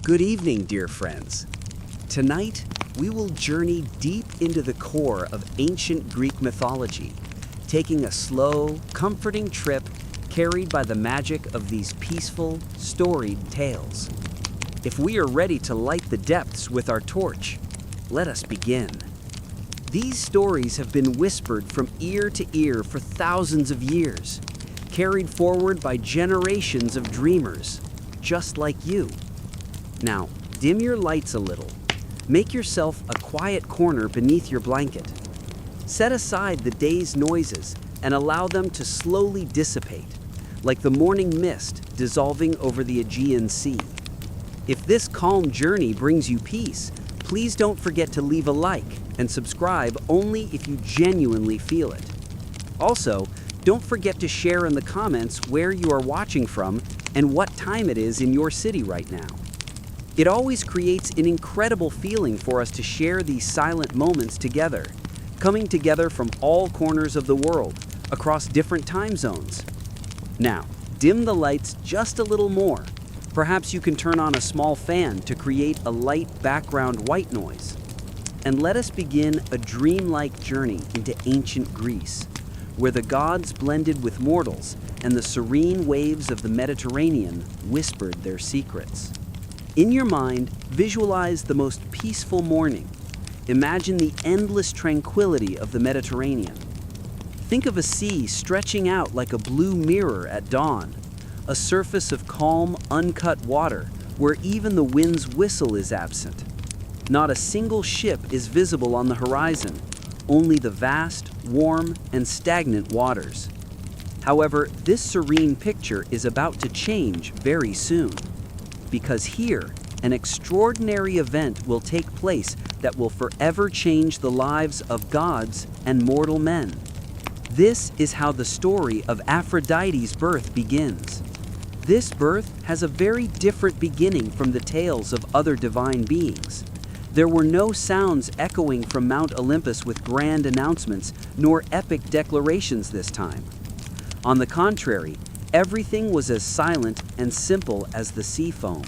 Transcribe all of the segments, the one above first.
Good evening, dear friends. Tonight, we will journey deep into the core of ancient Greek mythology, taking a slow, comforting trip carried by the magic of these peaceful, storied tales. If we are ready to light the depths with our torch, let us begin. These stories have been whispered from ear to ear for thousands of years, carried forward by generations of dreamers, just like you. Now, dim your lights a little. Make yourself a quiet corner beneath your blanket. Set aside the day's noises and allow them to slowly dissipate, like the morning mist dissolving over the Aegean Sea. If this calm journey brings you peace, please don't forget to leave a like and subscribe only if you genuinely feel it. Also, don't forget to share in the comments where you are watching from and what time it is in your city right now. It always creates an incredible feeling for us to share these silent moments together, coming together from all corners of the world, across different time zones. Now, dim the lights just a little more. Perhaps you can turn on a small fan to create a light background white noise. And let us begin a dreamlike journey into ancient Greece, where the gods blended with mortals and the serene waves of the Mediterranean whispered their secrets. In your mind, visualize the most peaceful morning. Imagine the endless tranquility of the Mediterranean. Think of a sea stretching out like a blue mirror at dawn, a surface of calm, uncut water where even the wind's whistle is absent. Not a single ship is visible on the horizon, only the vast, warm, and stagnant waters. However, this serene picture is about to change very soon, because here, an extraordinary event will take place that will forever change the lives of gods and mortal men. This is how the story of Aphrodite's birth begins. This birth has a very different beginning from the tales of other divine beings. There were no sounds echoing from Mount Olympus with grand announcements, nor epic declarations this time. On the contrary, everything was as silent and simple as the sea foam.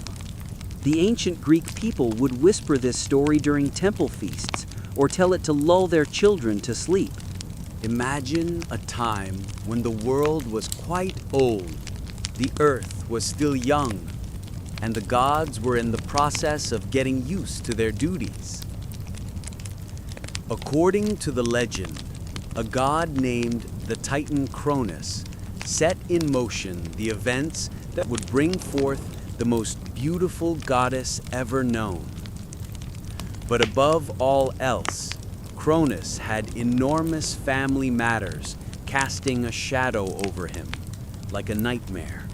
The ancient Greek people would whisper this story during temple feasts, or tell it to lull their children to sleep. Imagine a time when the world was quite old, the earth was still young, and the gods were in the process of getting used to their duties. According to the legend, a god named the Titan Cronus set in motion the events that would bring forth the most beautiful goddess ever known. But above all else, Cronus had enormous family matters casting a shadow over him, like a nightmare.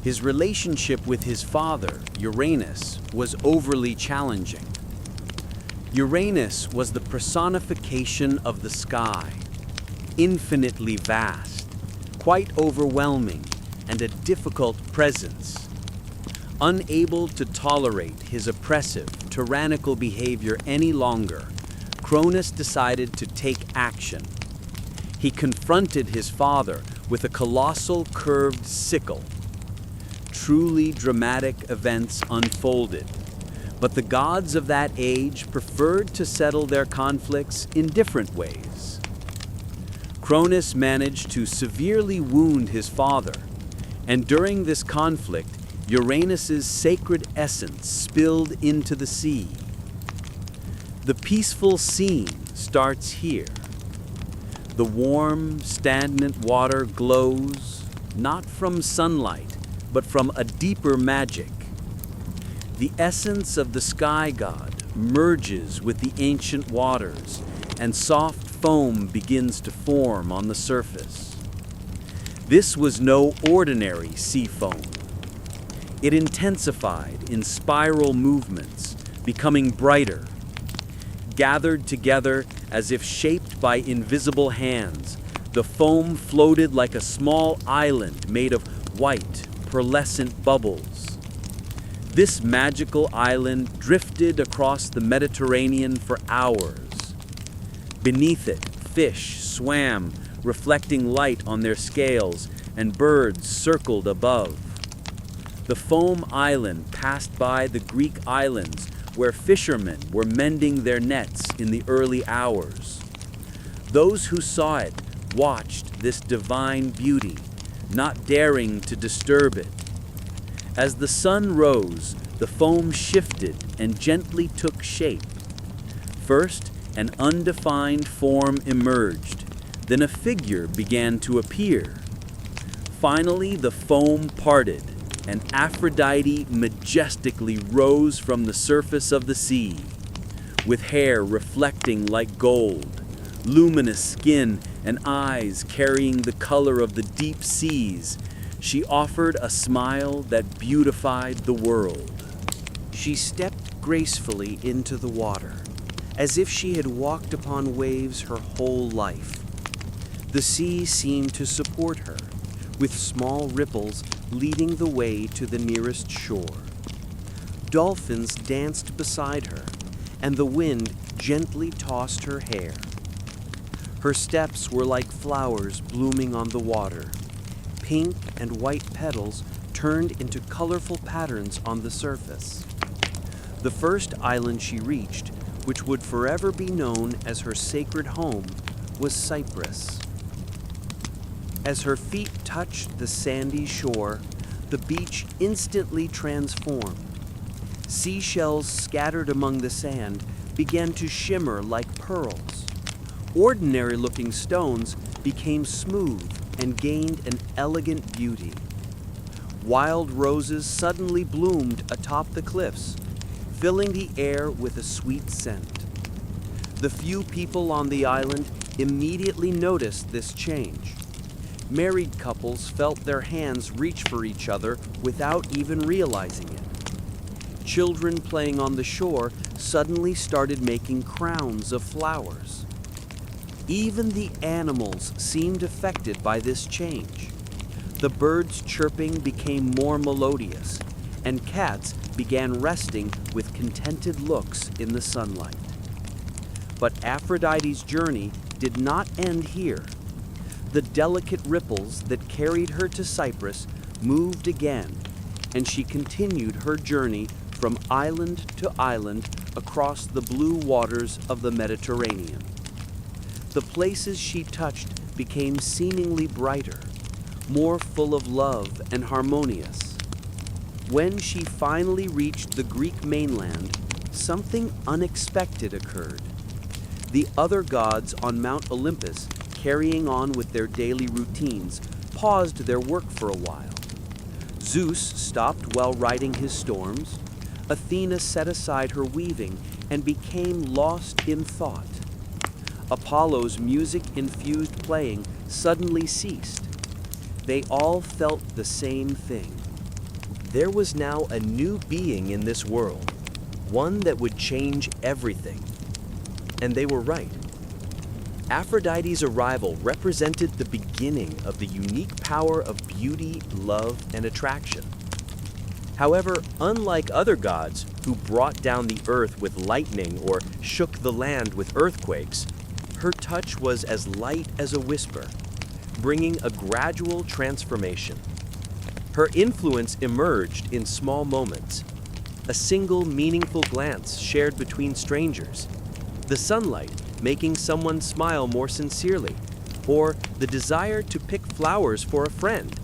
His relationship with his father, Uranus, was overly challenging. Uranus was the personification of the sky, infinitely vast, quite overwhelming, and a difficult presence. Unable to tolerate his oppressive, tyrannical behavior any longer, Cronus decided to take action. He confronted his father with a colossal curved sickle. Truly dramatic events unfolded, but the gods of that age preferred to settle their conflicts in different ways. Cronus managed to severely wound his father, and during this conflict, Uranus's sacred essence spilled into the sea. The peaceful scene starts here. The warm, stagnant water glows, not from sunlight, but from a deeper magic. The essence of the sky god merges with the ancient waters, and soft foam begins to form on the surface. This was no ordinary sea foam. It intensified in spiral movements, becoming brighter. Gathered together as if shaped by invisible hands, the foam floated like a small island made of white, pearlescent bubbles. This magical island drifted across the Mediterranean for hours. Beneath it, fish swam, reflecting light on their scales, and birds circled above. The foam island passed by the Greek islands where fishermen were mending their nets in the early hours. Those who saw it watched this divine beauty, not daring to disturb it. As the sun rose, the foam shifted and gently took shape. First, an undefined form emerged, then a figure began to appear. Finally, the foam parted, and Aphrodite majestically rose from the surface of the sea. With hair reflecting like gold, luminous skin and eyes carrying the color of the deep seas, she offered a smile that beautified the world. She stepped gracefully into the water, as if she had walked upon waves her whole life. The sea seemed to support her, with small ripples leading the way to the nearest shore. Dolphins danced beside her, and the wind gently tossed her hair. Her steps were like flowers blooming on the water. Pink and white petals turned into colorful patterns on the surface. The first island she reached, which would forever be known as her sacred home, was Cyprus. As her feet touched the sandy shore, the beach instantly transformed. Seashells scattered among the sand began to shimmer like pearls. Ordinary-looking stones became smooth and gained an elegant beauty. Wild roses suddenly bloomed atop the cliffs, filling the air with a sweet scent. The few people on the island immediately noticed this change. Married couples felt their hands reach for each other without even realizing it. Children playing on the shore suddenly started making crowns of flowers. Even the animals seemed affected by this change. The birds' chirping became more melodious, and cats began resting with contented looks in the sunlight. But Aphrodite's journey did not end here. The delicate ripples that carried her to Cyprus moved again, and she continued her journey from island to island across the blue waters of the Mediterranean. The places she touched became seemingly brighter, more full of love and harmonious. When she finally reached the Greek mainland, something unexpected occurred. The other gods on Mount Olympus, carrying on with their daily routines, paused their work for a while. Zeus stopped while riding his storms. Athena set aside her weaving and became lost in thought. Apollo's music-infused playing suddenly ceased. They all felt the same thing. There was now a new being in this world, one that would change everything. And they were right. Aphrodite's arrival represented the beginning of the unique power of beauty, love, and attraction. However, unlike other gods who brought down the earth with lightning or shook the land with earthquakes, her touch was as light as a whisper, bringing a gradual transformation. Her influence emerged in small moments. A single meaningful glance shared between strangers, the sunlight making someone smile more sincerely, or the desire to pick flowers for a friend.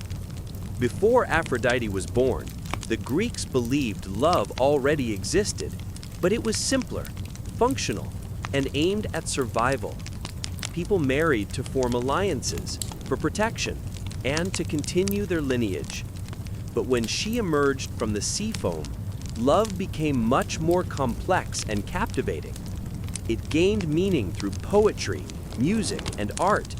Before Aphrodite was born, the Greeks believed love already existed, but it was simpler, functional, and aimed at survival. People married to form alliances, for protection, and to continue their lineage. But when she emerged from the sea foam, love became much more complex and captivating. It gained meaning through poetry, music, and art.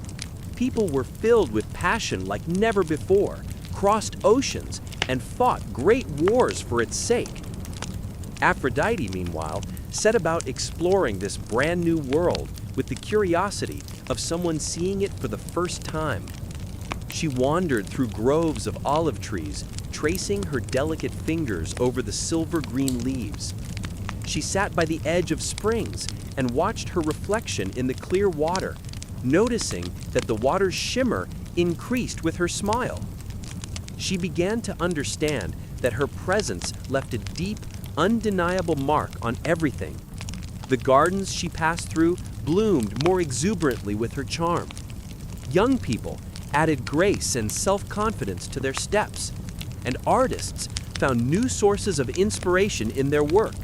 People were filled with passion like never before, crossed oceans, and fought great wars for its sake. Aphrodite, meanwhile, set about exploring this brand new world with the curiosity of someone seeing it for the first time. She wandered through groves of olive trees, tracing her delicate fingers over the silver-green leaves. She sat by the edge of springs and watched her reflection in the clear water, noticing that the water's shimmer increased with her smile. She began to understand that her presence left a deep, undeniable mark on everything. The gardens she passed through bloomed more exuberantly with her charm. Young people added grace and self-confidence to their steps, and artists found new sources of inspiration in their work.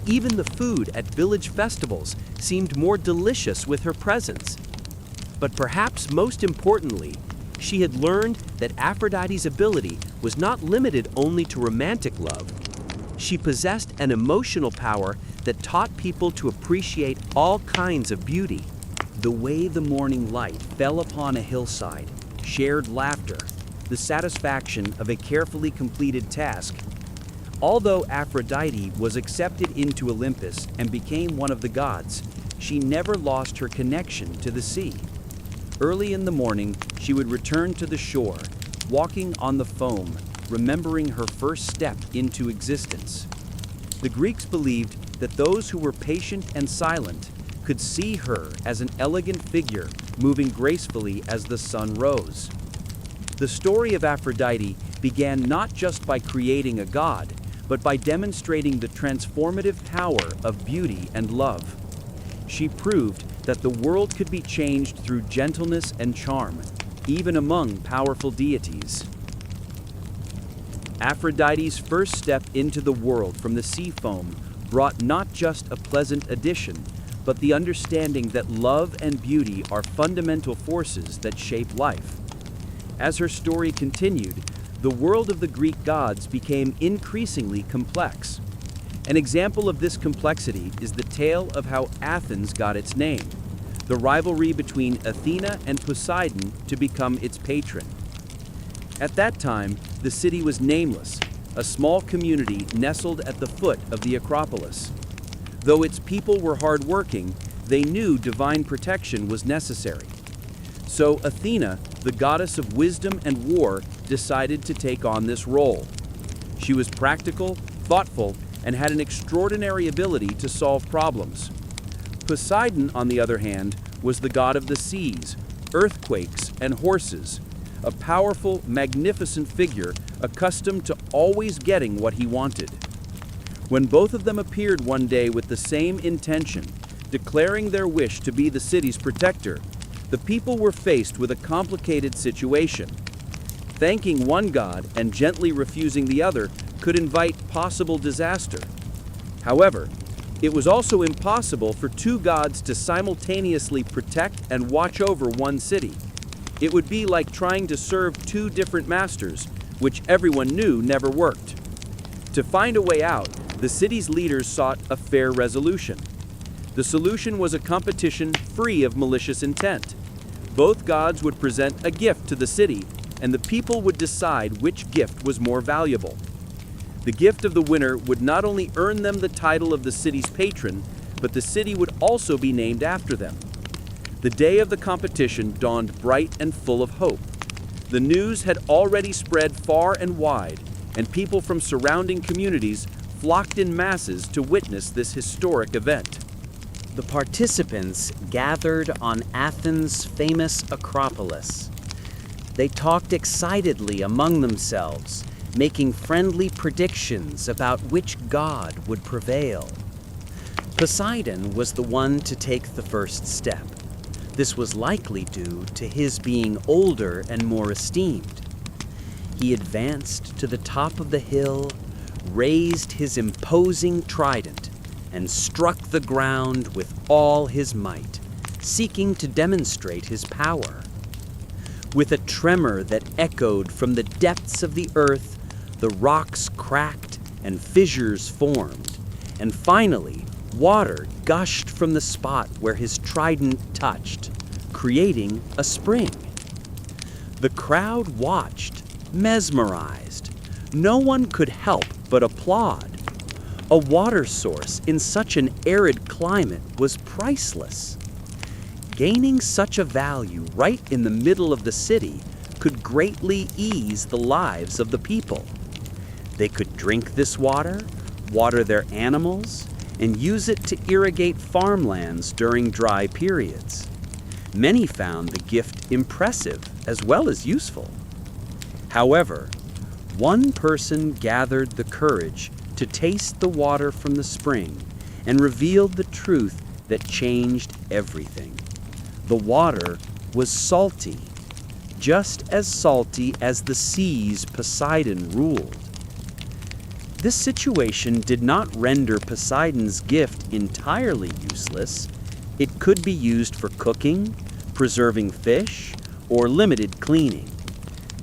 Even the food at village festivals seemed more delicious with her presence. But perhaps most importantly, she had learned that Aphrodite's ability was not limited only to romantic love. She possessed an emotional power that taught people to appreciate all kinds of beauty. The way the morning light fell upon a hillside, shared laughter, the satisfaction of a carefully completed task. Although Aphrodite was accepted into Olympus and became one of the gods, she never lost her connection to the sea. Early in the morning, she would return to the shore, walking on the foam, remembering her first step into existence. The Greeks believed that those who were patient and silent could see her as an elegant figure moving gracefully as the sun rose. The story of Aphrodite began not just by creating a god, but by demonstrating the transformative power of beauty and love. She proved that the world could be changed through gentleness and charm, even among powerful deities. Aphrodite's first step into the world from the sea foam brought not just a pleasant addition, but the understanding that love and beauty are fundamental forces that shape life. As her story continued, the world of the Greek gods became increasingly complex. An example of this complexity is the tale of how Athens got its name, the rivalry between Athena and Poseidon to become its patron. At that time, the city was nameless, a small community nestled at the foot of the Acropolis. Though its people were hardworking, they knew divine protection was necessary. So Athena, the goddess of wisdom and war, decided to take on this role. She was practical, thoughtful, and had an extraordinary ability to solve problems. Poseidon, on the other hand, was the god of the seas, earthquakes, and horses, a powerful, magnificent figure accustomed to always getting what he wanted. When both of them appeared one day with the same intention, declaring their wish to be the city's protector, the people were faced with a complicated situation. Thanking one god and gently refusing the other could invite possible disaster. However, it was also impossible for two gods to simultaneously protect and watch over one city. It would be like trying to serve two different masters, which everyone knew never worked. To find a way out, the city's leaders sought a fair resolution. The solution was a competition free of malicious intent. Both gods would present a gift to the city, and the people would decide which gift was more valuable. The gift of the winner would not only earn them the title of the city's patron, but the city would also be named after them. The day of the competition dawned bright and full of hope. The news had already spread far and wide, and people from surrounding communities flocked in masses to witness this historic event. The participants gathered on Athens' famous Acropolis. They talked excitedly among themselves, making friendly predictions about which god would prevail. Poseidon was the one to take the first step. This was likely due to his being older and more esteemed. He advanced to the top of the hill, raised his imposing trident, and struck the ground with all his might, seeking to demonstrate his power. With a tremor that echoed from the depths of the earth, the rocks cracked and fissures formed, and finally, water gushed from the spot where his trident touched, creating a spring. The crowd watched, mesmerized. No one could help but applaud. A water source in such an arid climate was priceless. Gaining such a value right in the middle of the city could greatly ease the lives of the people. They could drink this water, water their animals, and use it to irrigate farmlands during dry periods. Many found the gift impressive as well as useful. However, One person gathered the courage to taste the water from the spring and revealed the truth that changed everything. The water was salty, just as salty as the seas Poseidon ruled. This situation did not render Poseidon's gift entirely useless. It could be used for cooking, preserving fish, or limited cleaning.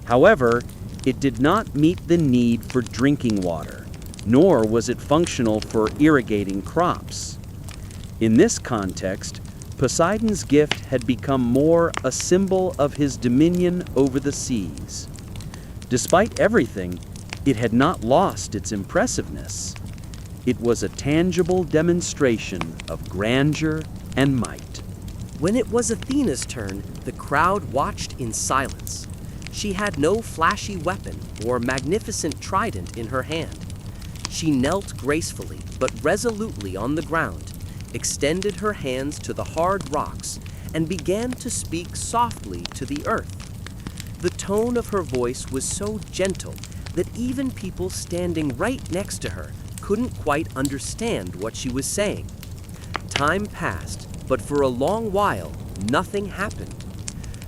However, it did not meet the need for drinking water, nor was it functional for irrigating crops. In this context, Poseidon's gift had become more a symbol of his dominion over the seas. Despite everything, it had not lost its impressiveness. It was a tangible demonstration of grandeur and might. When it was Athena's turn, the crowd watched in silence. She had no flashy weapon or magnificent trident in her hand. She knelt gracefully but resolutely on the ground, extended her hands to the hard rocks, and began to speak softly to the earth. The tone of her voice was so gentle that even people standing right next to her couldn't quite understand what she was saying. Time passed, but for a long while, nothing happened.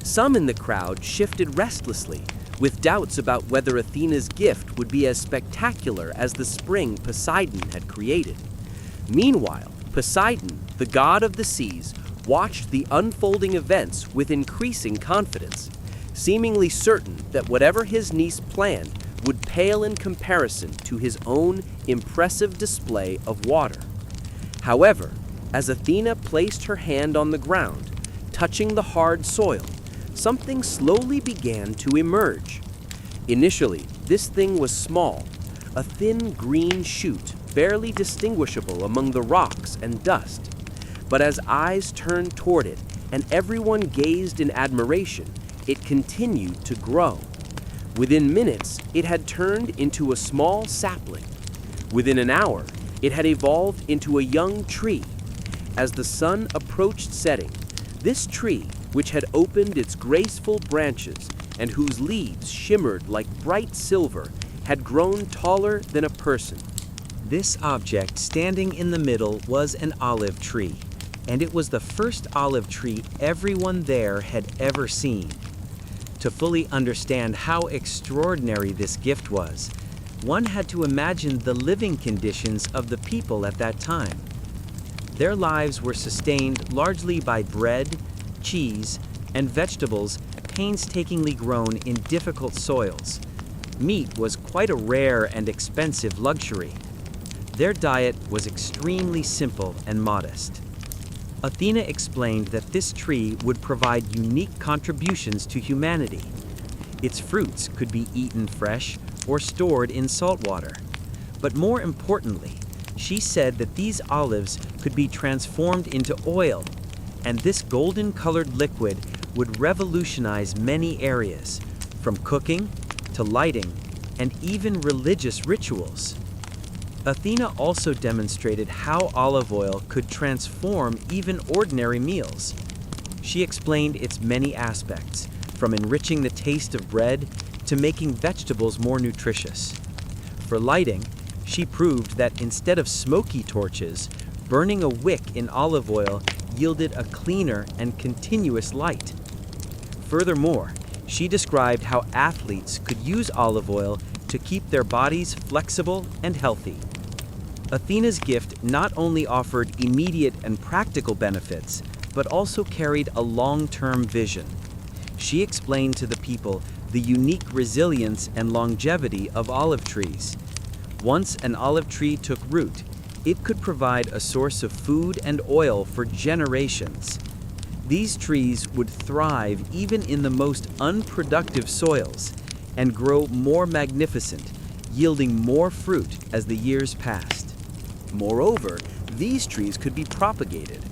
Some in the crowd shifted restlessly, with doubts about whether Athena's gift would be as spectacular as the spring Poseidon had created. Meanwhile, Poseidon, the god of the seas, watched the unfolding events with increasing confidence, seemingly certain that whatever his niece planned would pale in comparison to his own impressive display of water. However, as Athena placed her hand on the ground, touching the hard soil, something slowly began to emerge. Initially, this thing was small, a thin green shoot barely distinguishable among the rocks and dust. But as eyes turned toward it and everyone gazed in admiration, it continued to grow. Within minutes, it had turned into a small sapling. Within an hour, it had evolved into a young tree. As the sun approached setting, this tree, which had opened its graceful branches and whose leaves shimmered like bright silver, had grown taller than a person. This object standing in the middle was an olive tree, and it was the first olive tree everyone there had ever seen. To fully understand how extraordinary this gift was, one had to imagine the living conditions of the people at that time. Their lives were sustained largely by bread, cheese, and vegetables painstakingly grown in difficult soils. Meat was quite a rare and expensive luxury. Their diet was extremely simple and modest. Athena explained that this tree would provide unique contributions to humanity. Its fruits could be eaten fresh or stored in salt water. But more importantly, she said that these olives could be transformed into oil, and this golden-colored liquid would revolutionize many areas, from cooking to lighting and even religious rituals. Athena also demonstrated how olive oil could transform even ordinary meals. She explained its many aspects, from enriching the taste of bread to making vegetables more nutritious. For lighting, she proved that instead of smoky torches, burning a wick in olive oil yielded a cleaner and continuous light. Furthermore, she described how athletes could use olive oil to keep their bodies flexible and healthy. Athena's gift not only offered immediate and practical benefits, but also carried a long-term vision. She explained to the people the unique resilience and longevity of olive trees. Once an olive tree took root, it could provide a source of food and oil for generations. These trees would thrive even in the most unproductive soils and grow more magnificent, yielding more fruit as the years passed. Moreover, these trees could be propagated.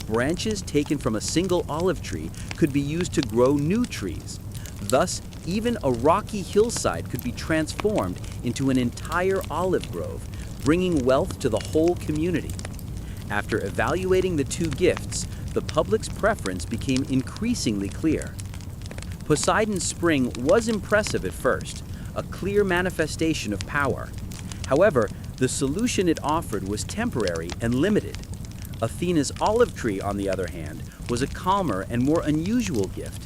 Branches taken from a single olive tree could be used to grow new trees. Thus, even a rocky hillside could be transformed into an entire olive grove, bringing wealth to the whole community. After evaluating the two gifts, the public's preference became increasingly clear. Poseidon's spring was impressive at first, a clear manifestation of power. However, the solution it offered was temporary and limited. Athena's olive tree, on the other hand, was a calmer and more unusual gift.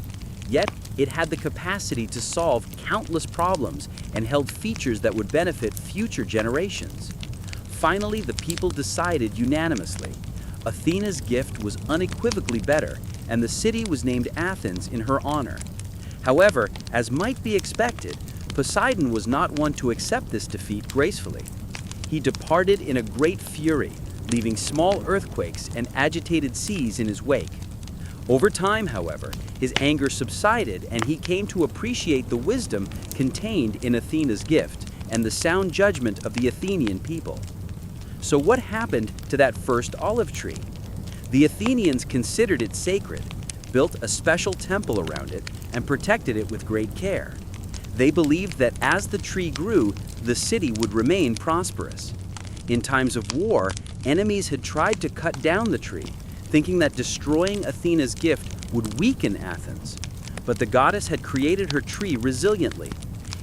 Yet, it had the capacity to solve countless problems and held features that would benefit future generations. Finally, the people decided unanimously. Athena's gift was unequivocally better, and the city was named Athens in her honor. However, as might be expected, Poseidon was not one to accept this defeat gracefully. He departed in a great fury, leaving small earthquakes and agitated seas in his wake. Over time, however, his anger subsided and he came to appreciate the wisdom contained in Athena's gift and the sound judgment of the Athenian people. So what happened to that first olive tree? The Athenians considered it sacred, built a special temple around it, and protected it with great care. They believed that as the tree grew, the city would remain prosperous. In times of war, enemies had tried to cut down the tree, thinking that destroying Athena's gift would weaken Athens. But the goddess had created her tree resiliently.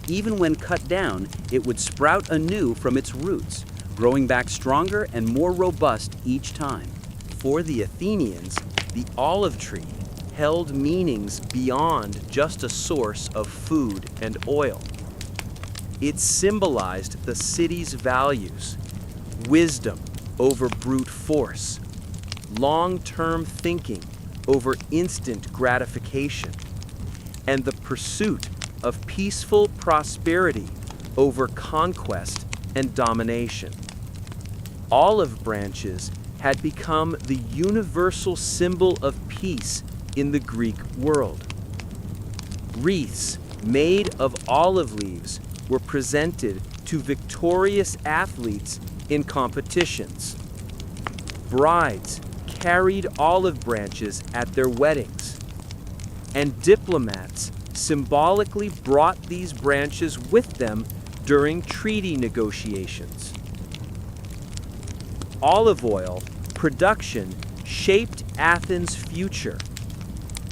Even when cut down, it would sprout anew from its roots, growing back stronger and more robust each time. For the Athenians, the olive tree held meanings beyond just a source of food and oil. It symbolized the city's values: wisdom over brute force, long-term thinking over instant gratification, and the pursuit of peaceful prosperity over conquest and domination. Olive branches had become the universal symbol of peace in the Greek world. Wreaths made of olive leaves were presented to victorious athletes in competitions. Brides carried olive branches at their weddings, and diplomats symbolically brought these branches with them during treaty negotiations. Olive oil production shaped Athens' future.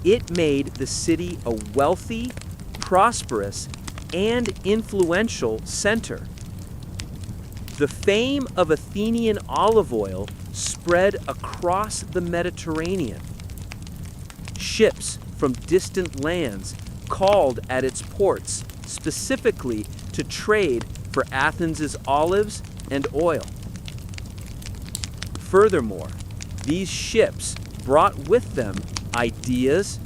It made the city a wealthy, prosperous, and influential center. The fame of Athenian olive oil spread across the Mediterranean. Ships from distant lands called at its ports specifically to trade for Athens' olives and oil. Furthermore, these ships brought with them ideas,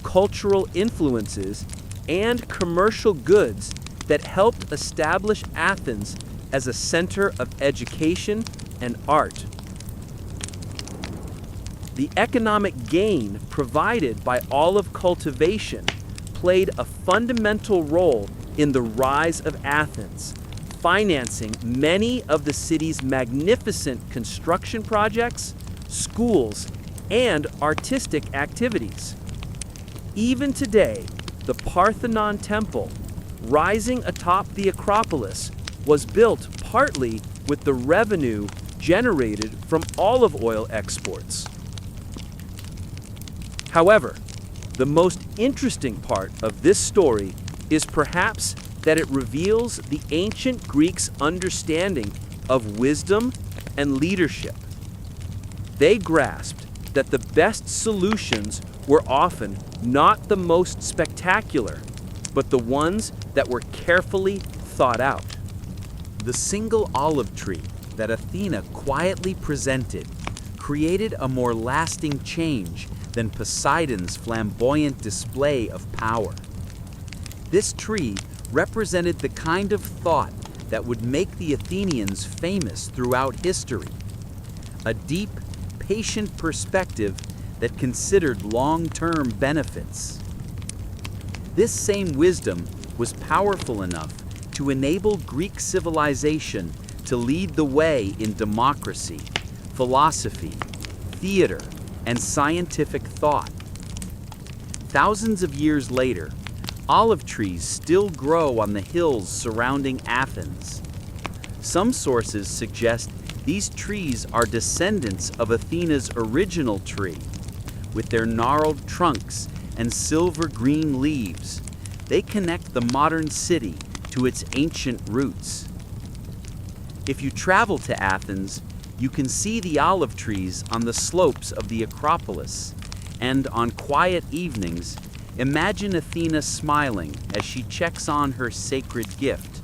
cultural influences, and commercial goods that helped establish Athens as a center of education and art. The economic gain provided by olive cultivation played a fundamental role in the rise of Athens, financing many of the city's magnificent construction projects, schools, and artistic activities. Even today, the Parthenon Temple, rising atop the Acropolis, was built partly with the revenue generated from olive oil exports. However, the most interesting part of this story is perhaps that it reveals the ancient Greeks' understanding of wisdom and leadership. They grasped that the best solutions were often not the most spectacular, but the ones that were carefully thought out. The single olive tree that Athena quietly presented created a more lasting change than Poseidon's flamboyant display of power. This tree represented the kind of thought that would make the Athenians famous throughout history. A deep, patient perspective that considered long-term benefits. This same wisdom was powerful enough to enable Greek civilization to lead the way in democracy, philosophy, theater, and scientific thought. Thousands of years later, olive trees still grow on the hills surrounding Athens. Some sources suggest these trees are descendants of Athena's original tree. With their gnarled trunks and silver-green leaves, they connect the modern city to its ancient roots. If you travel to Athens, you can see the olive trees on the slopes of the Acropolis, and on quiet evenings, imagine Athena smiling as she checks on her sacred gift.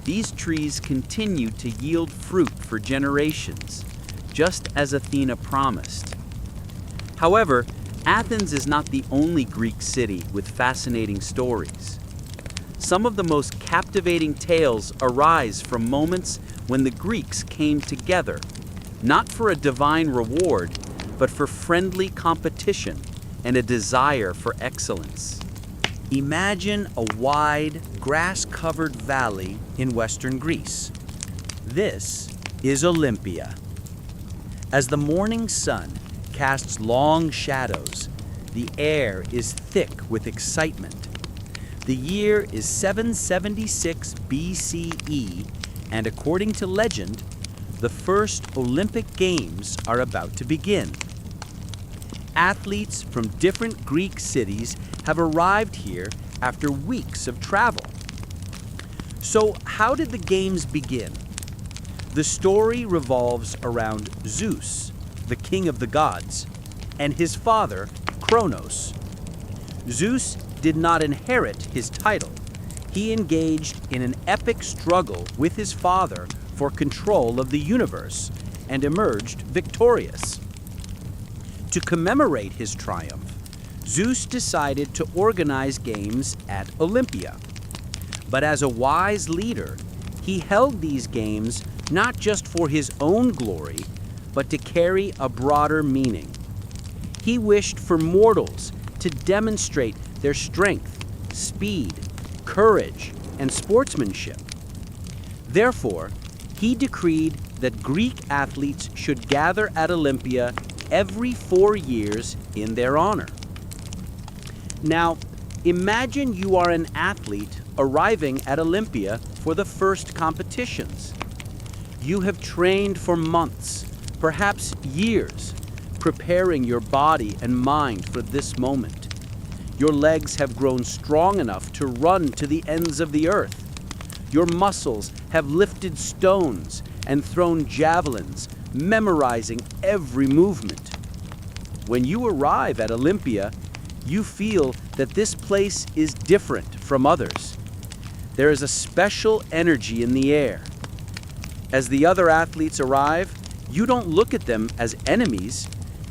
These trees continue to yield fruit for generations, just as Athena promised. However, Athens is not the only Greek city with fascinating stories. Some of the most captivating tales arise from moments when the Greeks came together, not for a divine reward, but for friendly competition and a desire for excellence. Imagine a wide, grass-covered valley in western Greece. This is Olympia. As the morning sun casts long shadows, the air is thick with excitement. The year is 776 BCE, and according to legend, the first Olympic Games are about to begin. Athletes from different Greek cities have arrived here after weeks of travel. So, how did the games begin? The story revolves around Zeus, the king of the gods, and his father, Kronos. Zeus did not inherit his title. He engaged in an epic struggle with his father for control of the universe and emerged victorious. To commemorate his triumph, Zeus decided to organize games at Olympia. But as a wise leader, he held these games not just for his own glory, but to carry a broader meaning. He wished for mortals to demonstrate their strength, speed, courage, and sportsmanship. Therefore, he decreed that Greek athletes should gather at Olympia every 4 years in their honor. Now, imagine you are an athlete arriving at Olympia for the first competitions. You have trained for months, perhaps years, preparing your body and mind for this moment. Your legs have grown strong enough to run to the ends of the earth. Your muscles have lifted stones and thrown javelins, memorizing every movement. When you arrive at Olympia, you feel that this place is different from others. There is a special energy in the air. As the other athletes arrive, you don't look at them as enemies.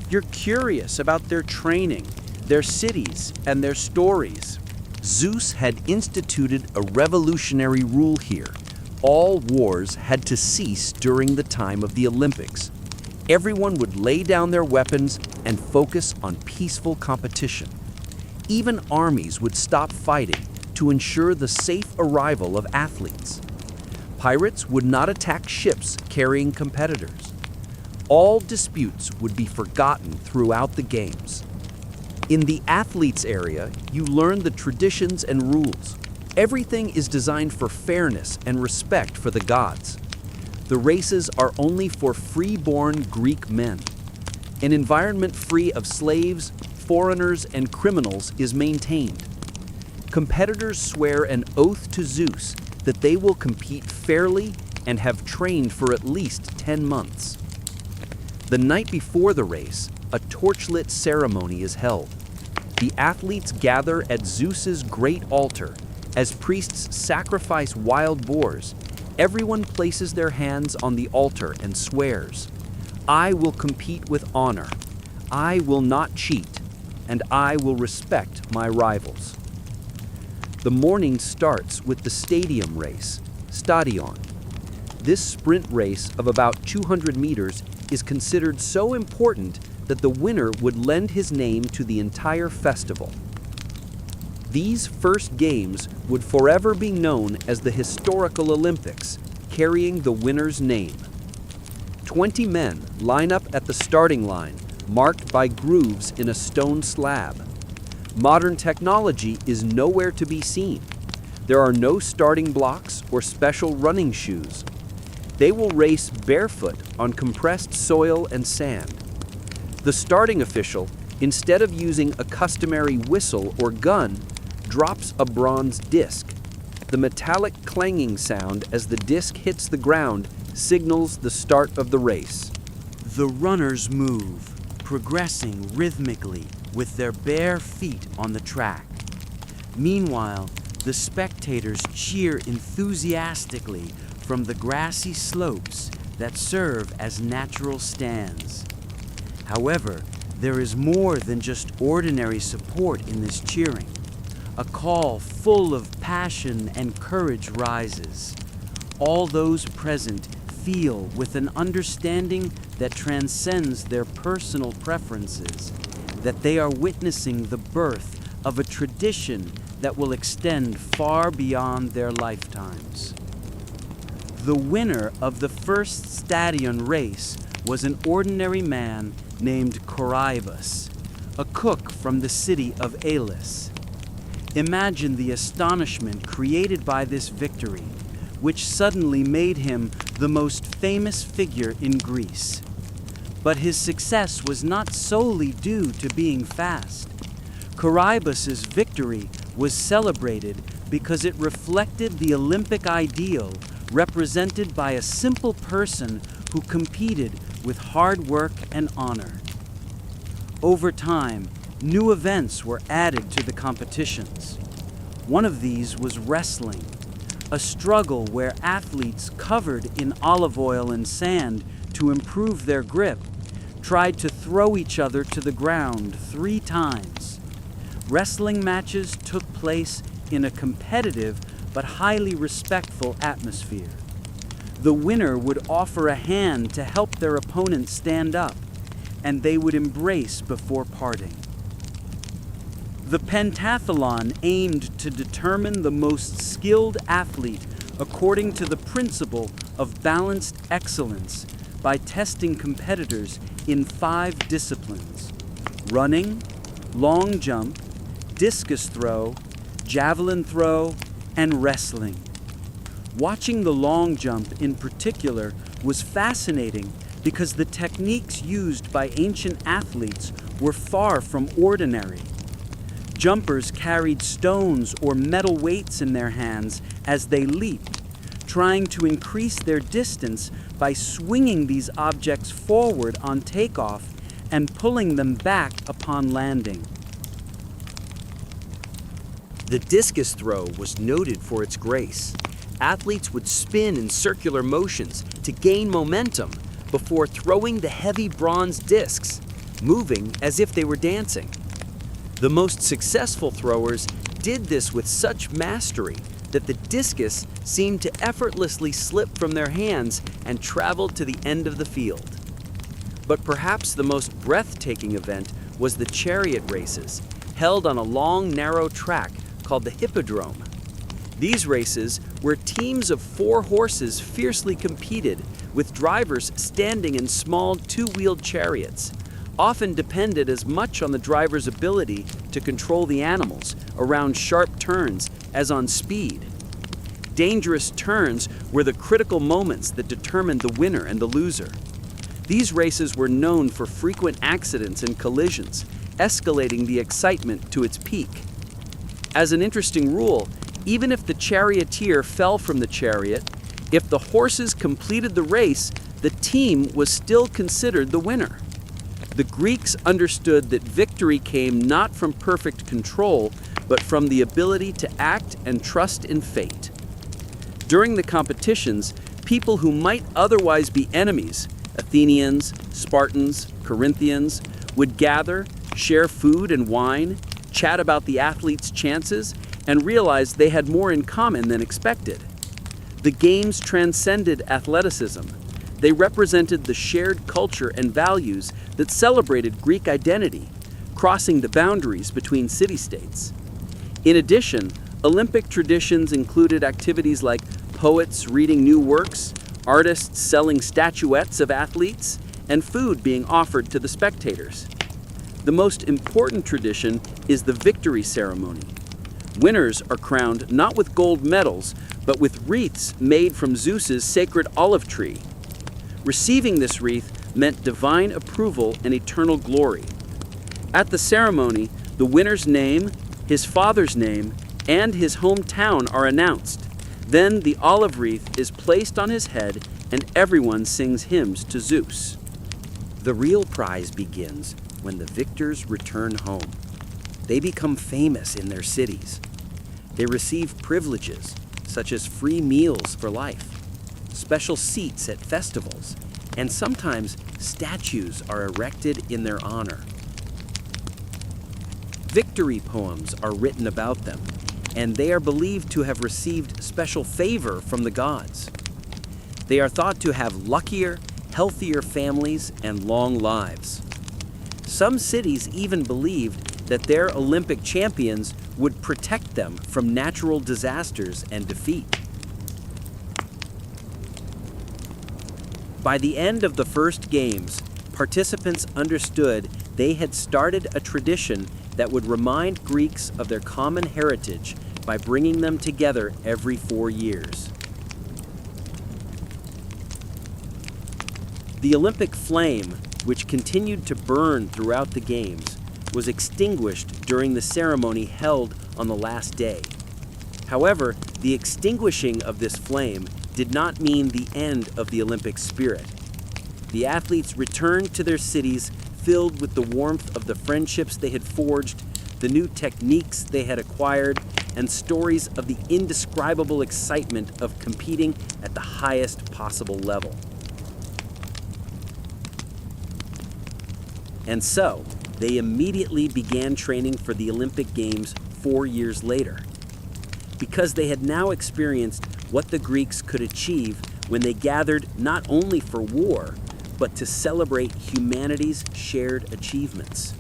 You're curious about their training, their cities, and their stories. Zeus had instituted a revolutionary rule here. All wars had to cease during the time of the Olympics. Everyone would lay down their weapons and focus on peaceful competition. Even armies would stop fighting to ensure the safe arrival of athletes. Pirates would not attack ships carrying competitors. All disputes would be forgotten throughout the games. In the athletes area, you learn the traditions and rules. Everything is designed for fairness and respect for the gods. The races are only for free-born Greek men. An environment free of slaves, foreigners, and criminals is maintained. Competitors swear an oath to Zeus that they will compete fairly and have trained for at least 10 months. The night before the race, a torchlit ceremony is held. The athletes gather at Zeus's great altar. As priests sacrifice wild boars, everyone places their hands on the altar and swears, "I will compete with honor. I will not cheat, and I will respect my rivals." The morning starts with the stadium race, stadion. This sprint race of about 200 meters is considered so important that the winner would lend his name to the entire festival. These first games would forever be known as the historical Olympics, carrying the winner's name. 20 men line up at the starting line, marked by grooves in a stone slab. Modern technology is nowhere to be seen. There are no starting blocks or special running shoes. They will race barefoot on compressed soil and sand. The starting official, instead of using a customary whistle or gun, drops a bronze disc. The metallic clanging sound as the disc hits the ground signals the start of the race. The runners move, progressing rhythmically with their bare feet on the track. Meanwhile, the spectators cheer enthusiastically from the grassy slopes that serve as natural stands. However, there is more than just ordinary support in this cheering. A call full of passion and courage rises. All those present feel with an understanding that transcends their personal preferences, that they are witnessing the birth of a tradition that will extend far beyond their lifetimes. The winner of the first Stadion race was an ordinary man named Corybus, a cook from the city of Aeolus. Imagine the astonishment created by this victory, which suddenly made him the most famous figure in Greece. But his success was not solely due to being fast. Corybus's victory was celebrated because it reflected the Olympic ideal represented by a simple person who competed with hard work and honor. Over time, new events were added to the competitions. One of these was wrestling, a struggle where athletes covered in olive oil and sand to improve their grip tried to throw each other to the ground 3 times. Wrestling matches took place in a competitive but highly respectful atmosphere. The winner would offer a hand to help their opponent stand up, and they would embrace before parting. The pentathlon aimed to determine the most skilled athlete according to the principle of balanced excellence by testing competitors in 5 disciplines: running, long jump, discus throw, javelin throw, and wrestling. Watching the long jump in particular was fascinating because the techniques used by ancient athletes were far from ordinary. Jumpers carried stones or metal weights in their hands as they leaped, trying to increase their distance by swinging these objects forward on takeoff and pulling them back upon landing. The discus throw was noted for its grace. Athletes would spin in circular motions to gain momentum before throwing the heavy bronze discs, moving as if they were dancing. The most successful throwers did this with such mastery that the discus seemed to effortlessly slip from their hands and travel to the end of the field. But perhaps the most breathtaking event was the chariot races, held on a long, narrow track called the hippodrome. These races, where teams of 4 horses fiercely competed, with drivers standing in small 2-wheeled chariots, often depended as much on the driver's ability to control the animals around sharp turns as on speed. Dangerous turns were the critical moments that determined the winner and the loser. These races were known for frequent accidents and collisions, escalating the excitement to its peak. As an interesting rule, even if the charioteer fell from the chariot, if the horses completed the race, the team was still considered the winner. The Greeks understood that victory came not from perfect control, but from the ability to act and trust in fate. During the competitions, people who might otherwise be enemies, Athenians, Spartans, Corinthians, would gather, share food and wine, chat about the athletes' chances, and realize they had more in common than expected. The games transcended athleticism. They represented the shared culture and values that celebrated Greek identity, crossing the boundaries between city-states. In addition, Olympic traditions included activities like poets reading new works, artists selling statuettes of athletes, and food being offered to the spectators. The most important tradition is the victory ceremony. Winners are crowned not with gold medals, but with wreaths made from Zeus's sacred olive tree. Receiving this wreath meant divine approval and eternal glory. At the ceremony, the winner's name, his father's name, and his hometown are announced. Then the olive wreath is placed on his head, and everyone sings hymns to Zeus. The real prize begins when the victors return home. They become famous in their cities. They receive privileges, such as free meals for life, special seats at festivals, and sometimes statues are erected in their honor. Victory poems are written about them, and they are believed to have received special favor from the gods. They are thought to have luckier, healthier families and long lives. Some cities even believed that their Olympic champions would protect them from natural disasters and defeat. By the end of the first games, participants understood they had started a tradition that would remind Greeks of their common heritage by bringing them together every 4 years. The Olympic flame, which continued to burn throughout the games, was extinguished during the ceremony held on the last day. However, the extinguishing of this flame did not mean the end of the Olympic spirit. The athletes returned to their cities filled with the warmth of the friendships they had forged, the new techniques they had acquired, and stories of the indescribable excitement of competing at the highest possible level. And so, they immediately began training for the Olympic Games 4 years later, because they had now experienced what the Greeks could achieve when they gathered not only for war, but to celebrate humanity's shared achievements.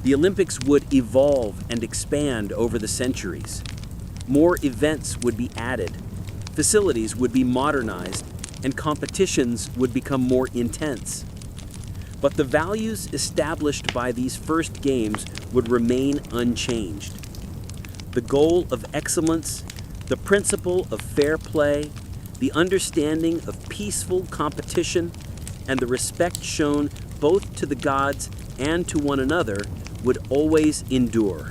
The Olympics would evolve and expand over the centuries. More events would be added, facilities would be modernized, and competitions would become more intense. But the values established by these first games would remain unchanged. The goal of excellence, the principle of fair play, the understanding of peaceful competition, and the respect shown both to the gods and to one another would always endure.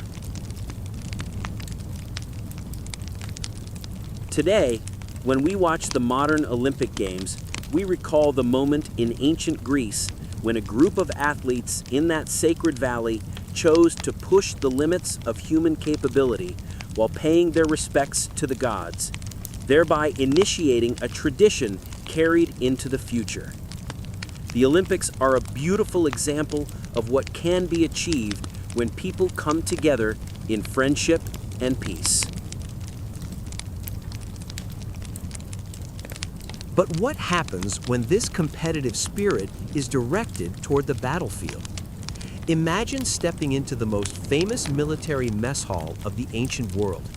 Today, when we watch the modern Olympic Games, we recall the moment in ancient Greece when a group of athletes in that sacred valley chose to push the limits of human capability while paying their respects to the gods, thereby initiating a tradition carried into the future. The Olympics are a beautiful example of what can be achieved when people come together in friendship and peace. But what happens when this competitive spirit is directed toward the battlefield? Imagine stepping into the most famous military mess hall of the ancient world.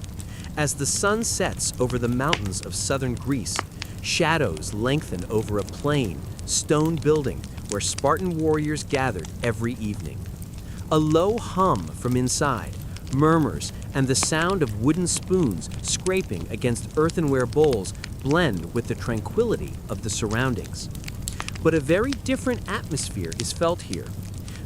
As the sun sets over the mountains of southern Greece, shadows lengthen over a plain, stone building where Spartan warriors gathered every evening. A low hum from inside, murmurs, and the sound of wooden spoons scraping against earthenware bowls blend with the tranquility of the surroundings. But a very different atmosphere is felt here.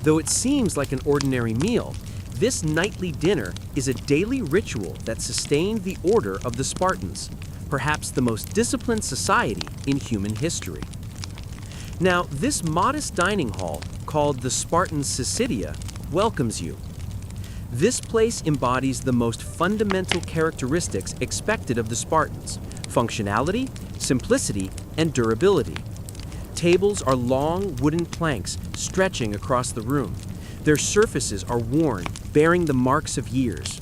Though it seems like an ordinary meal, this nightly dinner is a daily ritual that sustained the order of the Spartans, perhaps the most disciplined society in human history. Now, this modest dining hall, called the Spartan Syssitia, welcomes you. This place embodies the most fundamental characteristics expected of the Spartans: functionality, simplicity, and durability. Tables are long wooden planks stretching across the room. Their surfaces are worn, bearing the marks of years.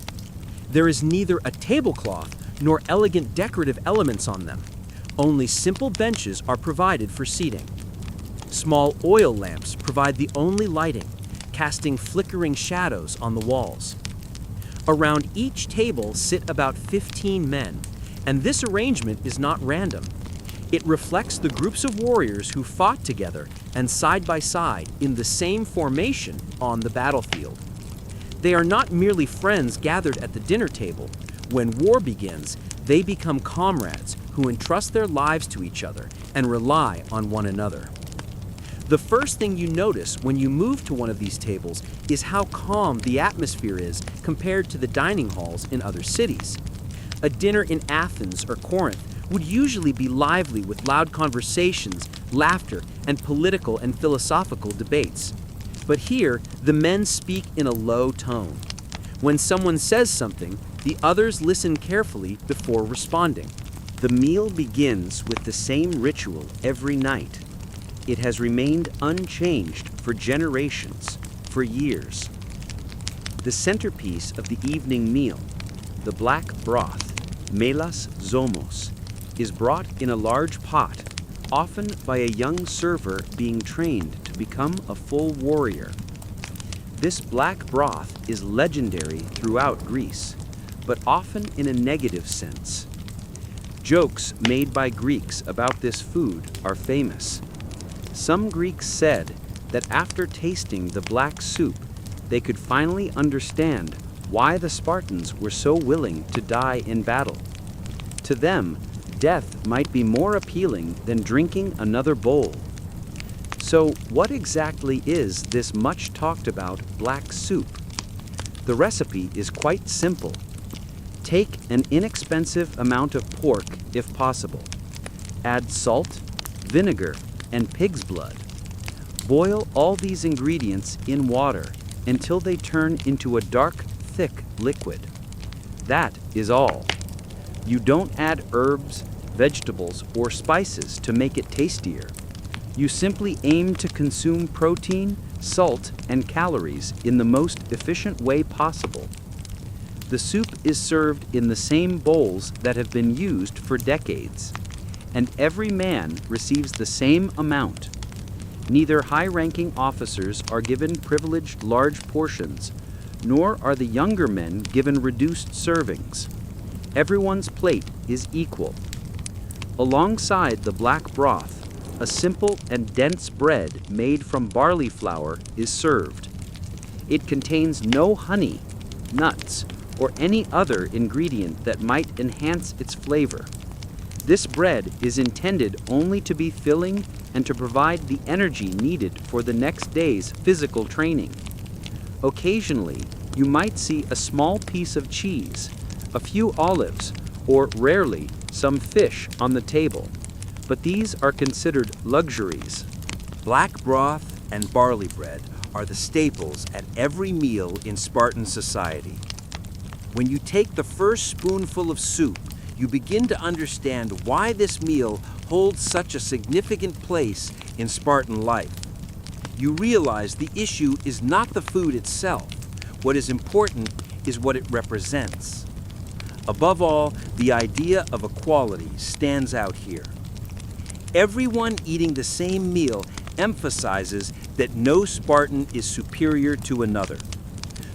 There is neither a tablecloth nor elegant decorative elements on them. Only simple benches are provided for seating. Small oil lamps provide the only lighting, casting flickering shadows on the walls. Around each table sit about 15 men, and this arrangement is not random. It reflects the groups of warriors who fought together and side by side in the same formation on the battlefield. They are not merely friends gathered at the dinner table. When war begins, they become comrades who entrust their lives to each other and rely on one another. The first thing you notice when you move to one of these tables is how calm the atmosphere is compared to the dining halls in other cities. A dinner in Athens or Corinth would usually be lively with loud conversations, laughter, and political and philosophical debates. But here, the men speak in a low tone. When someone says something, the others listen carefully before responding. The meal begins with the same ritual every night. It has remained unchanged for generations, for years. The centerpiece of the evening meal, the black broth, melas zomos, is brought in a large pot, often by a young server being trained to become a full warrior. This black broth is legendary throughout Greece, but often in a negative sense. Jokes made by Greeks about this food are famous. Some Greeks said that after tasting the black soup, they could finally understand why the Spartans were so willing to die in battle. To them, death might be more appealing than drinking another bowl. So, what exactly is this much talked about black soup? The recipe is quite simple. Take an inexpensive amount of pork if possible. Add salt, vinegar, and pig's blood. Boil all these ingredients in water until they turn into a dark, thick liquid. That is all. You don't add herbs, vegetables, or spices to make it tastier. You simply aim to consume protein, salt, and calories in the most efficient way possible. The soup is served in the same bowls that have been used for decades, and every man receives the same amount. Neither high-ranking officers are given privileged large portions, nor are the younger men given reduced servings. Everyone's plate is equal. Alongside the black broth, a simple and dense bread made from barley flour is served. It contains no honey, nuts, or any other ingredient that might enhance its flavor. This bread is intended only to be filling and to provide the energy needed for the next day's physical training. Occasionally, you might see a small piece of cheese, a few olives, or rarely, some fish on the table. But these are considered luxuries. Black broth and barley bread are the staples at every meal in Spartan society. When you take the first spoonful of soup, you begin to understand why this meal holds such a significant place in Spartan life. You realize the issue is not the food itself. What is important is what it represents. Above all, the idea of equality stands out here. Everyone eating the same meal emphasizes that no Spartan is superior to another.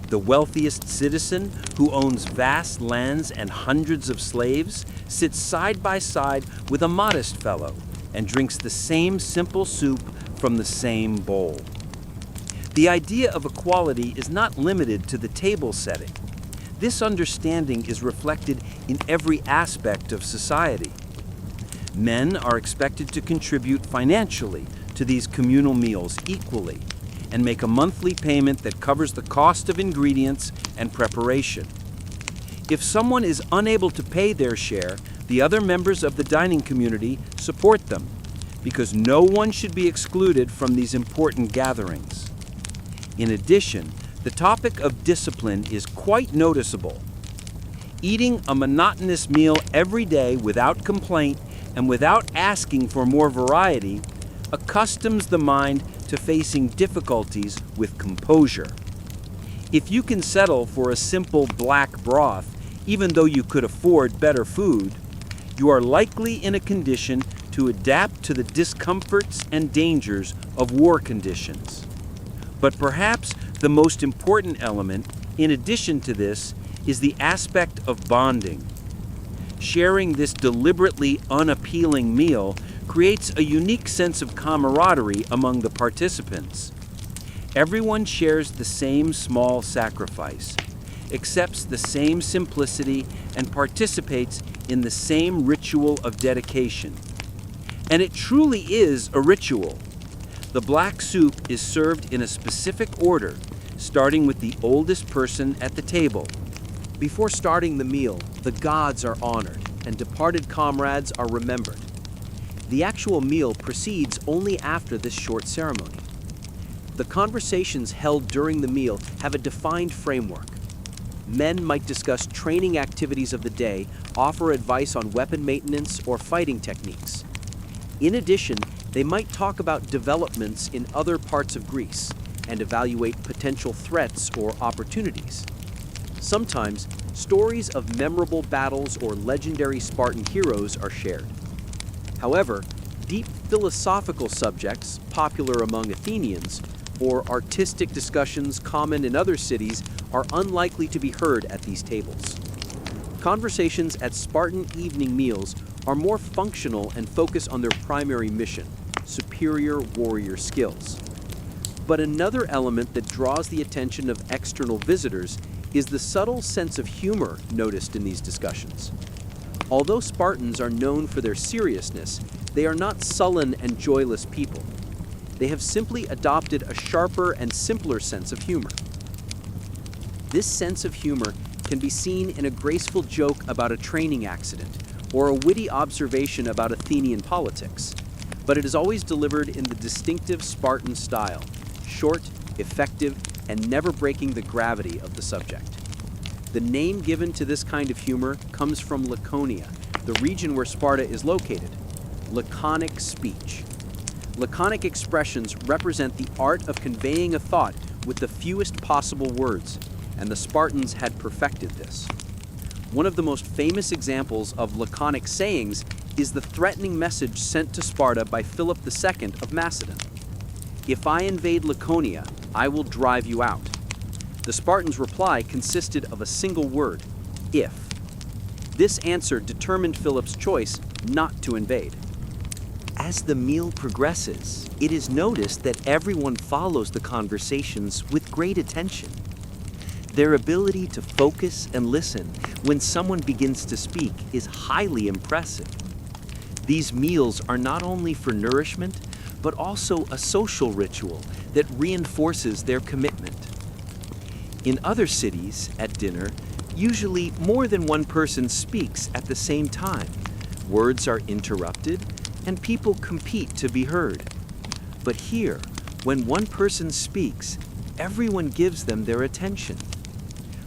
The wealthiest citizen, who owns vast lands and hundreds of slaves, sits side by side with a modest fellow and drinks the same simple soup from the same bowl. The idea of equality is not limited to the table setting. This understanding is reflected in every aspect of society. Men are expected to contribute financially to these communal meals equally and make a monthly payment that covers the cost of ingredients and preparation. If someone is unable to pay their share, the other members of the dining community support them, because no one should be excluded from these important gatherings. In addition, the topic of discipline is quite noticeable. Eating a monotonous meal every day without complaint and without asking for more variety accustoms the mind to facing difficulties with composure. If you can settle for a simple black broth, even though you could afford better food, you are likely in a condition to adapt to the discomforts and dangers of war conditions. But perhaps the most important element, in addition to this, is the aspect of bonding. Sharing this deliberately unappealing meal creates a unique sense of camaraderie among the participants. Everyone shares the same small sacrifice, accepts the same simplicity, and participates in the same ritual of dedication. And it truly is a ritual. The black soup is served in a specific order, starting with the oldest person at the table. Before starting the meal, the gods are honored and departed comrades are remembered. The actual meal proceeds only after this short ceremony. The conversations held during the meal have a defined framework. Men might discuss training activities of the day, offer advice on weapon maintenance or fighting techniques. In addition, they might talk about developments in other parts of Greece and evaluate potential threats or opportunities. Sometimes, stories of memorable battles or legendary Spartan heroes are shared. However, deep philosophical subjects, popular among Athenians, or artistic discussions common in other cities are unlikely to be heard at these tables. Conversations at Spartan evening meals are more functional and focus on their primary mission, superior warrior skills. But another element that draws the attention of external visitors is the subtle sense of humor noticed in these discussions. Although Spartans are known for their seriousness, they are not sullen and joyless people. They have simply adopted a sharper and simpler sense of humor. This sense of humor can be seen in a graceful joke about a training accident or a witty observation about Athenian politics, but it is always delivered in the distinctive Spartan style, short, effective, and never breaking the gravity of the subject. The name given to this kind of humor comes from Laconia, the region where Sparta is located. Laconic speech. Laconic expressions represent the art of conveying a thought with the fewest possible words, and the Spartans had perfected this. One of the most famous examples of laconic sayings is the threatening message sent to Sparta by Philip II of Macedon. "If I invade Laconia, I will drive you out." The Spartans' reply consisted of a single word, "if." This answer determined Philip's choice not to invade. As the meal progresses, it is noticed that everyone follows the conversations with great attention. Their ability to focus and listen when someone begins to speak is highly impressive. These meals are not only for nourishment, but also a social ritual that reinforces their commitment. In other cities, at dinner, usually more than one person speaks at the same time. Words are interrupted, and people compete to be heard. But here, when one person speaks, everyone gives them their attention.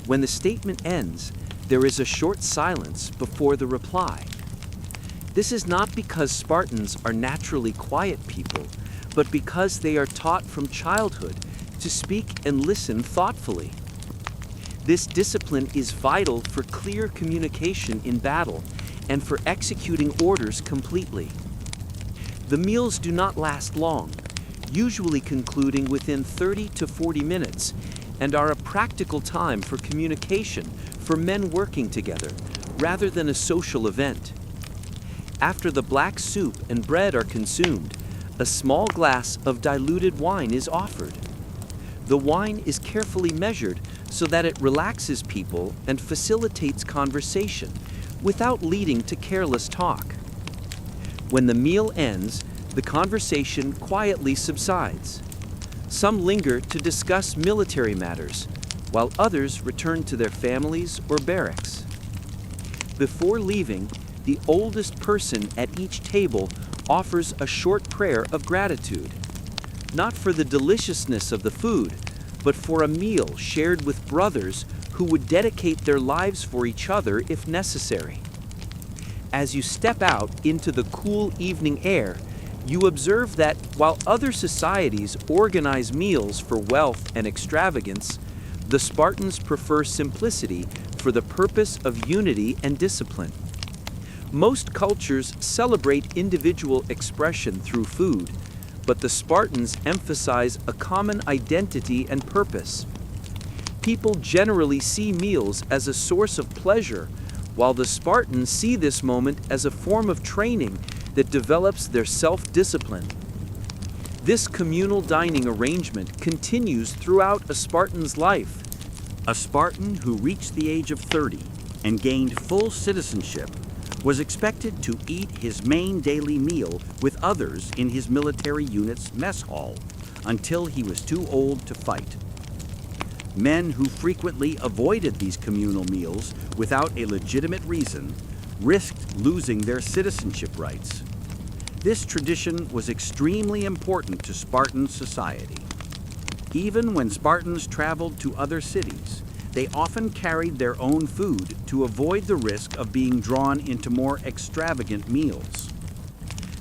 When the statement ends, there is a short silence before the reply. This is not because Spartans are naturally quiet people, but because they are taught from childhood to speak and listen thoughtfully. This discipline is vital for clear communication in battle and for executing orders completely. The meals do not last long, usually concluding within 30 to 40 minutes, and are a practical time for communication for men working together, rather than a social event. After the black soup and bread are consumed, a small glass of diluted wine is offered. The wine is carefully measured so that it relaxes people and facilitates conversation without leading to careless talk. When the meal ends, the conversation quietly subsides. Some linger to discuss military matters, while others return to their families or barracks. Before leaving, the oldest person at each table offers a short prayer of gratitude, not for the deliciousness of the food, but for a meal shared with brothers who would dedicate their lives for each other if necessary. As you step out into the cool evening air, you observe that while other societies organize meals for wealth and extravagance, the Spartans prefer simplicity for the purpose of unity and discipline. Most cultures celebrate individual expression through food, but the Spartans emphasize a common identity and purpose. People generally see meals as a source of pleasure, while the Spartans see this moment as a form of training that develops their self-discipline. This communal dining arrangement continues throughout a Spartan's life. A Spartan who reached the age of 30 and gained full citizenship was expected to eat his main daily meal with others in his military unit's mess hall until he was too old to fight. Men who frequently avoided these communal meals without a legitimate reason risked losing their citizenship rights. This tradition was extremely important to Spartan society. Even when Spartans traveled to other cities, they often carried their own food to avoid the risk of being drawn into more extravagant meals.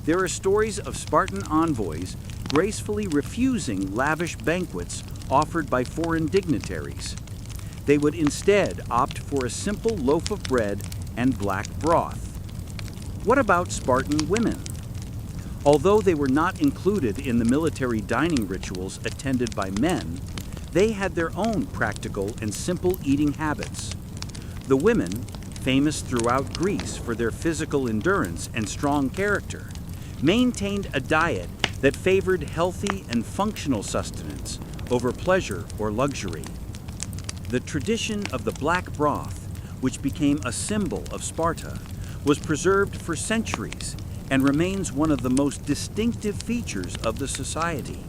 There are stories of Spartan envoys gracefully refusing lavish banquets offered by foreign dignitaries. They would instead opt for a simple loaf of bread and black broth. What about Spartan women? Although they were not included in the military dining rituals attended by men, they had their own practical and simple eating habits. The women, famous throughout Greece for their physical endurance and strong character, maintained a diet that favored healthy and functional sustenance over pleasure or luxury. The tradition of the black broth, which became a symbol of Sparta, was preserved for centuries and remains one of the most distinctive features of the society.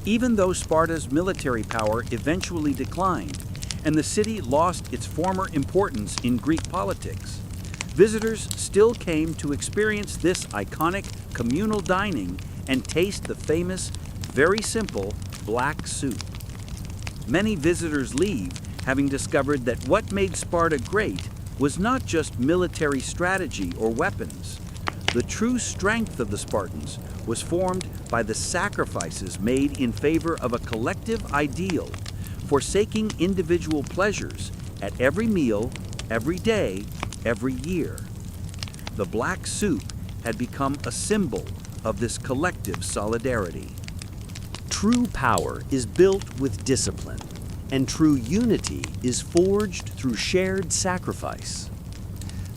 Even though Sparta's military power eventually declined and the city lost its former importance in Greek politics, visitors still came to experience this iconic communal dining and taste the famous, very simple, black soup. Many visitors leave having discovered that what made Sparta great was not just military strategy or weapons. The true strength of the Spartans was formed by the sacrifices made in favor of a collective ideal, forsaking individual pleasures at every meal, every day, every year. The black soup had become a symbol of this collective solidarity. True power is built with discipline, and true unity is forged through shared sacrifice.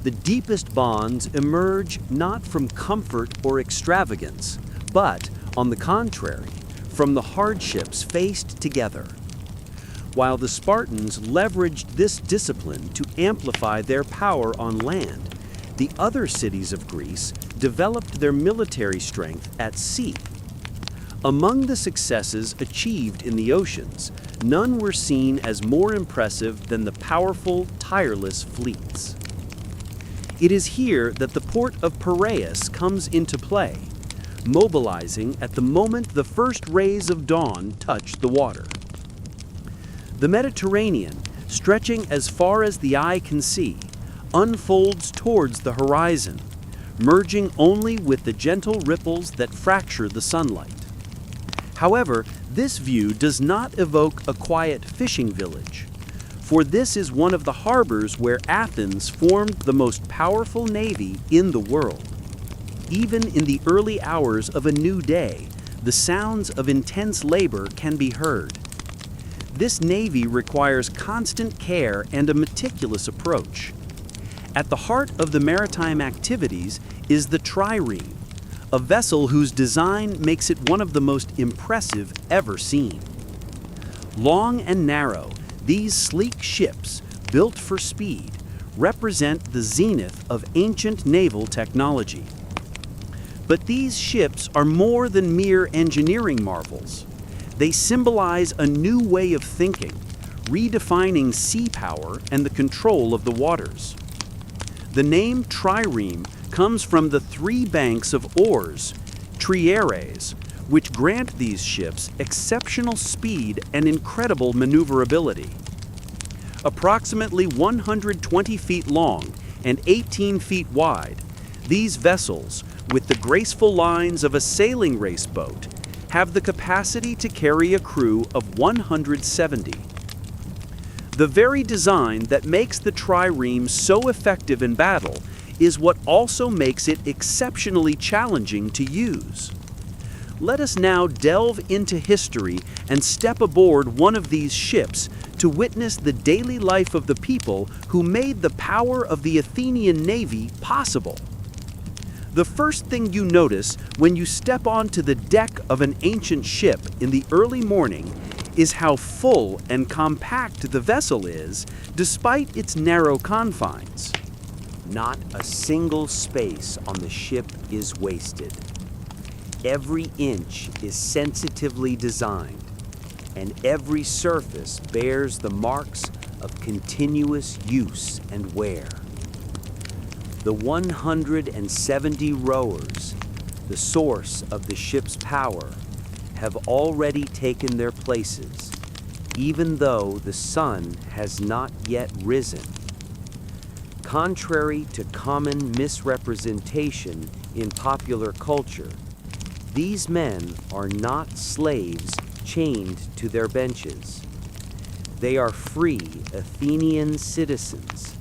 The deepest bonds emerge not from comfort or extravagance, but, on the contrary, from the hardships faced together. While the Spartans leveraged this discipline to amplify their power on land, the other cities of Greece developed their military strength at sea. Among the successes achieved in the oceans, none were seen as more impressive than the powerful, tireless fleets. It is here that the port of Piraeus comes into play, mobilizing at the moment the first rays of dawn touch the water. The Mediterranean, stretching as far as the eye can see, unfolds towards the horizon, merging only with the gentle ripples that fracture the sunlight. However, this view does not evoke a quiet fishing village, for this is one of the harbors where Athens formed the most powerful navy in the world. Even in the early hours of a new day, the sounds of intense labor can be heard. This navy requires constant care and a meticulous approach. At the heart of the maritime activities is the trireme, a vessel whose design makes it one of the most impressive ever seen. Long and narrow, these sleek ships, built for speed, represent the zenith of ancient naval technology. But these ships are more than mere engineering marvels. They symbolize a new way of thinking, redefining sea power and the control of the waters. The name trireme comes from the three banks of oars, trieres, which grant these ships exceptional speed and incredible maneuverability. Approximately 120 feet long and 18 feet wide, these vessels, with the graceful lines of a sailing race boat, have the capacity to carry a crew of 170. The very design that makes the trireme so effective in battle is what also makes it exceptionally challenging to use. Let us now delve into history and step aboard one of these ships to witness the daily life of the people who made the power of the Athenian navy possible. The first thing you notice when you step onto the deck of an ancient ship in the early morning is how full and compact the vessel is despite its narrow confines. Not a single space on the ship is wasted. Every inch is sensitively designed, and every surface bears the marks of continuous use and wear. The 170 rowers, the source of the ship's power, have already taken their places, even though the sun has not yet risen. Contrary to common misrepresentation in popular culture, these men are not slaves chained to their benches. They are free Athenian citizens.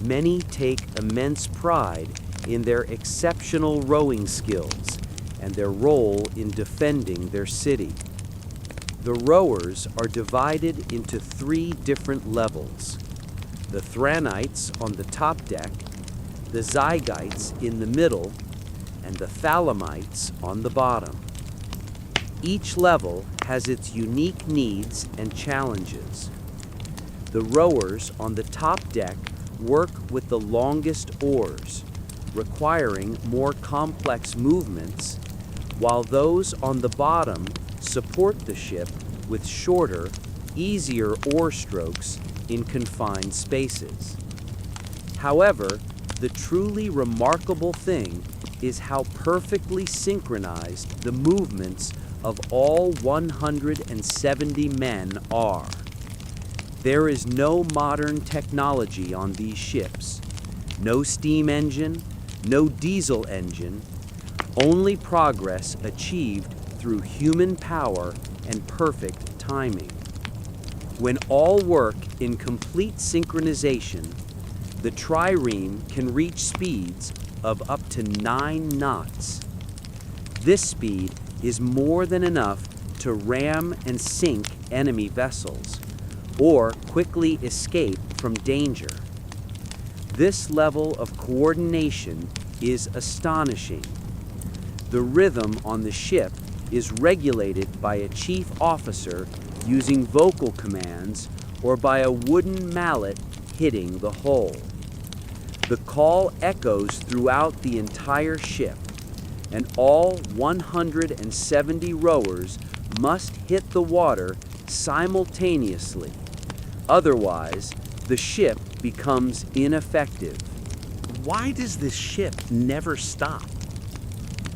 Many take immense pride in their exceptional rowing skills and their role in defending their city. The rowers are divided into 3 different levels: the Thranites on the top deck, the Zygites in the middle, and the Thalamites on the bottom. Each level has its unique needs and challenges. The rowers on the top deck work with the longest oars, requiring more complex movements, while those on the bottom support the ship with shorter, easier oar strokes in confined spaces. However, the truly remarkable thing is how perfectly synchronized the movements of all 170 men are. There is no modern technology on these ships, no steam engine, no diesel engine, only progress achieved through human power and perfect timing. When all work in complete synchronization, the trireme can reach speeds of up to 9 knots. This speed is more than enough to ram and sink enemy vessels, or quickly escape from danger. This level of coordination is astonishing. The rhythm on the ship is regulated by a chief officer using vocal commands or by a wooden mallet hitting the hull. The call echoes throughout the entire ship, and all 170 rowers must hit the water simultaneously. Otherwise, the ship becomes ineffective. Why does this ship never stop?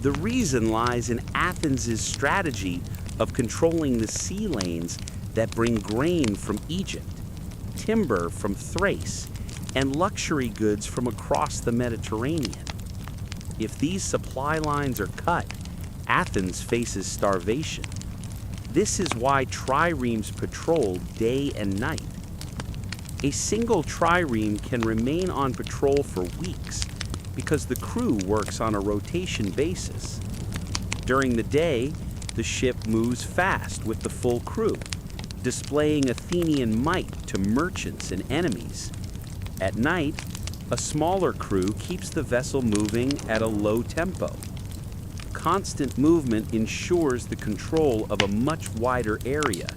The reason lies in Athens' strategy of controlling the sea lanes that bring grain from Egypt, timber from Thrace, and luxury goods from across the Mediterranean. If these supply lines are cut, Athens faces starvation. This is why triremes patrol day and night. A single trireme can remain on patrol for weeks because the crew works on a rotation basis. During the day, the ship moves fast with the full crew, displaying Athenian might to merchants and enemies. At night, a smaller crew keeps the vessel moving at a low tempo. Constant movement ensures the control of a much wider area,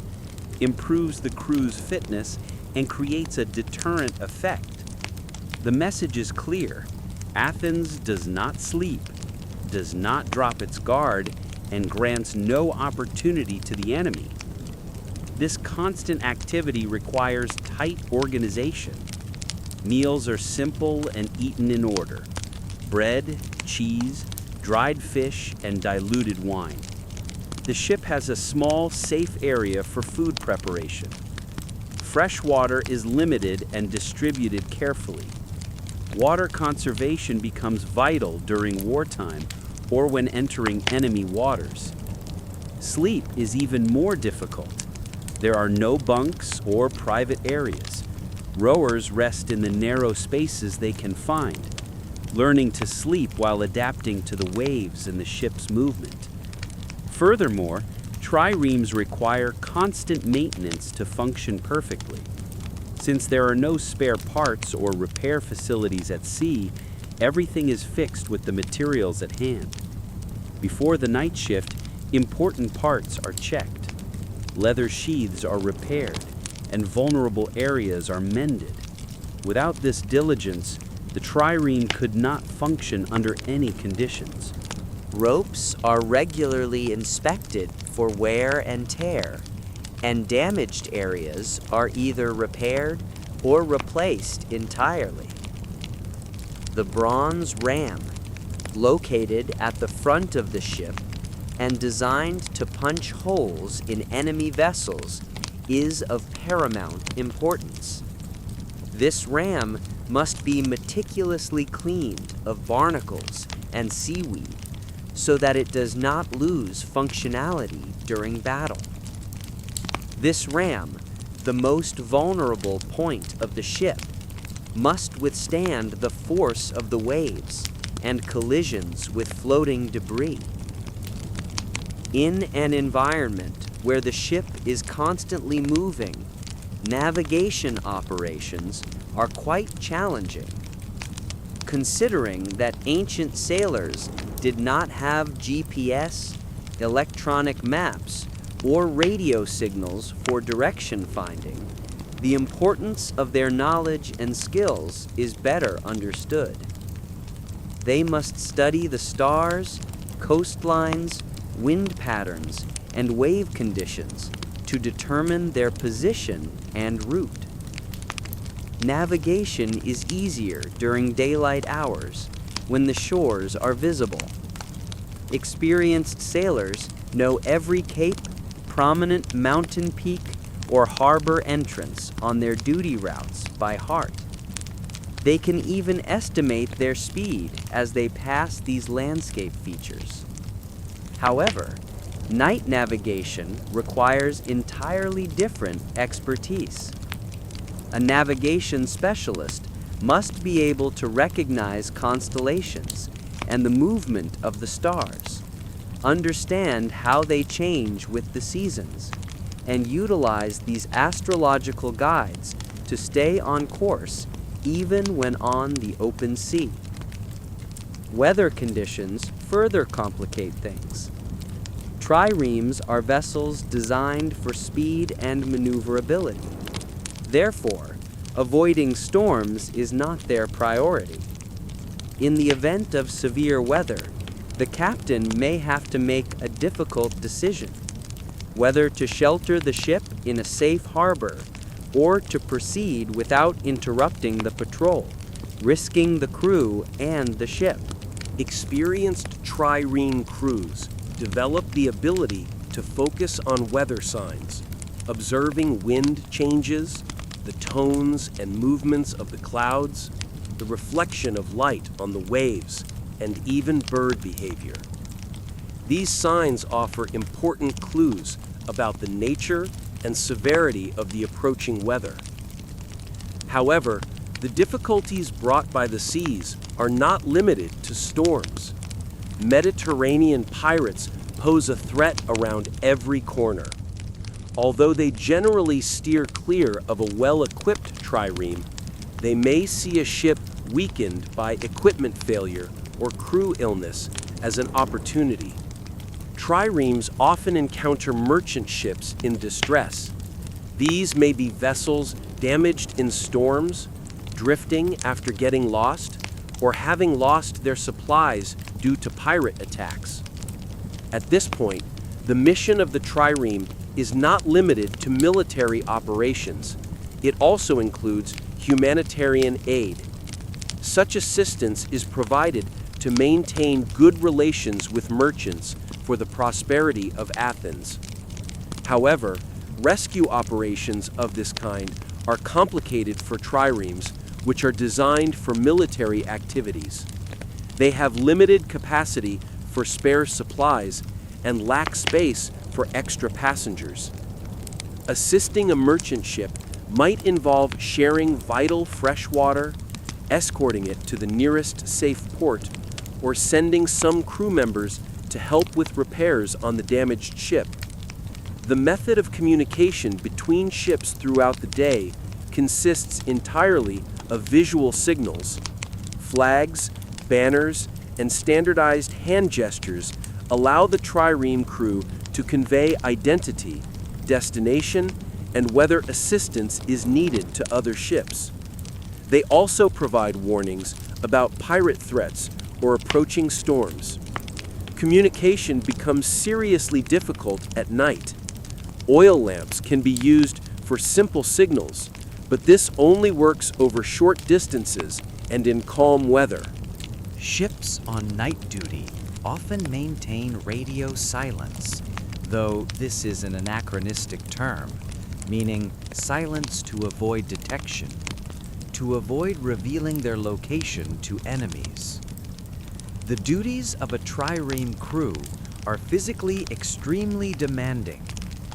improves the crew's fitness, and creates a deterrent effect. The message is clear: Athens does not sleep, does not drop its guard, and grants no opportunity to the enemy. This constant activity requires tight organization. Meals are simple and eaten in order: bread, cheese, dried fish, and diluted wine. The ship has a small, safe area for food preparation. Fresh water is limited and distributed carefully. Water conservation becomes vital during wartime or when entering enemy waters. Sleep is even more difficult. There are no bunks or private areas. Rowers rest in the narrow spaces they can find, learning to sleep while adapting to the waves and the ship's movement. Furthermore, triremes require constant maintenance to function perfectly. Since there are no spare parts or repair facilities at sea, everything is fixed with the materials at hand. Before the night shift, important parts are checked. Leather sheaths are repaired, and vulnerable areas are mended. Without this diligence, The trireme could not function under any conditions. Ropes are regularly inspected for wear and tear, and damaged areas are either repaired or replaced entirely. The bronze ram, located at the front of the ship and designed to punch holes in enemy vessels, is of paramount importance. This ram must be meticulously cleaned of barnacles and seaweed so that it does not lose functionality during battle. This ram, the most vulnerable point of the ship, must withstand the force of the waves and collisions with floating debris. In an environment where the ship is constantly moving, navigation operations are quite challenging. Considering that ancient sailors did not have GPS, electronic maps, or radio signals for direction finding, the importance of their knowledge and skills is better understood. They must study the stars, coastlines, wind patterns, and wave conditions to determine their position and route. Navigation is easier during daylight hours when the shores are visible. Experienced sailors know every cape, prominent mountain peak, or harbor entrance on their duty routes by heart. They can even estimate their speed as they pass these landscape features. However, night navigation requires entirely different expertise. A navigation specialist must be able to recognize constellations and the movement of the stars, understand how they change with the seasons, and utilize these astrological guides to stay on course even when on the open sea. Weather conditions further complicate things. Triremes are vessels designed for speed and maneuverability. Therefore, avoiding storms is not their priority. In the event of severe weather, the captain may have to make a difficult decision, whether to shelter the ship in a safe harbor or to proceed without interrupting the patrol, risking the crew and the ship. Experienced trireme crews develop the ability to focus on weather signs, observing wind changes, the tones and movements of the clouds, the reflection of light on the waves, and even bird behavior. These signs offer important clues about the nature and severity of the approaching weather. However, the difficulties brought by the seas are not limited to storms. Mediterranean pirates pose a threat around every corner. Although they generally steer clear of a well-equipped trireme, they may see a ship weakened by equipment failure or crew illness as an opportunity. Triremes often encounter merchant ships in distress. These may be vessels damaged in storms, drifting after getting lost, or having lost their supplies due to pirate attacks. At this point, the mission of the trireme is not limited to military operations. It also includes humanitarian aid. Such assistance is provided to maintain good relations with merchants for the prosperity of Athens. However, rescue operations of this kind are complicated for triremes, which are designed for military activities. They have limited capacity for spare supplies and lack space for extra passengers. Assisting a merchant ship might involve sharing vital fresh water, escorting it to the nearest safe port, or sending some crew members to help with repairs on the damaged ship. The method of communication between ships throughout the day consists entirely of visual signals. Flags, banners, and standardized hand gestures allow the trireme crew to convey identity, destination, and whether assistance is needed to other ships. They also provide warnings about pirate threats or approaching storms. Communication becomes seriously difficult at night. Oil lamps can be used for simple signals, but this only works over short distances and in calm weather. Ships on night duty often maintain radio silence, though this is an anachronistic term, meaning silence to avoid detection, to avoid revealing their location to enemies. The duties of a trireme crew are physically extremely demanding,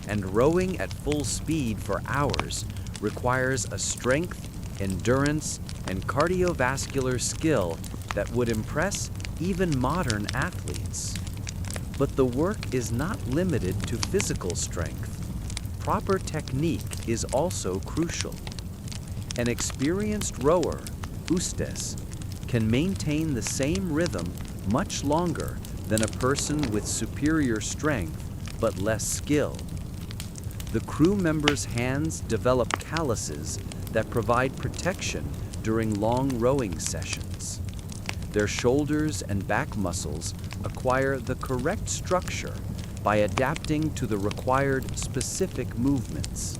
and rowing at full speed for hours requires a strength, endurance, and cardiovascular skill that would impress even modern athletes. But the work is not limited to physical strength. Proper technique is also crucial. An experienced rower, Odysseus, can maintain the same rhythm much longer than a person with superior strength but less skill. The crew members' hands develop calluses that provide protection during long rowing sessions. Their shoulders and back muscles acquire the correct structure by adapting to the required specific movements.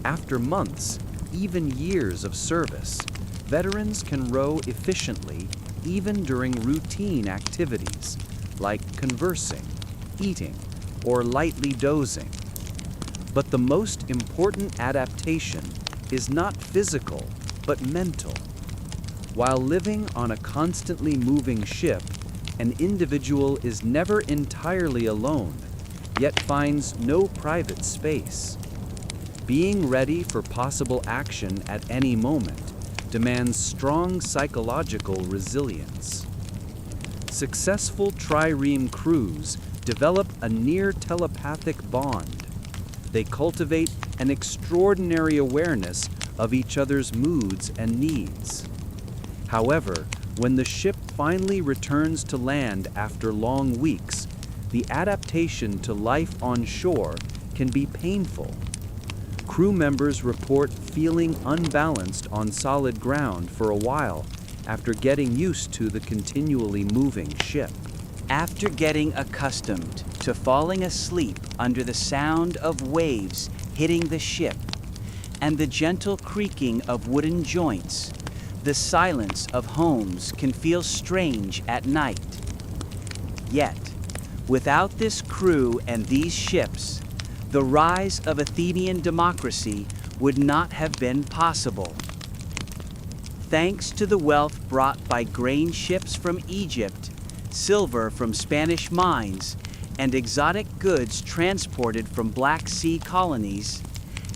After months, even years of service, veterans can row efficiently even during routine activities like conversing, eating, or lightly dozing. But the most important adaptation is not physical, but mental. While living on a constantly moving ship, an individual is never entirely alone, yet finds no private space. Being ready for possible action at any moment demands strong psychological resilience. Successful trireme crews develop a near telepathic bond. They cultivate an extraordinary awareness of each other's moods and needs. However, when the ship finally returns to land after long weeks, the adaptation to life on shore can be painful. Crew members report feeling unbalanced on solid ground for a while after getting used to the continually moving ship. After getting accustomed to falling asleep under the sound of waves hitting the ship and the gentle creaking of wooden joints, the silence of homes can feel strange at night. Yet, without this crew and these ships, the rise of Athenian democracy would not have been possible. Thanks to the wealth brought by grain ships from Egypt, silver from Spanish mines, and exotic goods transported from Black Sea colonies,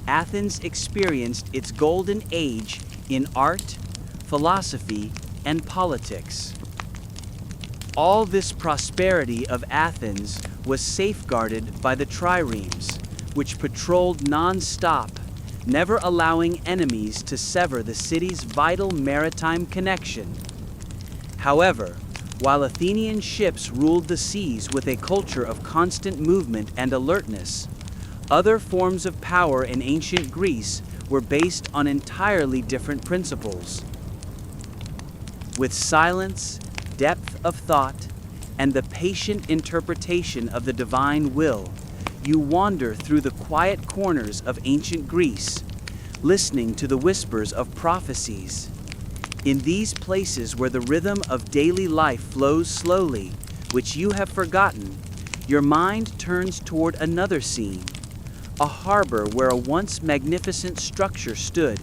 Athens experienced its golden age in art, philosophy, and politics. All this prosperity of Athens was safeguarded by the triremes, which patrolled non-stop, never allowing enemies to sever the city's vital maritime connection. However, while Athenian ships ruled the seas with a culture of constant movement and alertness, other forms of power in ancient Greece were based on entirely different principles. With silence, depth of thought, and the patient interpretation of the divine will, you wander through the quiet corners of ancient Greece, listening to the whispers of prophecies. In these places where the rhythm of daily life flows slowly, which you have forgotten, your mind turns toward another scene, a harbor where a once magnificent structure stood,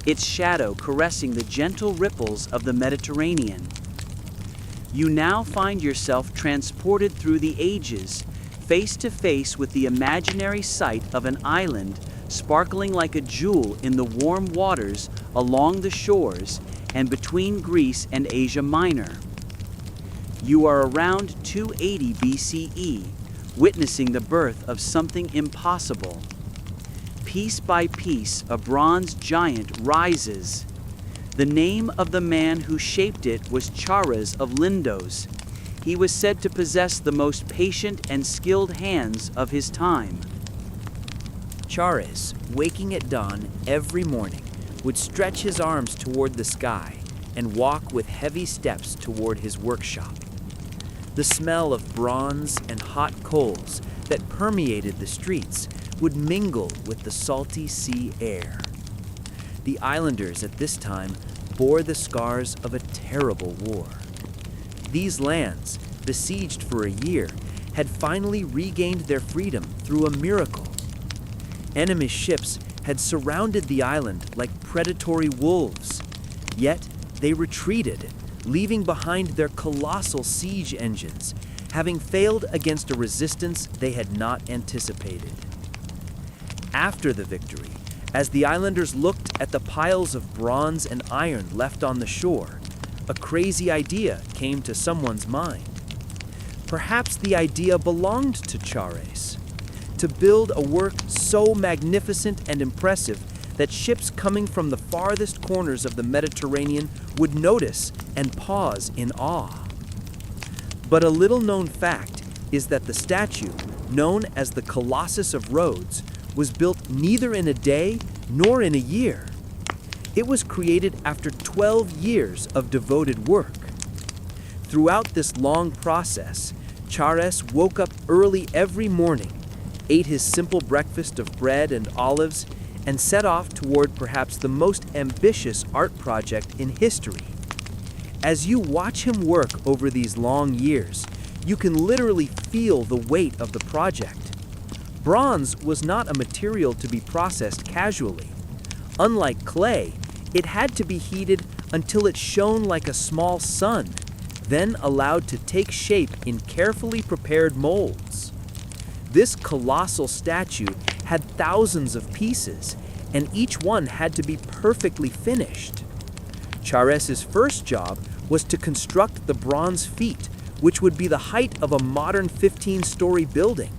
its shadow caressing the gentle ripples of the Mediterranean. You now find yourself transported through the ages, face to face with the imaginary sight of an island sparkling like a jewel in the warm waters along the shores and between Greece and Asia Minor. You are around 280 BCE, witnessing the birth of something impossible. Piece by piece, a bronze giant rises. The name of the man who shaped it was Chares of Lindos. He was said to possess the most patient and skilled hands of his time. Chares, waking at dawn every morning, would stretch his arms toward the sky, and walk with heavy steps toward his workshop. The smell of bronze and hot coals that permeated the streets would mingle with the salty sea air. The islanders at this time bore the scars of a terrible war. These lands, besieged for a year, had finally regained their freedom through a miracle. Enemy ships had surrounded the island like predatory wolves, yet they retreated, leaving behind their colossal siege engines, having failed against a resistance they had not anticipated. After the victory, as the islanders looked at the piles of bronze and iron left on the shore, a crazy idea came to someone's mind. Perhaps the idea belonged to Chares, to build a work so magnificent and impressive that ships coming from the farthest corners of the Mediterranean would notice and pause in awe. But a little-known fact is that the statue, known as the Colossus of Rhodes, was built neither in a day nor in a year. It was created after 12 years of devoted work. Throughout this long process, Chares woke up early every morning, ate his simple breakfast of bread and olives, and set off toward perhaps the most ambitious art project in history. As you watch him work over these long years, you can literally feel the weight of the project. Bronze was not a material to be processed casually. Unlike clay, it had to be heated until it shone like a small sun, then allowed to take shape in carefully prepared molds. This colossal statue had thousands of pieces, and each one had to be perfectly finished. Chares's first job was to construct the bronze feet, which would be the height of a modern 15-story building.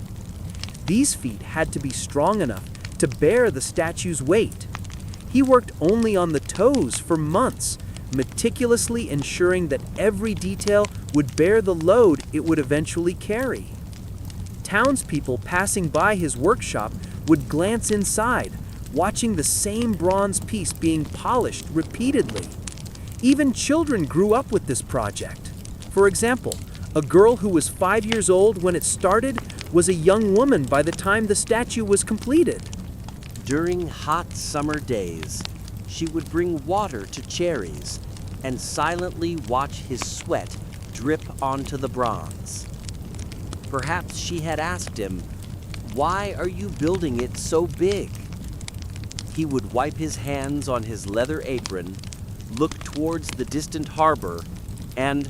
These feet had to be strong enough to bear the statue's weight. He worked only on the toes for months, meticulously ensuring that every detail would bear the load it would eventually carry. Townspeople passing by his workshop would glance inside, watching the same bronze piece being polished repeatedly. Even children grew up with this project. For example, a girl who was 5 years old when it started was a young woman by the time the statue was completed. During hot summer days, she would bring water to Chares and silently watch his sweat drip onto the bronze. Perhaps she had asked him, "Why are you building it so big?" He would wipe his hands on his leather apron, look towards the distant harbor, and,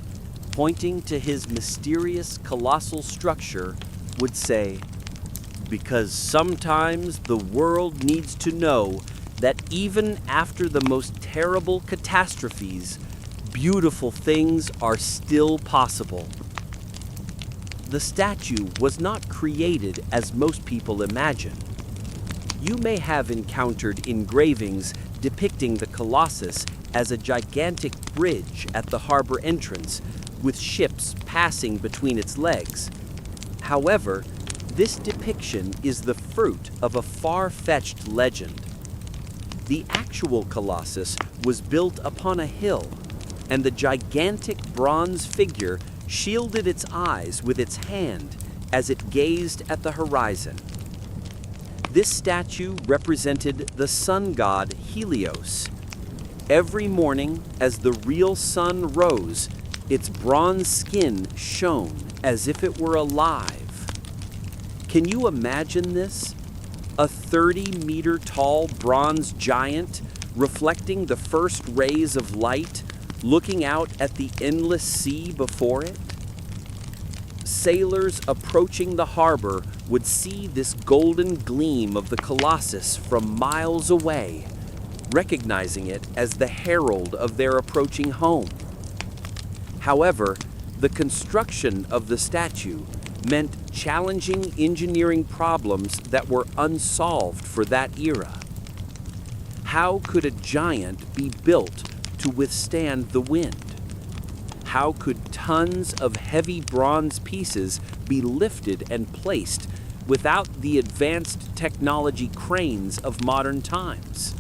pointing to his mysterious colossal structure, would say, "Because sometimes the world needs to know that even after the most terrible catastrophes, beautiful things are still possible." The statue was not created as most people imagine. You may have encountered engravings depicting the Colossus as a gigantic bridge at the harbor entrance, with ships passing between its legs. However, this depiction is the fruit of a far-fetched legend. The actual Colossus was built upon a hill, and the gigantic bronze figure shielded its eyes with its hand as it gazed at the horizon. This statue represented the sun god Helios. Every morning, as the real sun rose, its bronze skin shone as if it were alive. Can you imagine this? A 30-meter-tall bronze giant reflecting the first rays of light, looking out at the endless sea before it? Sailors approaching the harbor would see this golden gleam of the Colossus from miles away, recognizing it as the herald of their approaching home. However, the construction of the statue meant challenging engineering problems that were unsolved for that era. How could a giant be built to withstand the wind? How could tons of heavy bronze pieces be lifted and placed without the advanced technology cranes of modern times?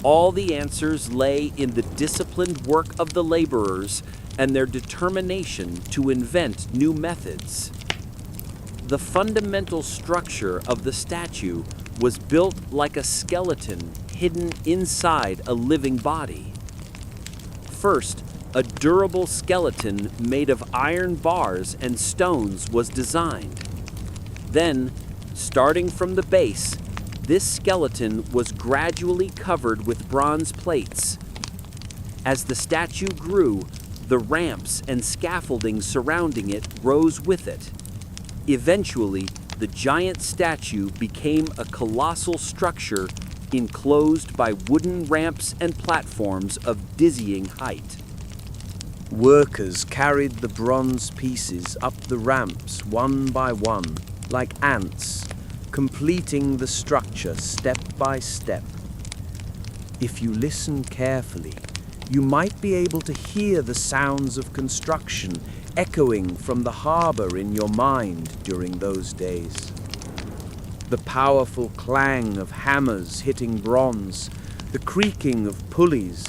All the answers lay in the disciplined work of the laborers and their determination to invent new methods. The fundamental structure of the statue was built like a skeleton hidden inside a living body. First, a durable skeleton made of iron bars and stones was designed. Then, starting from the base, this skeleton was gradually covered with bronze plates. As the statue grew, the ramps and scaffolding surrounding it rose with it. Eventually, the giant statue became a colossal structure enclosed by wooden ramps and platforms of dizzying height. Workers carried the bronze pieces up the ramps one by one, like ants, completing the structure step by step. If you listen carefully, you might be able to hear the sounds of construction echoing from the harbor in your mind during those days. The powerful clang of hammers hitting bronze, the creaking of pulleys,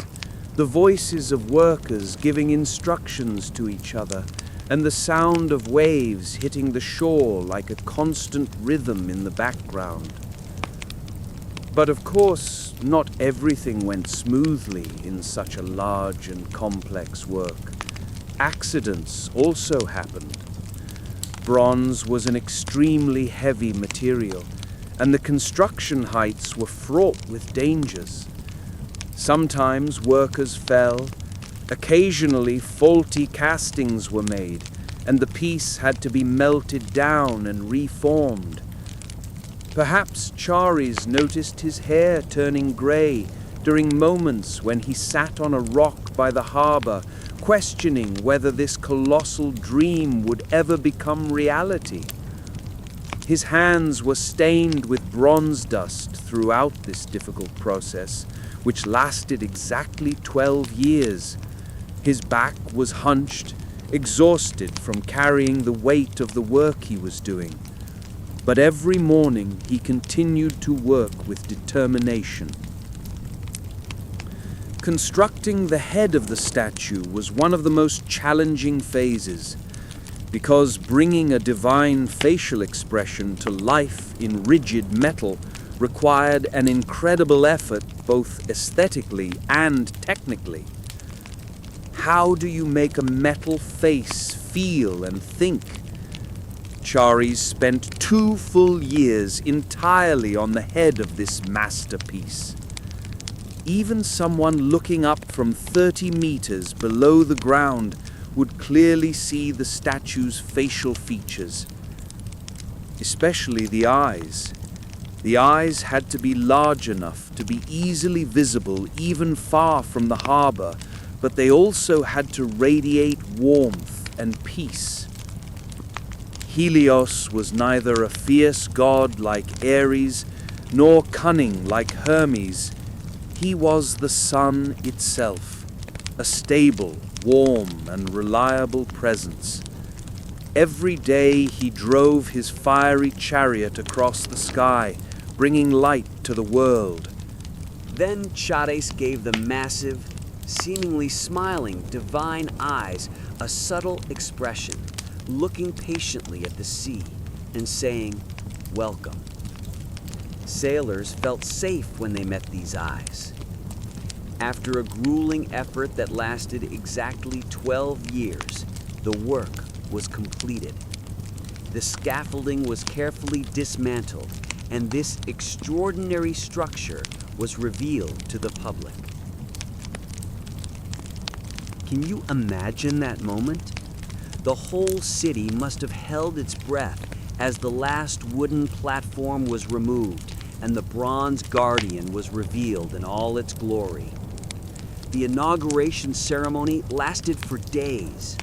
the voices of workers giving instructions to each other, and the sound of waves hitting the shore like a constant rhythm in the background. But of course, not everything went smoothly in such a large and complex work. Accidents also happened. Bronze was an extremely heavy material, and the construction heights were fraught with dangers. Sometimes workers fell, occasionally faulty castings were made, and the piece had to be melted down and reformed. Perhaps Chares noticed his hair turning grey during moments when he sat on a rock by the harbor, questioning whether this colossal dream would ever become reality. His hands were stained with bronze dust throughout this difficult process, which lasted exactly 12 years. His back was hunched, exhausted from carrying the weight of the work he was doing. But every morning he continued to work with determination. Constructing the head of the statue was one of the most challenging phases, because bringing a divine facial expression to life in rigid metal required an incredible effort both aesthetically and technically. How do you make a metal face feel and think? Chares spent 2 full years entirely on the head of this masterpiece. Even someone looking up from 30 meters below the ground would clearly see the statue's facial features, especially the eyes. The eyes had to be large enough to be easily visible even far from the harbor, but they also had to radiate warmth and peace. Helios was neither a fierce god like Ares, nor cunning like Hermes. He was the sun itself, a stable, warm, and reliable presence. Every day he drove his fiery chariot across the sky, bringing light to the world. Then Chares gave the massive, seemingly smiling, divine eyes a subtle expression, looking patiently at the sea and saying, "Welcome." Sailors felt safe when they met these eyes. After a grueling effort that lasted exactly 12 years, the work was completed. The scaffolding was carefully dismantled, and this extraordinary structure was revealed to the public. Can you imagine that moment? The whole city must have held its breath as the last wooden platform was removed and the bronze guardian was revealed in all its glory. The inauguration ceremony lasted for days.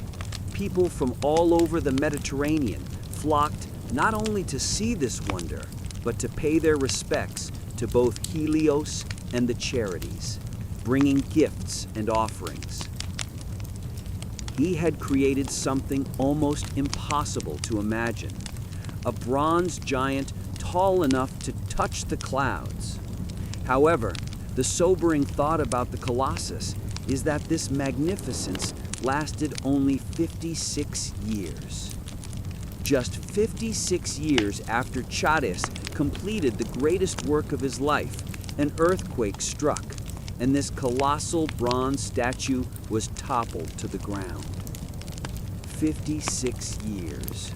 People from all over the Mediterranean flocked not only to see this wonder, but to pay their respects to both Helios and the charities, bringing gifts and offerings. He had created something almost impossible to imagine, a bronze giant tall enough to touch the clouds. However, The sobering thought about the Colossus is that this magnificence lasted only 56 years. Just 56 years after Chares completed the greatest work of his life, an earthquake struck, and this colossal bronze statue was toppled to the ground. 56 years.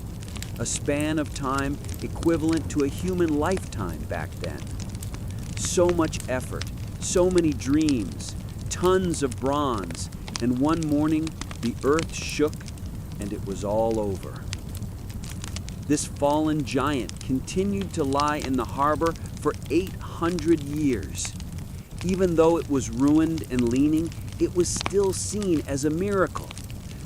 A span of time equivalent to a human lifetime back then. So much effort, so many dreams, tons of bronze, and one morning the earth shook and it was all over. This fallen giant continued to lie in the harbor for 800 years. Even though it was ruined and leaning, it was still seen as a miracle.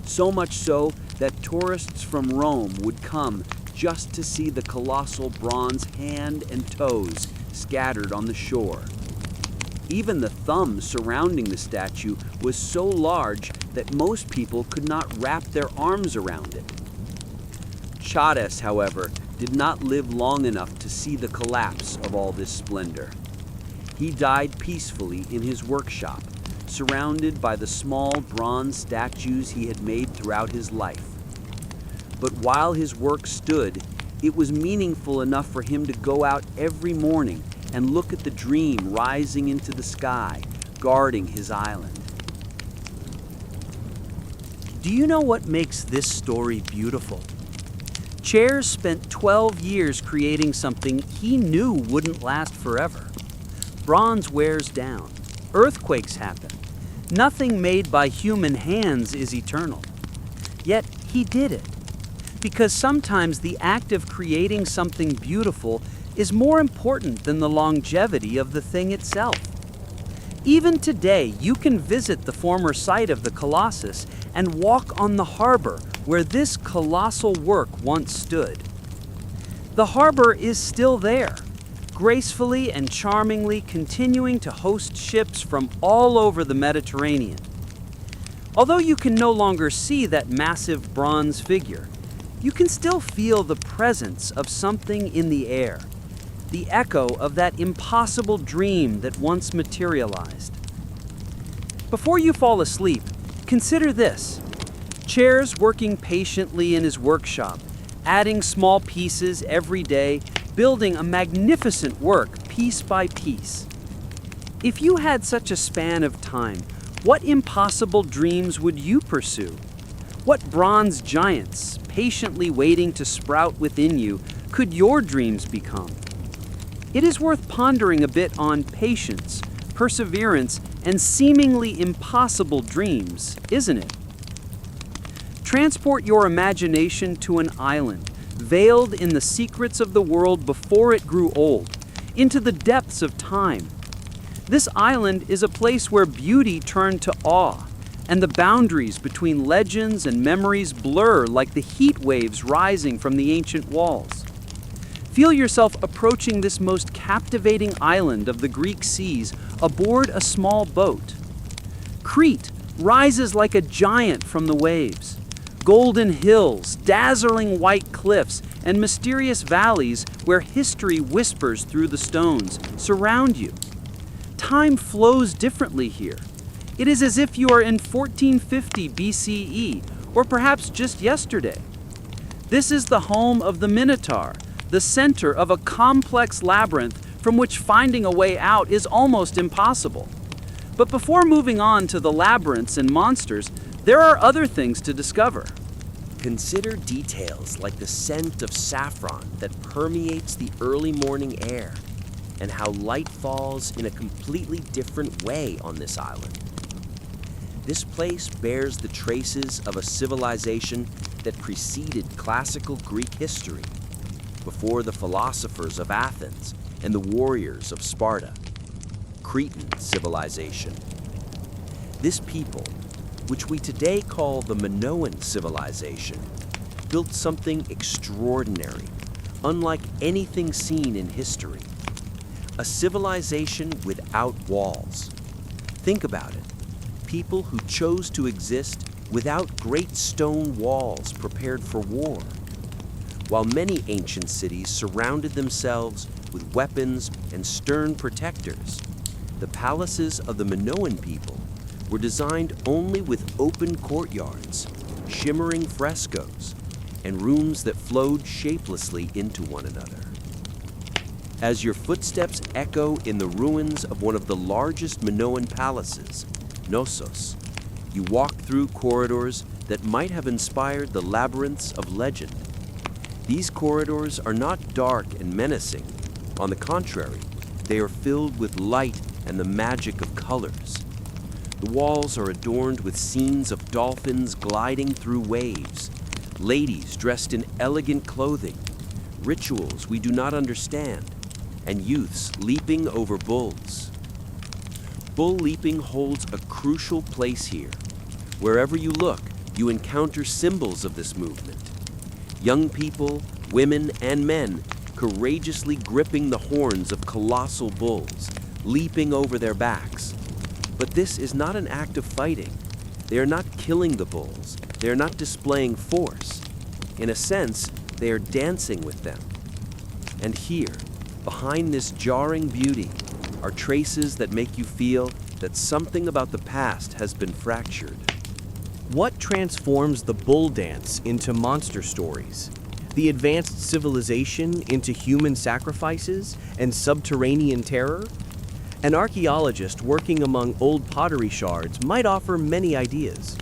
So much so that tourists from Rome would come just to see the colossal bronze hand and toes scattered on the shore. Even the thumb surrounding the statue was so large that most people could not wrap their arms around it. Chares, however, did not live long enough to see the collapse of all this splendor. He died peacefully in his workshop, surrounded by the small bronze statues he had made throughout his life. But while his work stood, it was meaningful enough for him to go out every morning and look at the dream rising into the sky, guarding his island. Do you know what makes this story beautiful? Chares spent 12 years creating something he knew wouldn't last forever. Bronze wears down. Earthquakes happen. Nothing made by human hands is eternal. Yet he did it. Because sometimes the act of creating something beautiful is more important than the longevity of the thing itself. Even today, you can visit the former site of the Colossus and walk on the harbor where this colossal work once stood. The harbor is still there, gracefully and charmingly continuing to host ships from all over the Mediterranean. Although you can no longer see that massive bronze figure, you can still feel the presence of something in the air, the echo of that impossible dream that once materialized. Before you fall asleep, consider this. Chares working patiently in his workshop, adding small pieces every day, building a magnificent work piece by piece. If you had such a span of time, what impossible dreams would you pursue? What bronze giants, patiently waiting to sprout within you, could your dreams become? It is worth pondering a bit on patience, perseverance, and seemingly impossible dreams, isn't it? Transport your imagination to an island, veiled in the secrets of the world before it grew old, into the depths of time. This island is a place where beauty turned to awe, and the boundaries between legends and memories blur like the heat waves rising from the ancient walls. Feel yourself approaching this most captivating island of the Greek seas aboard a small boat. Crete rises like a giant from the waves. Golden hills, dazzling white cliffs, and mysterious valleys where history whispers through the stones surround you. Time flows differently here. It is as if you are in 1450 BCE, or perhaps just yesterday. This is the home of the Minotaur, the center of a complex labyrinth from which finding a way out is almost impossible. But before moving on to the labyrinths and monsters, there are other things to discover. Consider details like the scent of saffron that permeates the early morning air, and how light falls in a completely different way on this island. This place bears the traces of a civilization that preceded classical Greek history, before the philosophers of Athens and the warriors of Sparta. Cretan civilization. This people, which we today call the Minoan Civilization, built something extraordinary, unlike anything seen in history. A civilization without walls. Think about it. People who chose to exist without great stone walls prepared for war. While many ancient cities surrounded themselves with weapons and stern protectors, The palaces of the Minoan people were designed only with open courtyards, shimmering frescoes, and rooms that flowed shapelessly into one another. As your footsteps echo in the ruins of one of the largest Minoan palaces, Knossos, you walk through corridors that might have inspired the labyrinths of legend. These corridors are not dark and menacing. On the contrary, they are filled with light and the magic of colors. The walls are adorned with scenes of dolphins gliding through waves, ladies dressed in elegant clothing, rituals we do not understand, and youths leaping over bulls. Bull leaping holds a crucial place here. Wherever you look, you encounter symbols of this movement. Young people, women, and men courageously gripping the horns of colossal bulls, leaping over their backs. But this is not an act of fighting. They are not killing the bulls. They are not displaying force. In a sense, they are dancing with them. And here, behind this jarring beauty, are traces that make you feel that something about the past has been fractured. What transforms the bull dance into monster stories? The advanced civilization into human sacrifices and subterranean terror? An archaeologist working among old pottery shards might offer many ideas.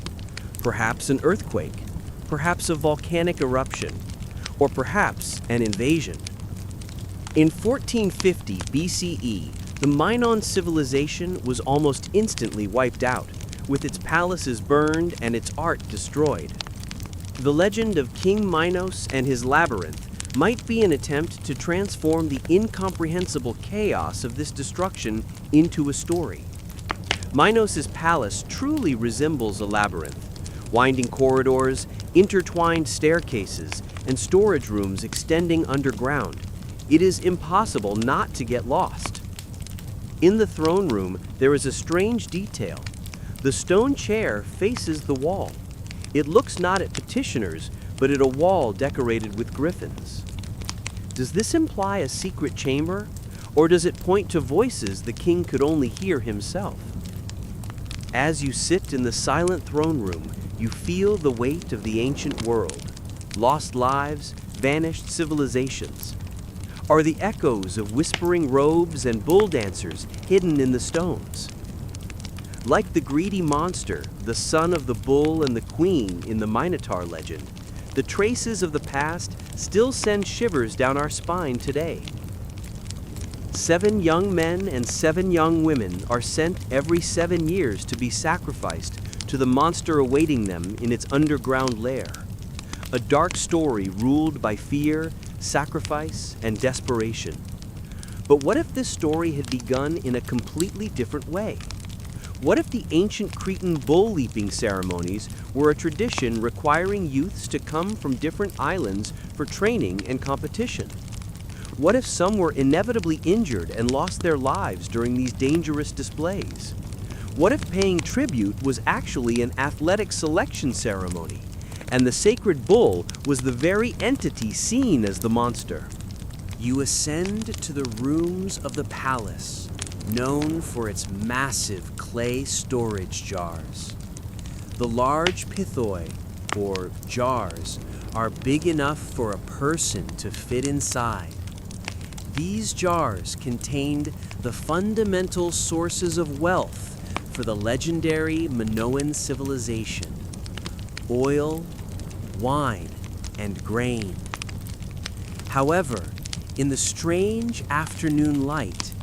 Perhaps an earthquake, perhaps a volcanic eruption, or perhaps an invasion. In 1450 BCE, the Minoan Civilization was almost instantly wiped out, with its palaces burned and its art destroyed. The legend of King Minos and his labyrinth might be an attempt to transform the incomprehensible chaos of this destruction into a story. Minos' palace truly resembles a labyrinth, winding corridors, intertwined staircases, and storage rooms extending underground. It is impossible not to get lost. In the throne room, there is a strange detail. The stone chair faces the wall. It looks not at petitioners, but at a wall decorated with griffins. Does this imply a secret chamber, or does it point to voices the king could only hear himself? As you sit in the silent throne room, you feel the weight of the ancient world, lost lives, vanished civilizations. Are the echoes of whispering robes and bull dancers hidden in the stones? Like the greedy monster, the son of the bull and the queen in the Minotaur legend, the traces of the past still send shivers down our spine today. 7 young men and 7 young women are sent every 7 years to be sacrificed to the monster awaiting them in its underground lair. A dark story ruled by fear, sacrifice, and desperation. But what if this story had begun in a completely different way? What if the ancient Cretan bull leaping ceremonies were a tradition requiring youths to come from different islands for training and competition? What if some were inevitably injured and lost their lives during these dangerous displays? What if paying tribute was actually an athletic selection ceremony, and the sacred bull was the very entity seen as the monster? You ascend to the rooms of the palace, known for its massive clay storage jars. The large pithoi, or jars, are big enough for a person to fit inside. These jars contained the fundamental sources of wealth for the legendary Minoan civilization: oil, wine, and grain. However, in the strange afternoon light,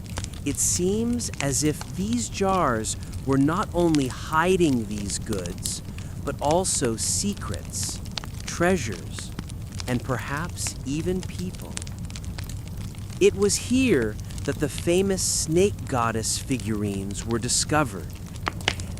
it seems as if these jars were not only hiding these goods, but also secrets, treasures, and perhaps even people. It was here that the famous snake goddess figurines were discovered.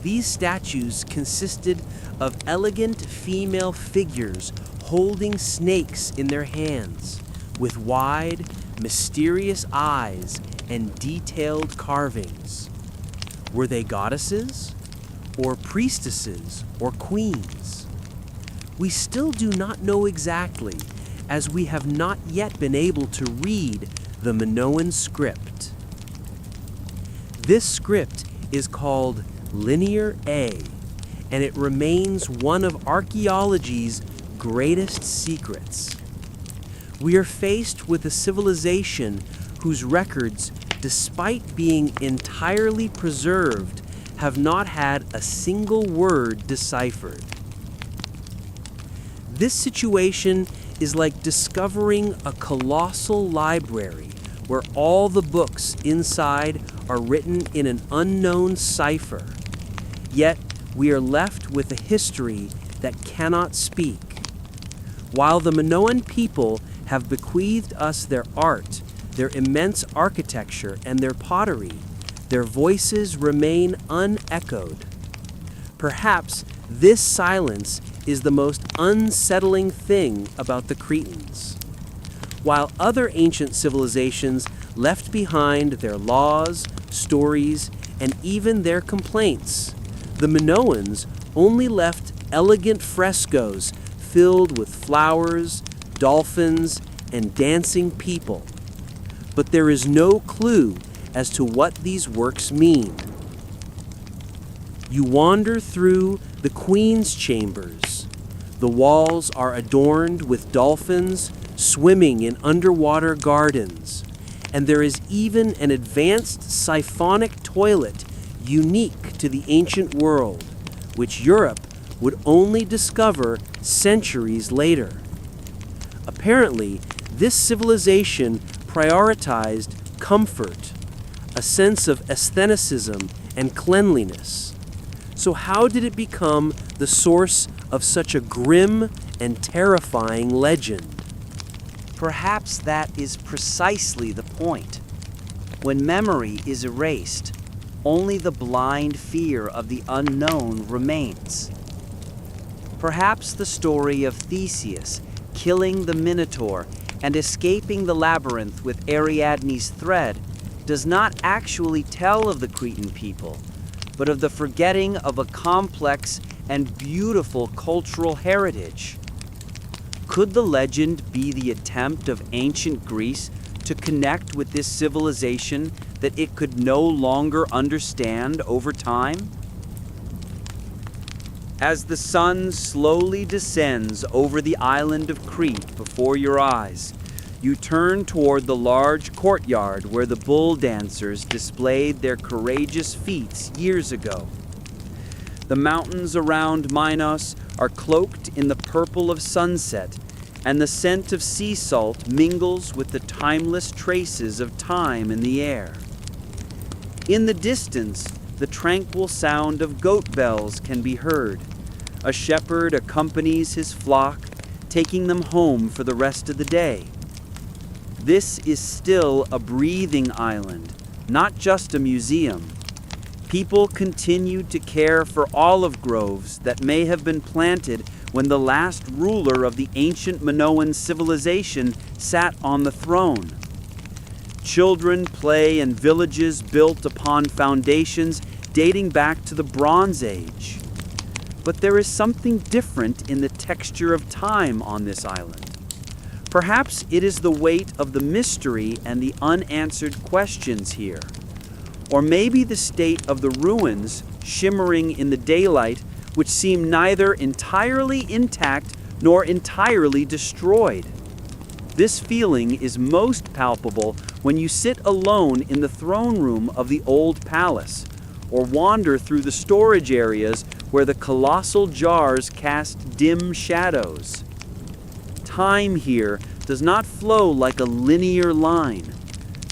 These statues consisted of elegant female figures holding snakes in their hands, with wide, mysterious eyes and detailed carvings. Were they goddesses, or priestesses, or queens? We still do not know exactly, as we have not yet been able to read the Minoan script. This script is called Linear A, and it remains one of archaeology's greatest secrets. We are faced with a civilization whose records, despite being entirely preserved, have not had a single word deciphered. This situation is like discovering a colossal library where all the books inside are written in an unknown cipher. Yet we are left with a history that cannot speak. While the Minoan people have bequeathed us their art, their immense architecture, and their pottery, their voices remain unechoed. Perhaps this silence is the most unsettling thing about the Cretans. While other ancient civilizations left behind their laws, stories, and even their complaints, the Minoans only left elegant frescoes filled with flowers, dolphins, and dancing people. But there is no clue as to what these works mean. You wander through the queen's chambers. The walls are adorned with dolphins swimming in underwater gardens, and there is even an advanced siphonic toilet unique to the ancient world, which Europe would only discover centuries later. Apparently, this civilization prioritized comfort, a sense of aestheticism and cleanliness. So how did it become the source of such a grim and terrifying legend? Perhaps that is precisely the point. When memory is erased, only the blind fear of the unknown remains. Perhaps the story of Theseus killing the Minotaur and escaping the labyrinth with Ariadne's thread does not actually tell of the Cretan people, but of the forgetting of a complex and beautiful cultural heritage. Could the legend be the attempt of ancient Greece to connect with this civilization that it could no longer understand over time? As the sun slowly descends over the island of Crete before your eyes, you turn toward the large courtyard where the bull dancers displayed their courageous feats years ago. The mountains around Minos are cloaked in the purple of sunset, and the scent of sea salt mingles with the timeless traces of time in the air. In the distance, the tranquil sound of goat bells can be heard. A shepherd accompanies his flock, taking them home for the rest of the day. This is still a breathing island, not just a museum. People continued to care for olive groves that may have been planted when the last ruler of the ancient Minoan civilization sat on the throne. Children play in villages built upon foundations dating back to the Bronze Age. But there is something different in the texture of time on this island. Perhaps it is the weight of the mystery and the unanswered questions here. Or maybe the state of the ruins shimmering in the daylight, which seem neither entirely intact nor entirely destroyed. This feeling is most palpable when you sit alone in the throne room of the old palace, or wander through the storage areas where the colossal jars cast dim shadows. Time here does not flow like a linear line.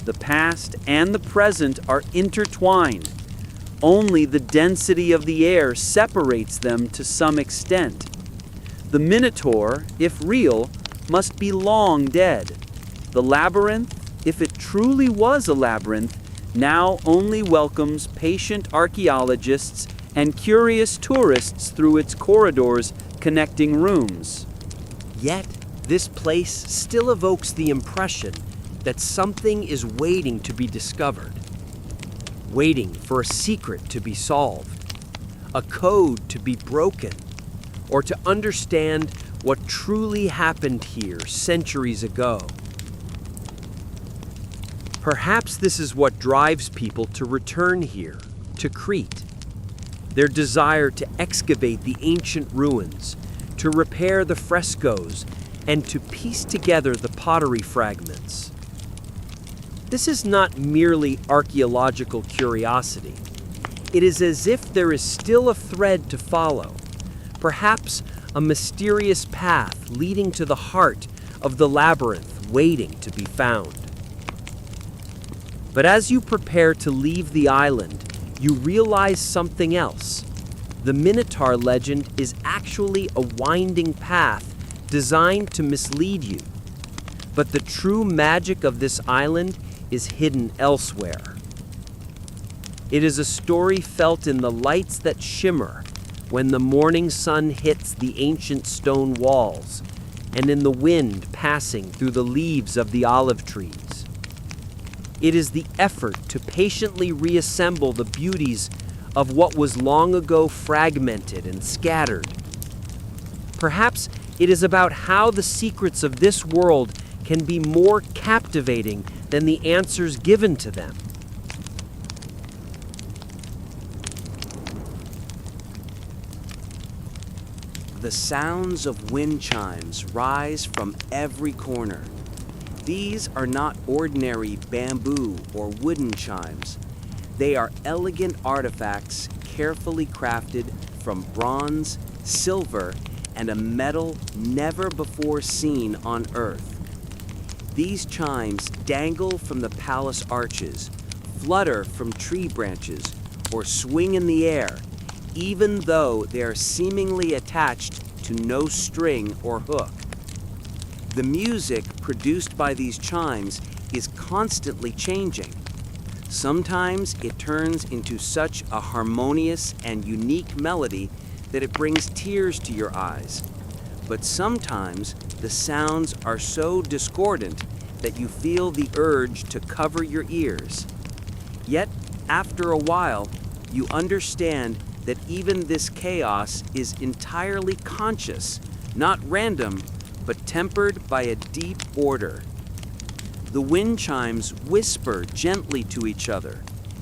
The past and the present are intertwined. Only the density of the air separates them to some extent. The Minotaur, if real, must be long dead. The labyrinth, if it truly was a labyrinth, now only welcomes patient archaeologists and curious tourists through its corridors connecting rooms. Yet, this place still evokes the impression that something is waiting to be discovered, waiting for a secret to be solved, a code to be broken, or to understand what truly happened here centuries ago. Perhaps this is what drives people to return here, to Crete. Their desire to excavate the ancient ruins, to repair the frescoes, and to piece together the pottery fragments. This is not merely archaeological curiosity. It is as if there is still a thread to follow, perhaps a mysterious path leading to the heart of the labyrinth waiting to be found. But as you prepare to leave the island, you realize something else. The Minotaur legend is actually a winding path designed to mislead you. But the true magic of this island is hidden elsewhere. It is a story felt in the lights that shimmer when the morning sun hits the ancient stone walls, and in the wind passing through the leaves of the olive trees. It is the effort to patiently reassemble the beauties of what was long ago fragmented and scattered. Perhaps it is about how the secrets of this world can be more captivating than the answers given to them. The sounds of wind chimes rise from every corner. These are not ordinary bamboo or wooden chimes. They are elegant artifacts carefully crafted from bronze, silver, and a metal never before seen on Earth. These chimes dangle from the palace arches, flutter from tree branches, or swing in the air, even though they are seemingly attached to no string or hook. The music produced by these chimes is constantly changing. Sometimes it turns into such a harmonious and unique melody that it brings tears to your eyes. But sometimes the sounds are so discordant that you feel the urge to cover your ears. Yet, after a while, you understand that even this chaos is entirely conscious, not random, but tempered by a deep order. The wind chimes whisper gently to each other,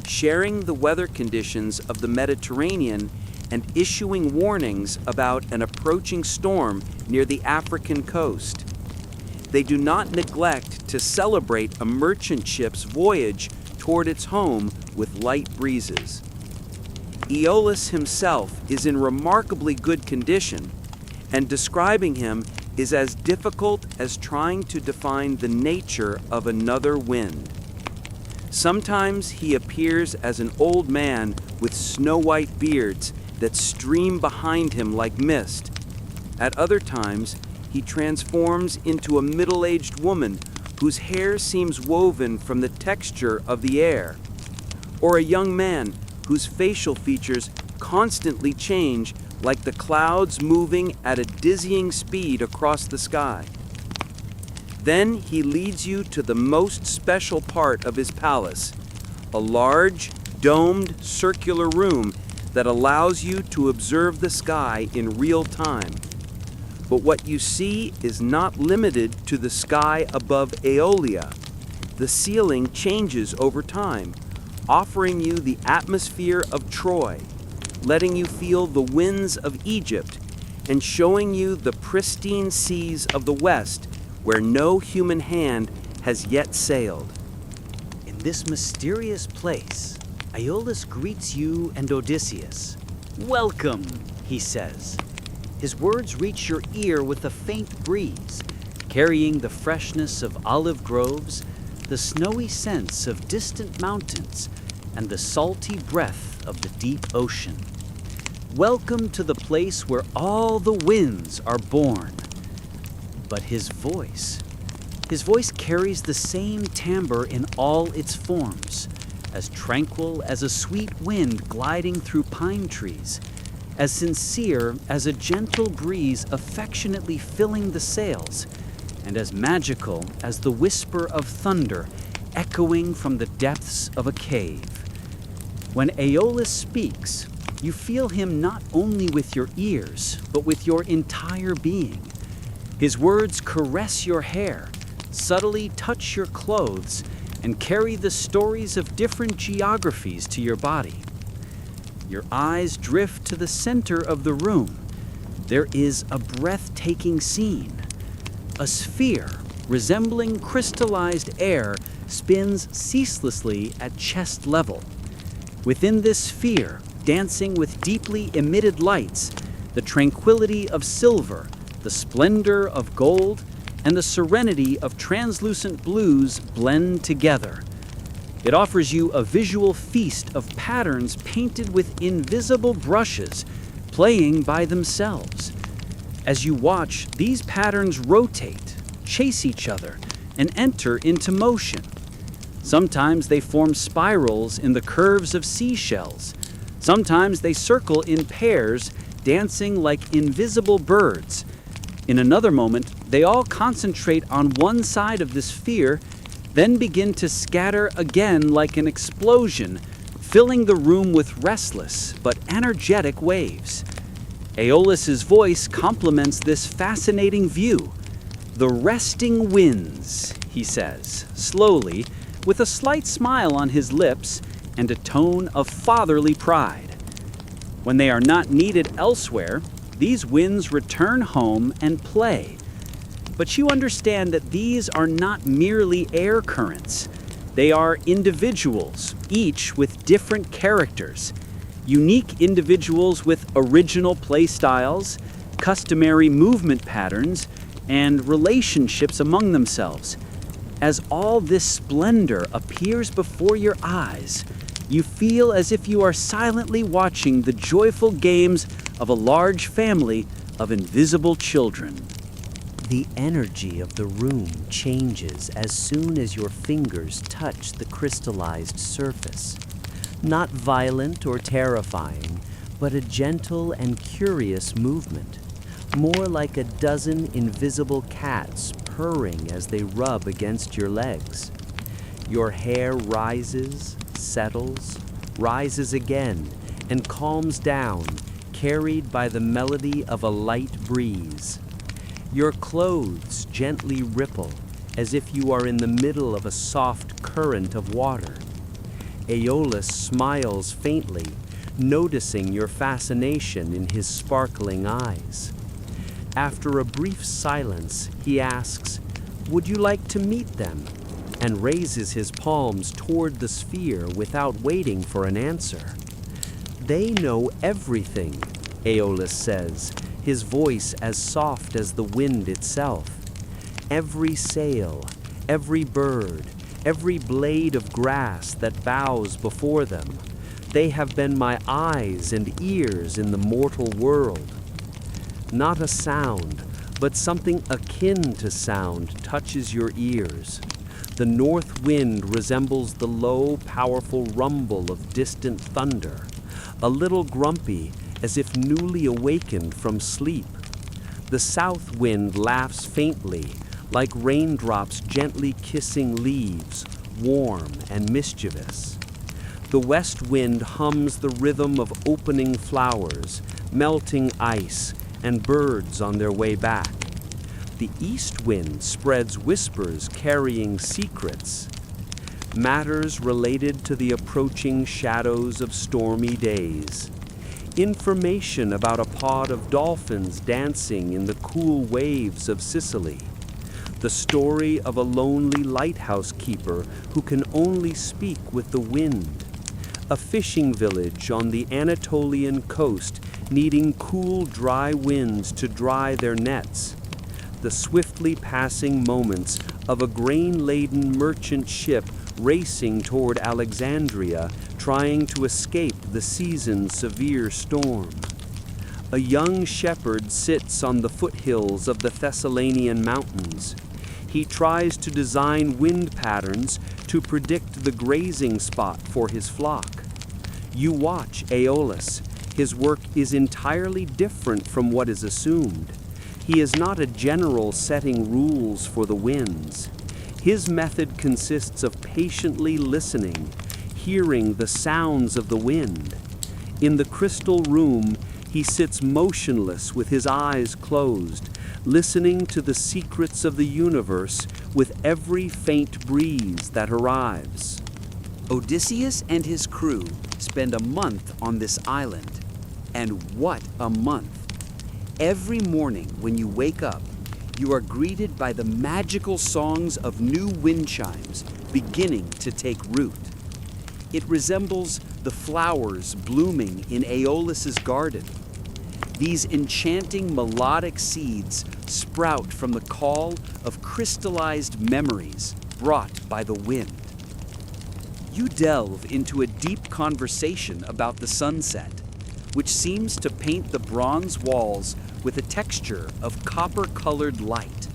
sharing the weather conditions of the Mediterranean and issuing warnings about an approaching storm near the African coast. They do not neglect to celebrate a merchant ship's voyage toward its home with light breezes. Aeolus himself is in remarkably good condition, and describing him is as difficult as trying to define the nature of another wind. Sometimes he appears as an old man with snow-white beards that stream behind him like mist. At other times, he transforms into a middle-aged woman whose hair seems woven from the texture of the air, or a young man whose facial features constantly change like the clouds moving at a dizzying speed across the sky. Then he leads you to the most special part of his palace, a large, domed, circular room that allows you to observe the sky in real time. But what you see is not limited to the sky above Aeolia. The ceiling changes over time, offering you the atmosphere of Troy, letting you feel the winds of Egypt, and showing you the pristine seas of the West where no human hand has yet sailed. In this mysterious place, Aeolus greets you and Odysseus. "Welcome," he says. His words reach your ear with a faint breeze, carrying the freshness of olive groves, the snowy scents of distant mountains, and the salty breath of the deep ocean. Welcome to the place where all the winds are born. But his voice carries the same timbre in all its forms, as tranquil as a sweet wind gliding through pine trees, as sincere as a gentle breeze affectionately filling the sails, and as magical as the whisper of thunder echoing from the depths of a cave. When Aeolus speaks, you feel him not only with your ears, but with your entire being. His words caress your hair, subtly touch your clothes, and carry the stories of different geographies to your body. Your eyes drift to the center of the room. There is a breathtaking scene. A sphere resembling crystallized air spins ceaselessly at chest level. Within this sphere, dancing with deeply emitted lights, the tranquility of silver, the splendor of gold, and the serenity of translucent blues blend together. It offers you a visual feast of patterns painted with invisible brushes, playing by themselves. As you watch, these patterns rotate, chase each other, and enter into motion. Sometimes they form spirals in the curves of seashells. Sometimes they circle in pairs, dancing like invisible birds. In another moment, they all concentrate on one side of the sphere, then begin to scatter again like an explosion, filling the room with restless but energetic waves. Aeolus's voice complements this fascinating view. "The resting winds," he says, slowly, with a slight smile on his lips and a tone of fatherly pride. When they are not needed elsewhere, these winds return home and play. But you understand that these are not merely air currents. They are individuals, each with different characters. Unique individuals with original play styles, customary movement patterns, and relationships among themselves. As all this splendor appears before your eyes, you feel as if you are silently watching the joyful games of a large family of invisible children. The energy of the room changes as soon as your fingers touch the crystallized surface. Not violent or terrifying, but a gentle and curious movement, more like a dozen invisible cats purring as they rub against your legs. Your hair rises, settles, rises again, and calms down, carried by the melody of a light breeze. Your clothes gently ripple, as if you are in the middle of a soft current of water. Aeolus smiles faintly, noticing your fascination in his sparkling eyes. After a brief silence, he asks, "Would you like to meet them?" and raises his palms toward the sphere without waiting for an answer. "They know everything," Aeolus says, his voice as soft as the wind itself. "Every sail, every bird, every blade of grass that bows before them. They have been my eyes and ears in the mortal world." Not a sound, but something akin to sound touches your ears. The north wind resembles the low, powerful rumble of distant thunder, a little grumpy, as if newly awakened from sleep. The south wind laughs faintly, like raindrops gently kissing leaves, warm and mischievous. The west wind hums the rhythm of opening flowers, melting ice, and birds on their way back. The east wind spreads whispers carrying secrets, matters related to the approaching shadows of stormy days. Information about a pod of dolphins dancing in the cool waves of Sicily. The story of a lonely lighthouse keeper who can only speak with the wind. A fishing village on the Anatolian coast needing cool, dry winds to dry their nets. The swiftly passing moments of a grain-laden merchant ship racing toward Alexandria, trying to escape the season's severe storm. A young shepherd sits on the foothills of the Thessalian mountains. He tries to design wind patterns to predict the grazing spot for his flock. You watch Aeolus. His work is entirely different from what is assumed. He is not a general setting rules for the winds. His method consists of patiently listening, hearing the sounds of the wind. In the crystal room, he sits motionless with his eyes closed, listening to the secrets of the universe with every faint breeze that arrives. Odysseus and his crew spend a month on this island. And what a month! Every morning when you wake up, you are greeted by the magical songs of new wind chimes beginning to take root. It resembles the flowers blooming in Aeolus's garden. These enchanting melodic seeds sprout from the call of crystallized memories brought by the wind. You delve into a deep conversation about the sunset, which seems to paint the bronze walls with a texture of copper-colored light.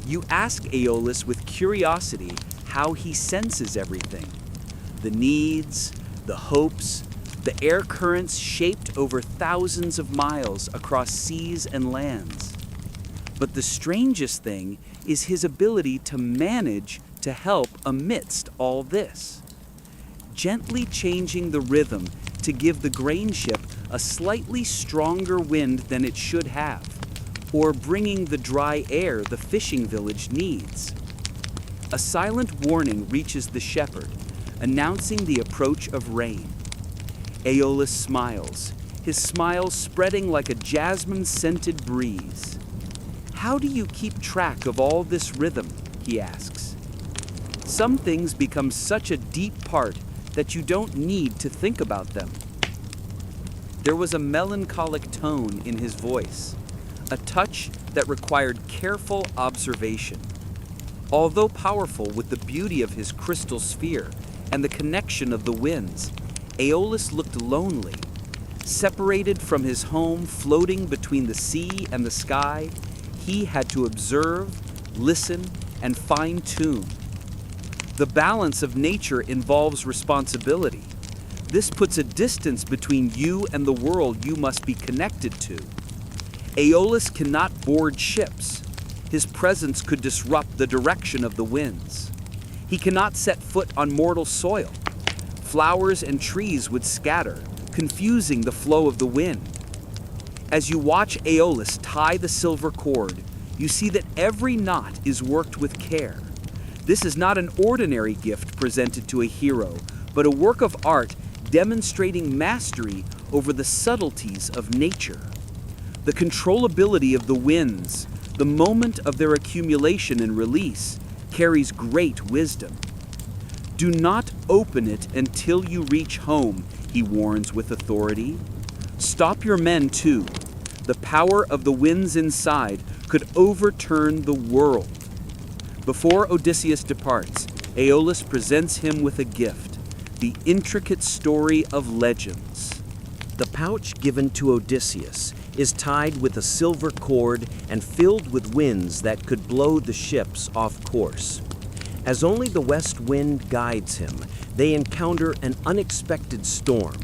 You ask Aeolus with curiosity how he senses everything. The needs, the hopes, the air currents shaped over thousands of miles across seas and lands. But the strangest thing is his ability to manage to help amidst all this. Gently changing the rhythm to give the grain ship a slightly stronger wind than it should have, or bringing the dry air the fishing village needs. A silent warning reaches the shepherd, announcing the approach of rain. Aeolus smiles, his smile spreading like a jasmine-scented breeze. How do you keep track of all this rhythm? He asks. Some things become such a deep part that you don't need to think about them. There was a melancholic tone in his voice, a touch that required careful observation. Although powerful with the beauty of his crystal sphere and the connection of the winds, Aeolus looked lonely. Separated from his home, floating between the sea and the sky, he had to observe, listen, and fine-tune. The balance of nature involves responsibility. This puts a distance between you and the world you must be connected to. Aeolus cannot board ships. His presence could disrupt the direction of the winds. He cannot set foot on mortal soil. Flowers and trees would scatter, confusing the flow of the wind. As you watch Aeolus tie the silver cord, you see that every knot is worked with care. This is not an ordinary gift presented to a hero, but a work of art demonstrating mastery over the subtleties of nature. The controllability of the winds, the moment of their accumulation and release, carries great wisdom. Do not open it until you reach home, he warns with authority. Stop your men too. The power of the winds inside could overturn the world. Before Odysseus departs, Aeolus presents him with a gift, the intricate story of legends. The pouch given to Odysseus is tied with a silver cord and filled with winds that could blow the ships off course. As only the west wind guides him, they encounter an unexpected storm.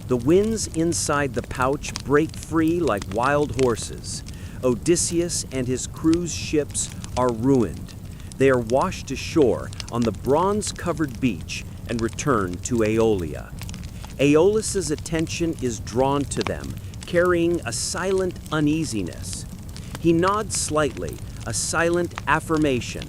The winds inside the pouch break free like wild horses. Odysseus and his crew's ships are ruined. They are washed ashore on the bronze-covered beach and return to Aeolia. Aeolus's attention is drawn to them, carrying a silent uneasiness. He nods slightly, a silent affirmation.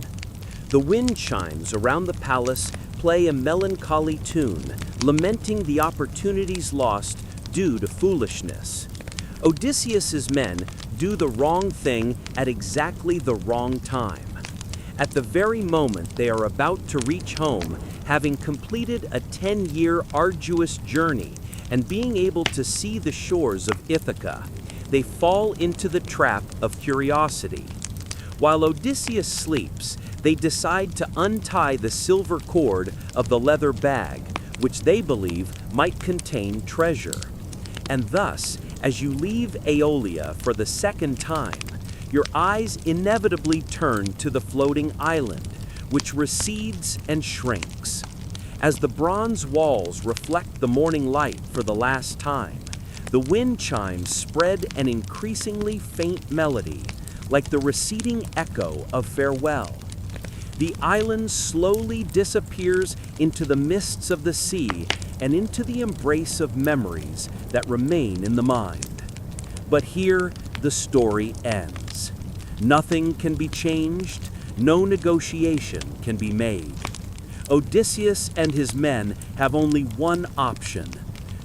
The wind chimes around the palace play a melancholy tune, lamenting the opportunities lost due to foolishness. Odysseus's men do the wrong thing at exactly the wrong time. At the very moment they are about to reach home, having completed a 10-year arduous journey and being able to see the shores of Ithaca, they fall into the trap of curiosity. While Odysseus sleeps, they decide to untie the silver cord of the leather bag, which they believe might contain treasure. And thus, as you leave Aeolia for the second time, your eyes inevitably turn to the floating island, which recedes and shrinks. As the bronze walls reflect the morning light for the last time, the wind chimes spread an increasingly faint melody, like the receding echo of farewell. The island slowly disappears into the mists of the sea and into the embrace of memories that remain in the mind. But here, the story ends. Nothing can be changed, no negotiation can be made. Odysseus and his men have only one option: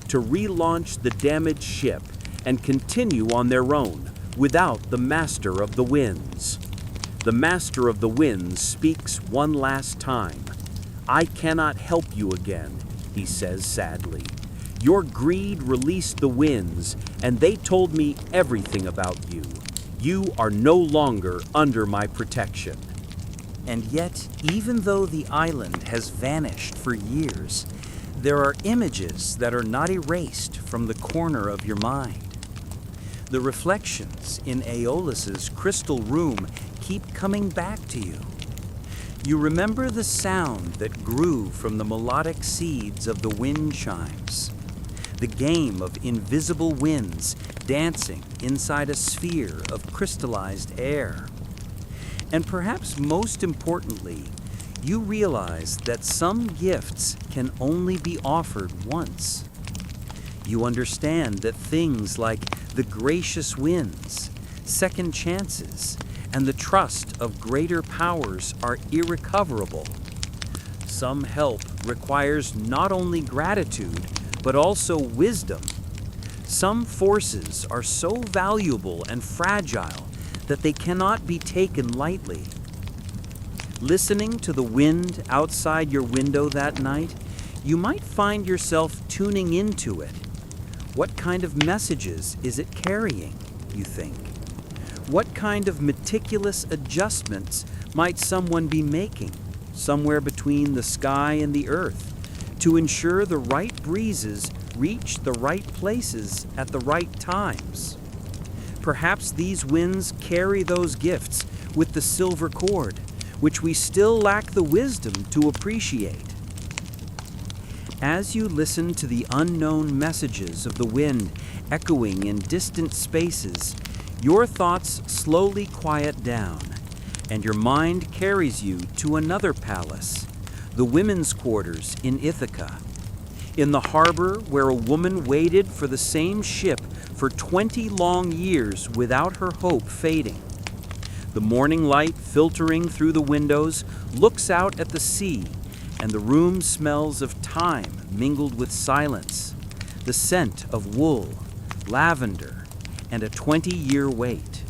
to relaunch the damaged ship and continue on their own without the Master of the Winds. The Master of the Winds speaks one last time. "I cannot help you again," he says sadly. "Your greed released the winds, and they told me everything about you. You are no longer under my protection." And yet, even though the island has vanished for years, there are images that are not erased from the corner of your mind. The reflections in Aeolus's crystal room keep coming back to you. You remember the sound that grew from the melodic seeds of the wind chimes, the game of invisible winds dancing inside a sphere of crystallized air. And perhaps most importantly, you realize that some gifts can only be offered once. You understand that things like the gracious winds, second chances, and the trust of greater powers are irrecoverable. Some help requires not only gratitude, but also wisdom. Some forces are so valuable and fragile that they cannot be taken lightly. Listening to the wind outside your window that night, you might find yourself tuning into it. What kind of messages is it carrying, you think? What kind of meticulous adjustments might someone be making, somewhere between the sky and the earth, to ensure the right breezes reach the right places at the right times? Perhaps these winds carry those gifts with the silver cord, which we still lack the wisdom to appreciate. As you listen to the unknown messages of the wind echoing in distant spaces, your thoughts slowly quiet down, and your mind carries you to another palace, the women's quarters in Ithaca. In the harbor where a woman waited for the same ship for 20 long years without her hope fading. The morning light filtering through the windows looks out at the sea, and the room smells of time mingled with silence, the scent of wool, lavender, and a 20-year wait.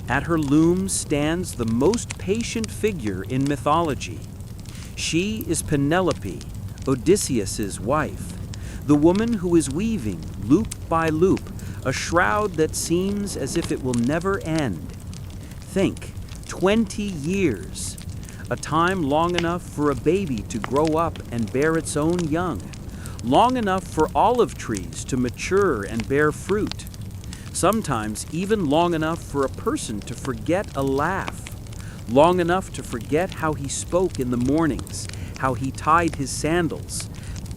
At her loom stands the most patient figure in mythology. She is Penelope, Odysseus's wife, the woman who is weaving, loop by loop, a shroud that seems as if it will never end. Think, 20 years, a time long enough for a baby to grow up and bear its own young, long enough for olive trees to mature and bear fruit, sometimes even long enough for a person to forget a laugh, long enough to forget how he spoke in the mornings, how he tied his sandals.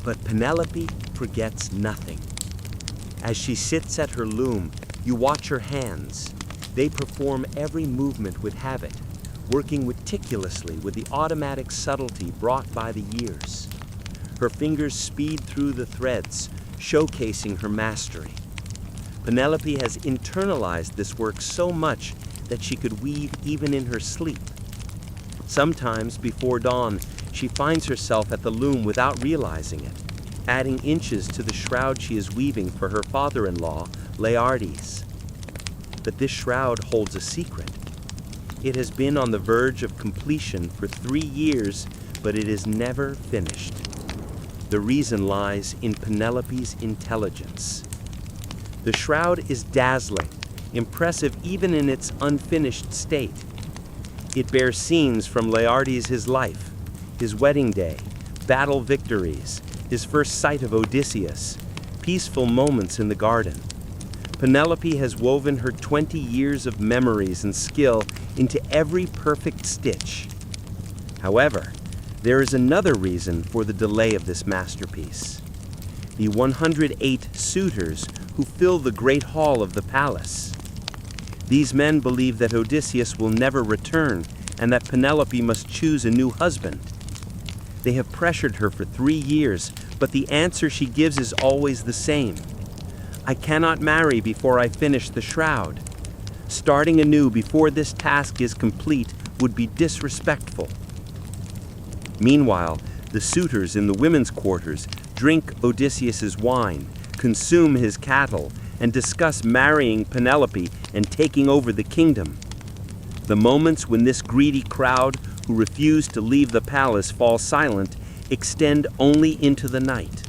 But Penelope forgets nothing. As she sits at her loom, you watch her hands. They perform every movement with habit, working meticulously with the automatic subtlety brought by the years. Her fingers speed through the threads, showcasing her mastery. Penelope has internalized this work so much that she could weave even in her sleep. Sometimes, before dawn, she finds herself at the loom without realizing it, adding inches to the shroud she is weaving for her father-in-law, Laertes. But this shroud holds a secret. It has been on the verge of completion for 3 years, but it is never finished. The reason lies in Penelope's intelligence. The shroud is dazzling, impressive even in its unfinished state. It bears scenes from Laertes' life, his wedding day, battle victories, his first sight of Odysseus, peaceful moments in the garden. Penelope has woven her 20 years of memories and skill into every perfect stitch. However, there is another reason for the delay of this masterpiece. The 108 suitors who fill the great hall of the palace. These men believe that Odysseus will never return and that Penelope must choose a new husband. They have pressured her for 3 years, but the answer she gives is always the same. I cannot marry before I finish the shroud. Starting anew before this task is complete would be disrespectful. Meanwhile, the suitors in the women's quarters drink Odysseus's wine, consume his cattle, and discuss marrying Penelope and taking over the kingdom. The moments when this greedy crowd who refuse to leave the palace fall silent extend only into the night.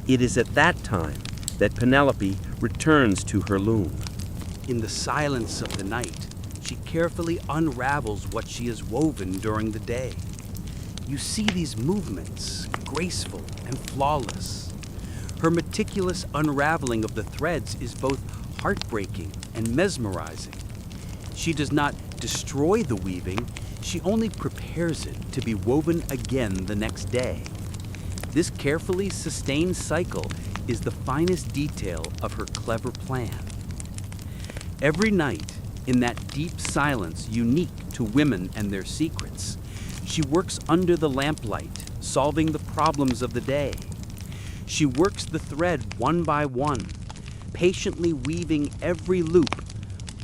It is at that time that Penelope returns to her loom. In the silence of the night, she carefully unravels what she has woven during the day. You see these movements, graceful and flawless. Her meticulous unraveling of the threads is both heartbreaking and mesmerizing. She does not destroy the weaving, she only prepares it to be woven again the next day. This carefully sustained cycle is the finest detail of her clever plan. Every night, in that deep silence unique to women and their secrets, she works under the lamplight, solving the problems of the day. She works the thread one by one, patiently weaving every loop,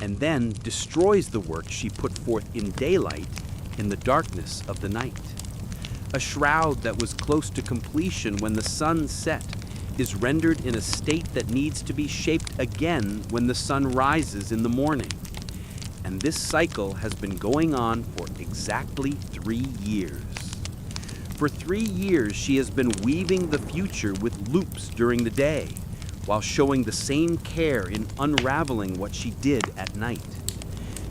and then destroys the work she put forth in daylight in the darkness of the night. A shroud that was close to completion when the sun set is rendered in a state that needs to be shaped again when the sun rises in the morning. And this cycle has been going on for exactly 3 years. For 3 years, she has been weaving the future with loops during the day, while showing the same care in unraveling what she did at night.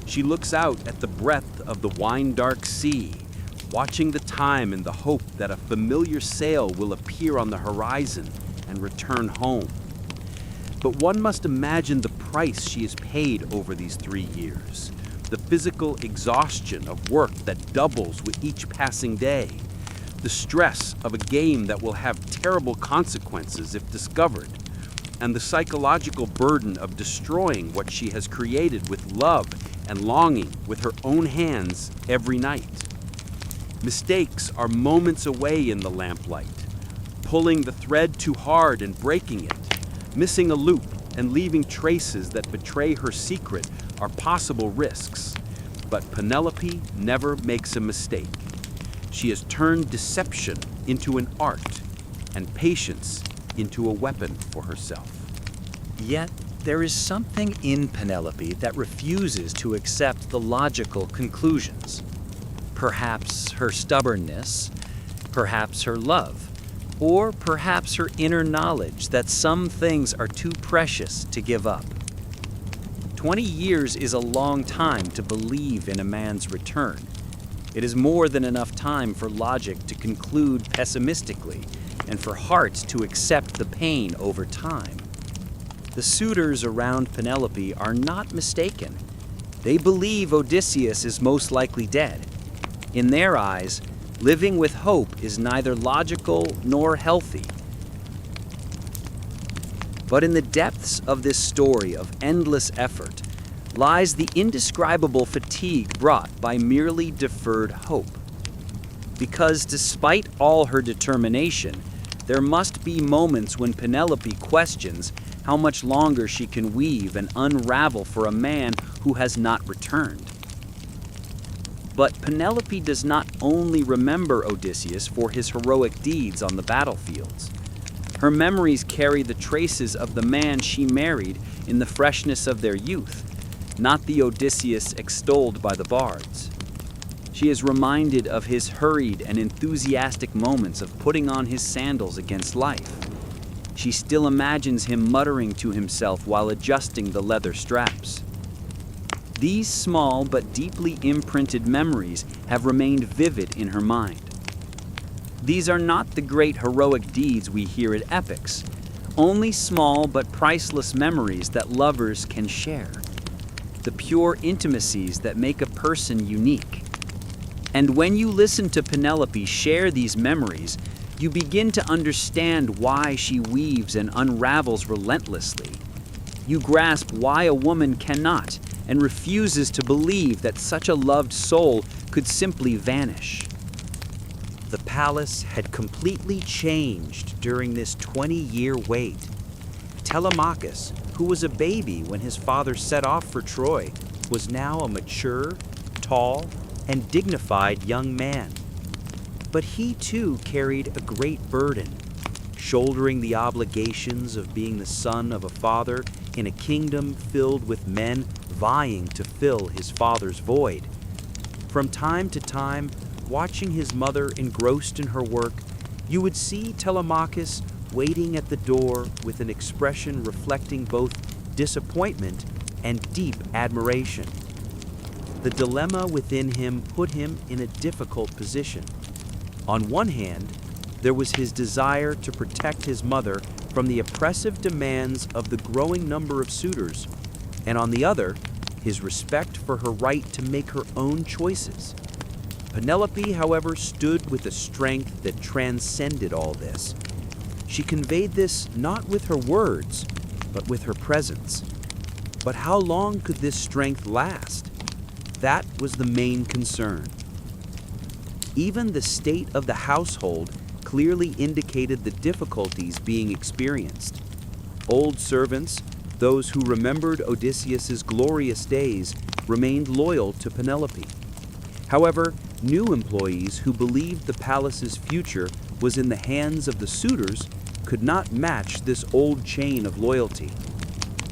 She looks out at the breadth of the wine-dark sea, watching the time in the hope that a familiar sail will appear on the horizon and return home. But one must imagine the price she has paid over these 3 years, the physical exhaustion of work that doubles with each passing day, the stress of a game that will have terrible consequences if discovered, and the psychological burden of destroying what she has created with love and longing with her own hands every night. Mistakes are moments away in the lamplight. Pulling the thread too hard and breaking it, missing a loop and leaving traces that betray her secret are possible risks. But Penelope never makes a mistake. She has turned deception into an art and patience into a weapon for herself. Yet, there is something in Penelope that refuses to accept the logical conclusions. Perhaps her stubbornness, perhaps her love, or perhaps her inner knowledge that some things are too precious to give up. 20 years is a long time to believe in a man's return. It is more than enough time for logic to conclude pessimistically and for hearts to accept the pain over time. The suitors around Penelope are not mistaken. They believe Odysseus is most likely dead. In their eyes, living with hope is neither logical nor healthy. But in the depths of this story of endless effort lies the indescribable fatigue brought by merely deferred hope. Because despite all her determination, there must be moments when Penelope questions how much longer she can weave and unravel for a man who has not returned. But Penelope does not only remember Odysseus for his heroic deeds on the battlefields. Her memories carry the traces of the man she married in the freshness of their youth, not the Odysseus extolled by the bards. She is reminded of his hurried and enthusiastic moments of putting on his sandals against life. She still imagines him muttering to himself while adjusting the leather straps. These small but deeply imprinted memories have remained vivid in her mind. These are not the great heroic deeds we hear at epics, only small but priceless memories that lovers can share, the pure intimacies that make a person unique. And when you listen to Penelope share these memories, you begin to understand why she weaves and unravels relentlessly. You grasp why a woman cannot and refuses to believe that such a loved soul could simply vanish. The palace had completely changed during this 20-year wait. Telemachus, who was a baby when his father set off for Troy, was now a mature, tall, and dignified young man. But he too carried a great burden, shouldering the obligations of being the son of a father in a kingdom filled with men vying to fill his father's void. From time to time, watching his mother engrossed in her work, you would see Telemachus waiting at the door with an expression reflecting both disappointment and deep admiration. The dilemma within him put him in a difficult position. On one hand, there was his desire to protect his mother from the oppressive demands of the growing number of suitors, and on the other, his respect for her right to make her own choices. Penelope, however, stood with a strength that transcended all this. She conveyed this not with her words, but with her presence. But how long could this strength last? That was the main concern. Even the state of the household clearly indicated the difficulties being experienced. Old servants, those who remembered Odysseus's glorious days, remained loyal to Penelope. However, new employees who believed the palace's future was in the hands of the suitors could not match this old chain of loyalty.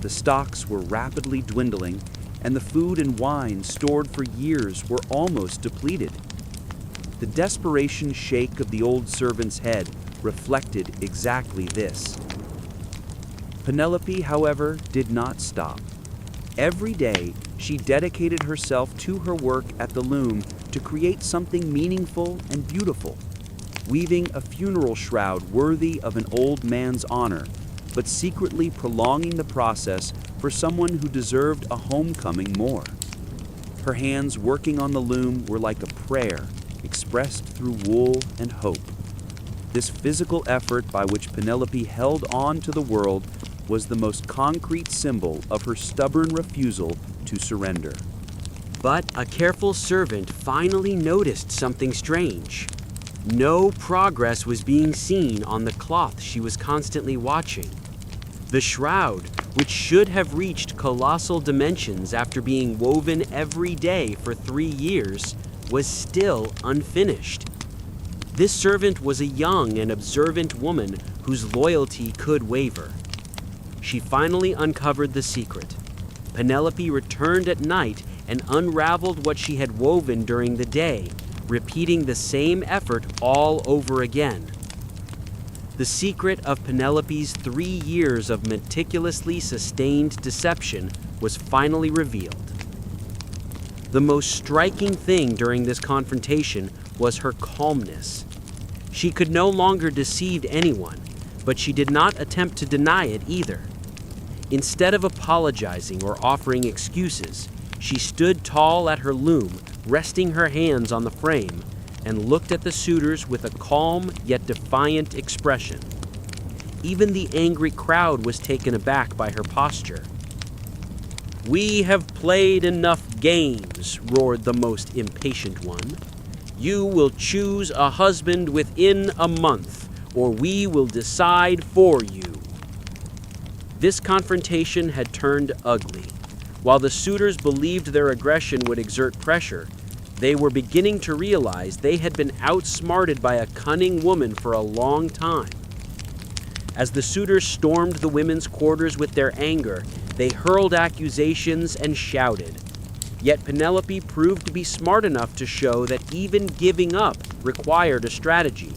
The stocks were rapidly dwindling, and the food and wine stored for years were almost depleted. The desperation shake of the old servant's head reflected exactly this. Penelope, however, did not stop. Every day, she dedicated herself to her work at the loom to create something meaningful and beautiful, weaving a funeral shroud worthy of an old man's honor, but secretly prolonging the process for someone who deserved a homecoming more. Her hands working on the loom were like a prayer, expressed through wool and hope. This physical effort by which Penelope held on to the world was the most concrete symbol of her stubborn refusal to surrender. But a careful servant finally noticed something strange. No progress was being seen on the cloth she was constantly watching. The shroud, which should have reached colossal dimensions after being woven every day for 3 years, was still unfinished. This servant was a young and observant woman whose loyalty could waver. She finally uncovered the secret. Penelope returned at night and unraveled what she had woven during the day, repeating the same effort all over again. The secret of Penelope's 3 years of meticulously sustained deception was finally revealed. The most striking thing during this confrontation was her calmness. She could no longer deceive anyone, but she did not attempt to deny it either. Instead of apologizing or offering excuses, she stood tall at her loom, resting her hands on the frame, and looked at the suitors with a calm yet defiant expression. Even the angry crowd was taken aback by her posture. "We have played enough games," roared the most impatient one. "You will choose a husband within a month, or we will decide for you." This confrontation had turned ugly. While the suitors believed their aggression would exert pressure, they were beginning to realize they had been outsmarted by a cunning woman for a long time. As the suitors stormed the women's quarters with their anger, they hurled accusations and shouted. Yet Penelope proved to be smart enough to show that even giving up required a strategy.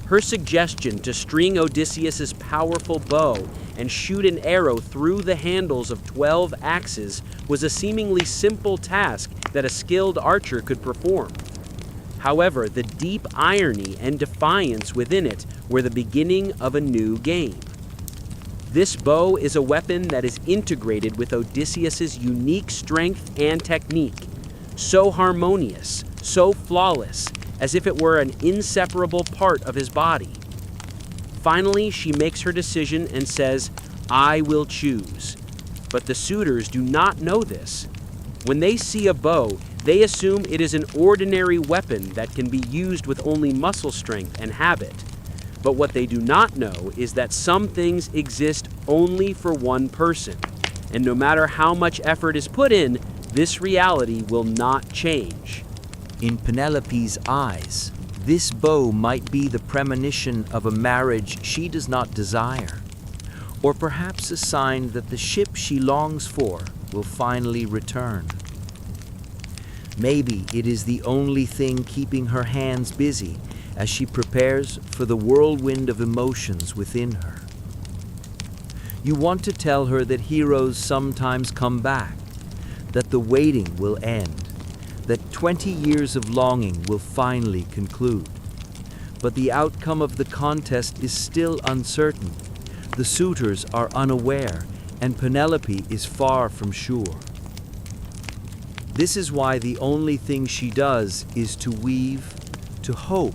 Her suggestion to string Odysseus's powerful bow and shoot an arrow through the handles of 12 axes was a seemingly simple task that a skilled archer could perform. However, the deep irony and defiance within it were the beginning of a new game. This bow is a weapon that is integrated with Odysseus's unique strength and technique, so harmonious, so flawless, as if it were an inseparable part of his body. Finally, she makes her decision and says, "I will choose." But the suitors do not know this. When they see a bow, they assume it is an ordinary weapon that can be used with only muscle strength and habit. But what they do not know is that some things exist only for one person, and no matter how much effort is put in, this reality will not change. In Penelope's eyes, this bow might be the premonition of a marriage she does not desire, or perhaps a sign that the ship she longs for will finally return. Maybe it is the only thing keeping her hands busy as she prepares for the whirlwind of emotions within her. You want to tell her that heroes sometimes come back, that the waiting will end, that 20 years of longing will finally conclude. But the outcome of the contest is still uncertain. The suitors are unaware, and Penelope is far from sure. This is why the only thing she does is to weave, to hope,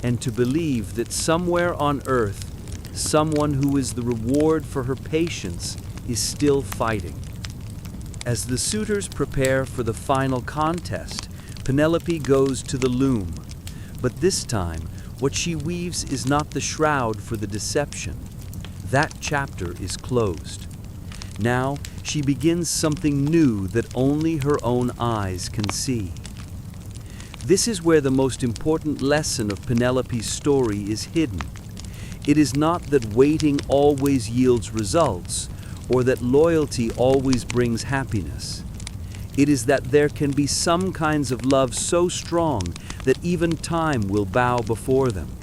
and to believe that somewhere on earth, someone who is the reward for her patience is still fighting. As the suitors prepare for the final contest, Penelope goes to the loom. But this time, what she weaves is not the shroud for the deception. That chapter is closed. Now, she begins something new that only her own eyes can see. This is where the most important lesson of Penelope's story is hidden. It is not that waiting always yields results, or that loyalty always brings happiness. It is that there can be some kinds of love so strong that even time will bow before them.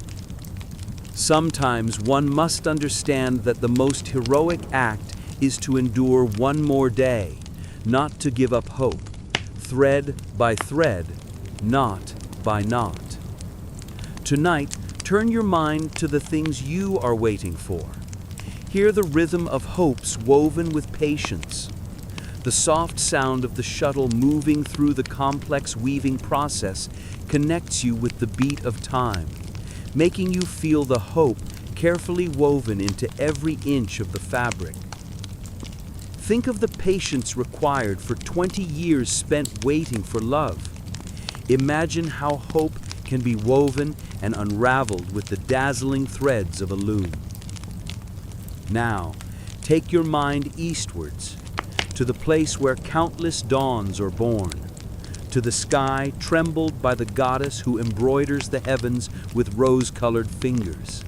Sometimes one must understand that the most heroic act is to endure one more day, not to give up hope, thread by thread, knot by knot. Tonight, turn your mind to the things you are waiting for. Hear the rhythm of hopes woven with patience. The soft sound of the shuttle moving through the complex weaving process connects you with the beat of time, making you feel the hope carefully woven into every inch of the fabric. Think of the patience required for 20 years spent waiting for love. Imagine how hope can be woven and unraveled with the dazzling threads of a loom. Now, take your mind eastwards, to the place where countless dawns are born, to the sky trembled by the goddess who embroiders the heavens with rose-colored fingers.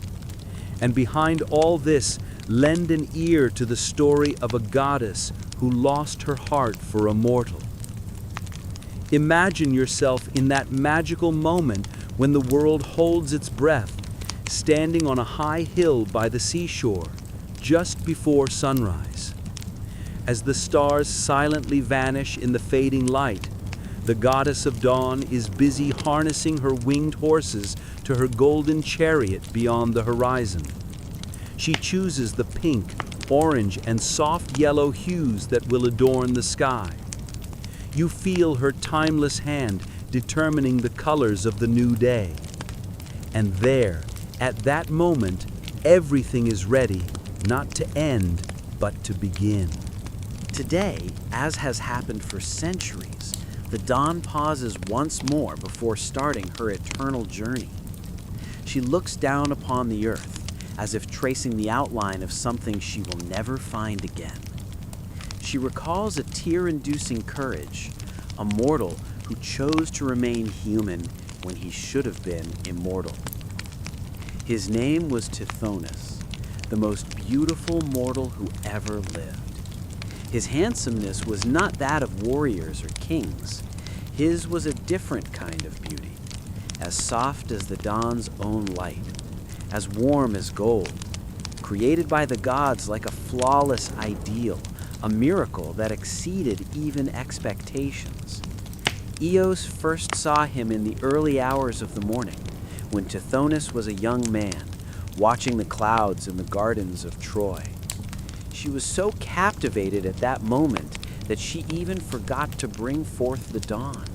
And behind all this, lend an ear to the story of a goddess who lost her heart for a mortal. Imagine yourself in that magical moment when the world holds its breath, standing on a high hill by the seashore, just before sunrise. As the stars silently vanish in the fading light, the goddess of dawn is busy harnessing her winged horses to her golden chariot beyond the horizon. She chooses the pink, orange, and soft yellow hues that will adorn the sky. You feel her timeless hand determining the colors of the new day. And there, at that moment, everything is ready, not to end, but to begin. Today, as has happened for centuries, the dawn pauses once more before starting her eternal journey. She looks down upon the earth, as if tracing the outline of something she will never find again. She recalls a tear-inducing courage, a mortal who chose to remain human when he should have been immortal. His name was Tithonus, the most beautiful mortal who ever lived. His handsomeness was not that of warriors or kings. His was a different kind of beauty, as soft as the dawn's own light, as warm as gold, created by the gods like a flawless ideal, a miracle that exceeded even expectations. Eos first saw him in the early hours of the morning, when Tithonus was a young man, watching the clouds in the gardens of Troy. She was so captivated at that moment that she even forgot to bring forth the dawn.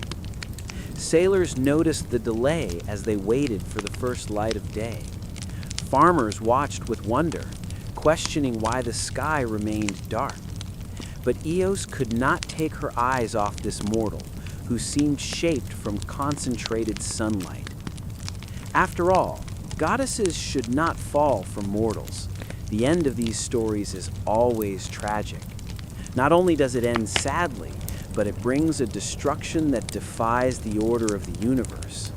Sailors noticed the delay as they waited for the first light of day. Farmers watched with wonder, questioning why the sky remained dark. But Eos could not take her eyes off this mortal, who seemed shaped from concentrated sunlight. After all, goddesses should not fall from mortals. The end of these stories is always tragic. Not only does it end sadly, but it brings a destruction that defies the order of the universe,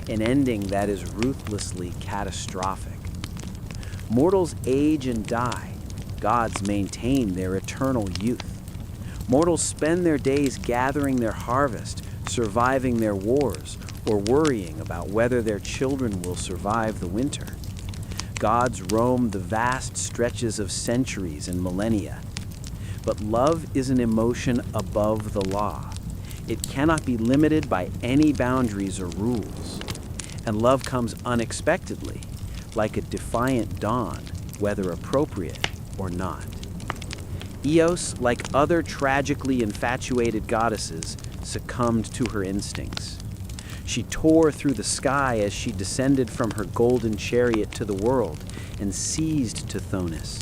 an ending that is ruthlessly catastrophic. Mortals age and die. Gods maintain their eternal youth. Mortals spend their days gathering their harvest, surviving their wars, or worrying about whether their children will survive the winter. Gods roam the vast stretches of centuries and millennia. But love is an emotion above the law. It cannot be limited by any boundaries or rules. And love comes unexpectedly, like a defiant dawn, whether appropriate or not. Eos, like other tragically infatuated goddesses, succumbed to her instincts. She tore through the sky as she descended from her golden chariot to the world and seized Tithonus.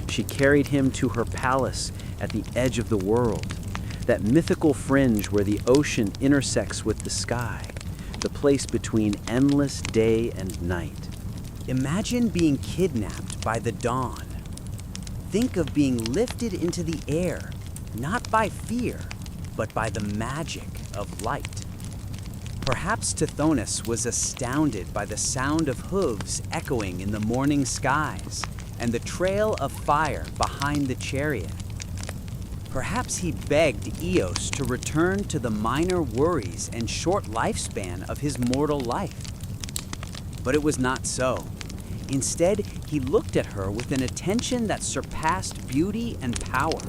She carried him to her palace at the edge of the world, that mythical fringe where the ocean intersects with the sky, the place between endless day and night. Imagine being kidnapped by the dawn. Think of being lifted into the air, not by fear, but by the magic of light. Perhaps Tithonus was astounded by the sound of hooves echoing in the morning skies and the trail of fire behind the chariot. Perhaps he begged Eos to return to the minor worries and short lifespan of his mortal life. But it was not so. Instead, he looked at her with an attention that surpassed beauty and power.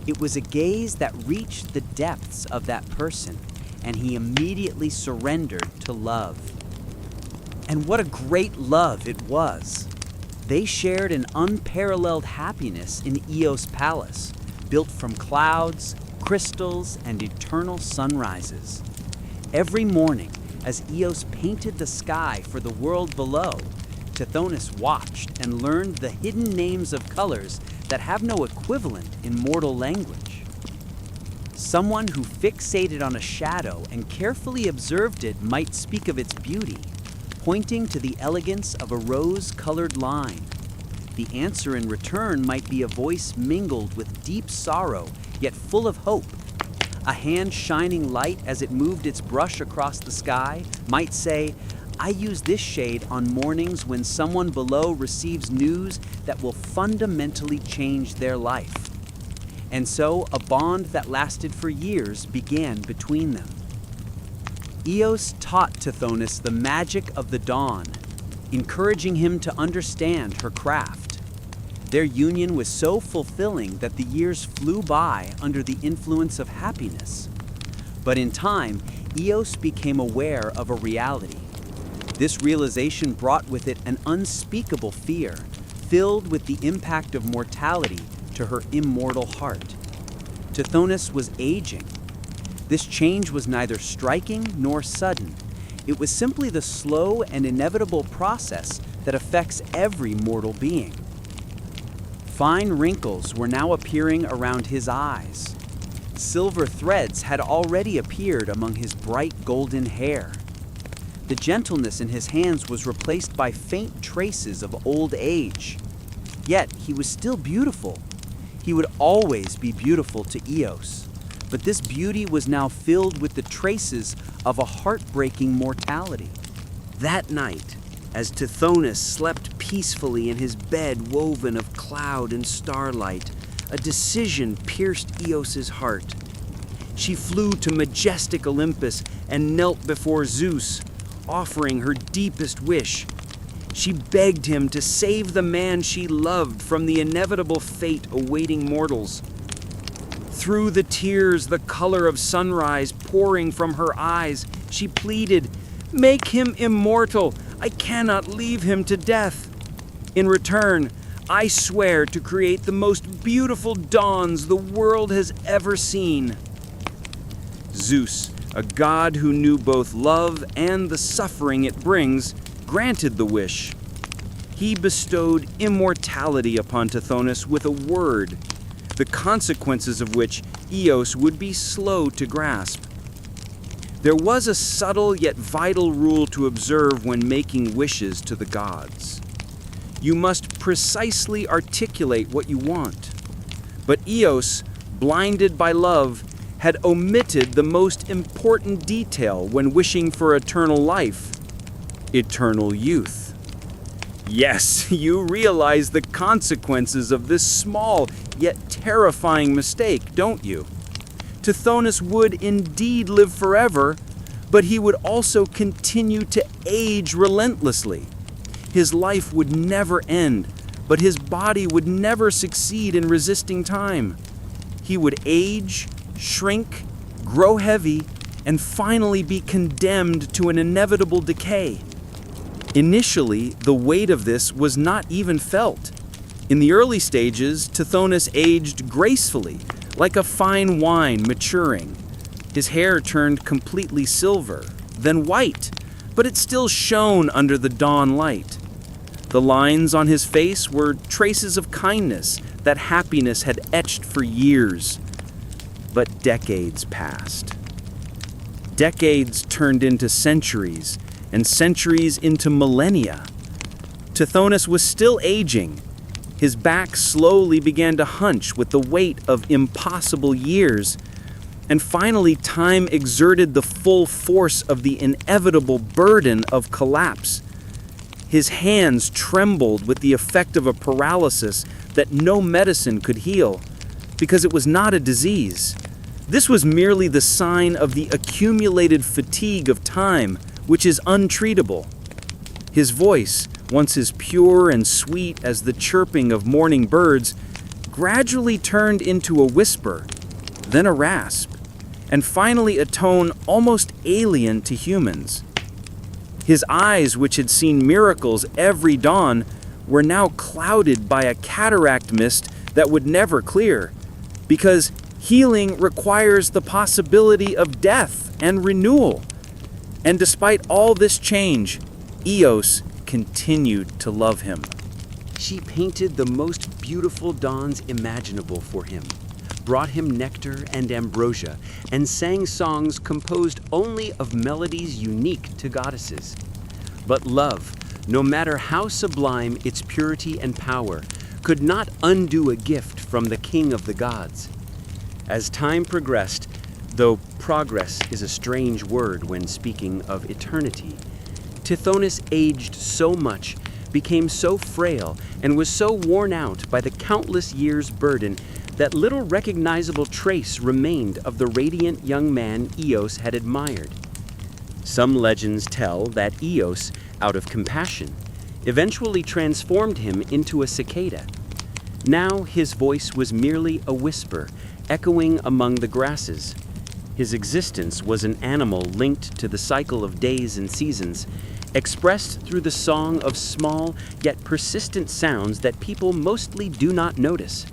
It was a gaze that reached the depths of that person, and he immediately surrendered to love. And what a great love it was! They shared an unparalleled happiness in Eos' palace, built from clouds, crystals, and eternal sunrises. Every morning, as Eos painted the sky for the world below, Tithonus watched and learned the hidden names of colors that have no equivalent in mortal language. Someone who fixated on a shadow and carefully observed it might speak of its beauty, pointing to the elegance of a rose-colored line. The answer in return might be a voice mingled with deep sorrow, yet full of hope. A hand shining light as it moved its brush across the sky might say, "I use this shade on mornings when someone below receives news that will fundamentally change their life." And so a bond that lasted for years began between them. Eos taught Tithonus the magic of the dawn, encouraging him to understand her craft. Their union was so fulfilling that the years flew by under the influence of happiness. But in time, Eos became aware of a reality. This realization brought with it an unspeakable fear, filled with the impact of mortality to her immortal heart. Tithonus was aging. This change was neither striking nor sudden. It was simply the slow and inevitable process that affects every mortal being. Fine wrinkles were now appearing around his eyes. Silver threads had already appeared among his bright golden hair. The gentleness in his hands was replaced by faint traces of old age. Yet he was still beautiful. He would always be beautiful to Eos, but this beauty was now filled with the traces of a heartbreaking mortality. That night, as Tithonus slept peacefully in his bed woven of cloud and starlight, a decision pierced Eos's heart. She flew to majestic Olympus and knelt before Zeus, offering her deepest wish. She begged him to save the man she loved from the inevitable fate awaiting mortals. Through the tears, the color of sunrise pouring from her eyes, she pleaded, "Make him immortal. I cannot leave him to death. In return, I swear to create the most beautiful dawns the world has ever seen." Zeus, a god who knew both love and the suffering it brings, granted the wish. He bestowed immortality upon Tithonus with a word, the consequences of which Eos would be slow to grasp. There was a subtle yet vital rule to observe when making wishes to the gods. You must precisely articulate what you want. But Eos, blinded by love, had omitted the most important detail when wishing for eternal life: eternal youth. Yes, you realize the consequences of this small yet terrifying mistake, don't you? Tithonus would indeed live forever, but he would also continue to age relentlessly. His life would never end, but his body would never succeed in resisting time. He would age, shrink, grow heavy, and finally be condemned to an inevitable decay. Initially, the weight of this was not even felt. In the early stages, Tithonus aged gracefully, like a fine wine maturing. His hair turned completely silver, then white, but it still shone under the dawn light. The lines on his face were traces of kindness that happiness had etched for years. But decades passed. Decades turned into centuries, and centuries into millennia. Tithonus was still aging. His back slowly began to hunch with the weight of impossible years, and finally time exerted the full force of the inevitable burden of collapse. His hands trembled with the effect of a paralysis that no medicine could heal, because it was not a disease. This was merely the sign of the accumulated fatigue of time, which is untreatable. His voice, once as pure and sweet as the chirping of morning birds, gradually turned into a whisper, then a rasp, and finally a tone almost alien to humans. His eyes, which had seen miracles every dawn, were now clouded by a cataract mist that would never clear, because healing requires the possibility of death and renewal. And despite all this change, Eos continued to love him. She painted the most beautiful dawns imaginable for him, brought him nectar and ambrosia, and sang songs composed only of melodies unique to goddesses. But love, no matter how sublime its purity and power, could not undo a gift from the king of the gods. As time progressed, though progress is a strange word when speaking of eternity, Tithonus aged so much, became so frail, and was so worn out by the countless years' burden that little recognizable trace remained of the radiant young man Eos had admired. Some legends tell that Eos, out of compassion, eventually transformed him into a cicada. Now his voice was merely a whisper, echoing among the grasses. His existence was an animal linked to the cycle of days and seasons, expressed through the song of small yet persistent sounds that people mostly do not notice.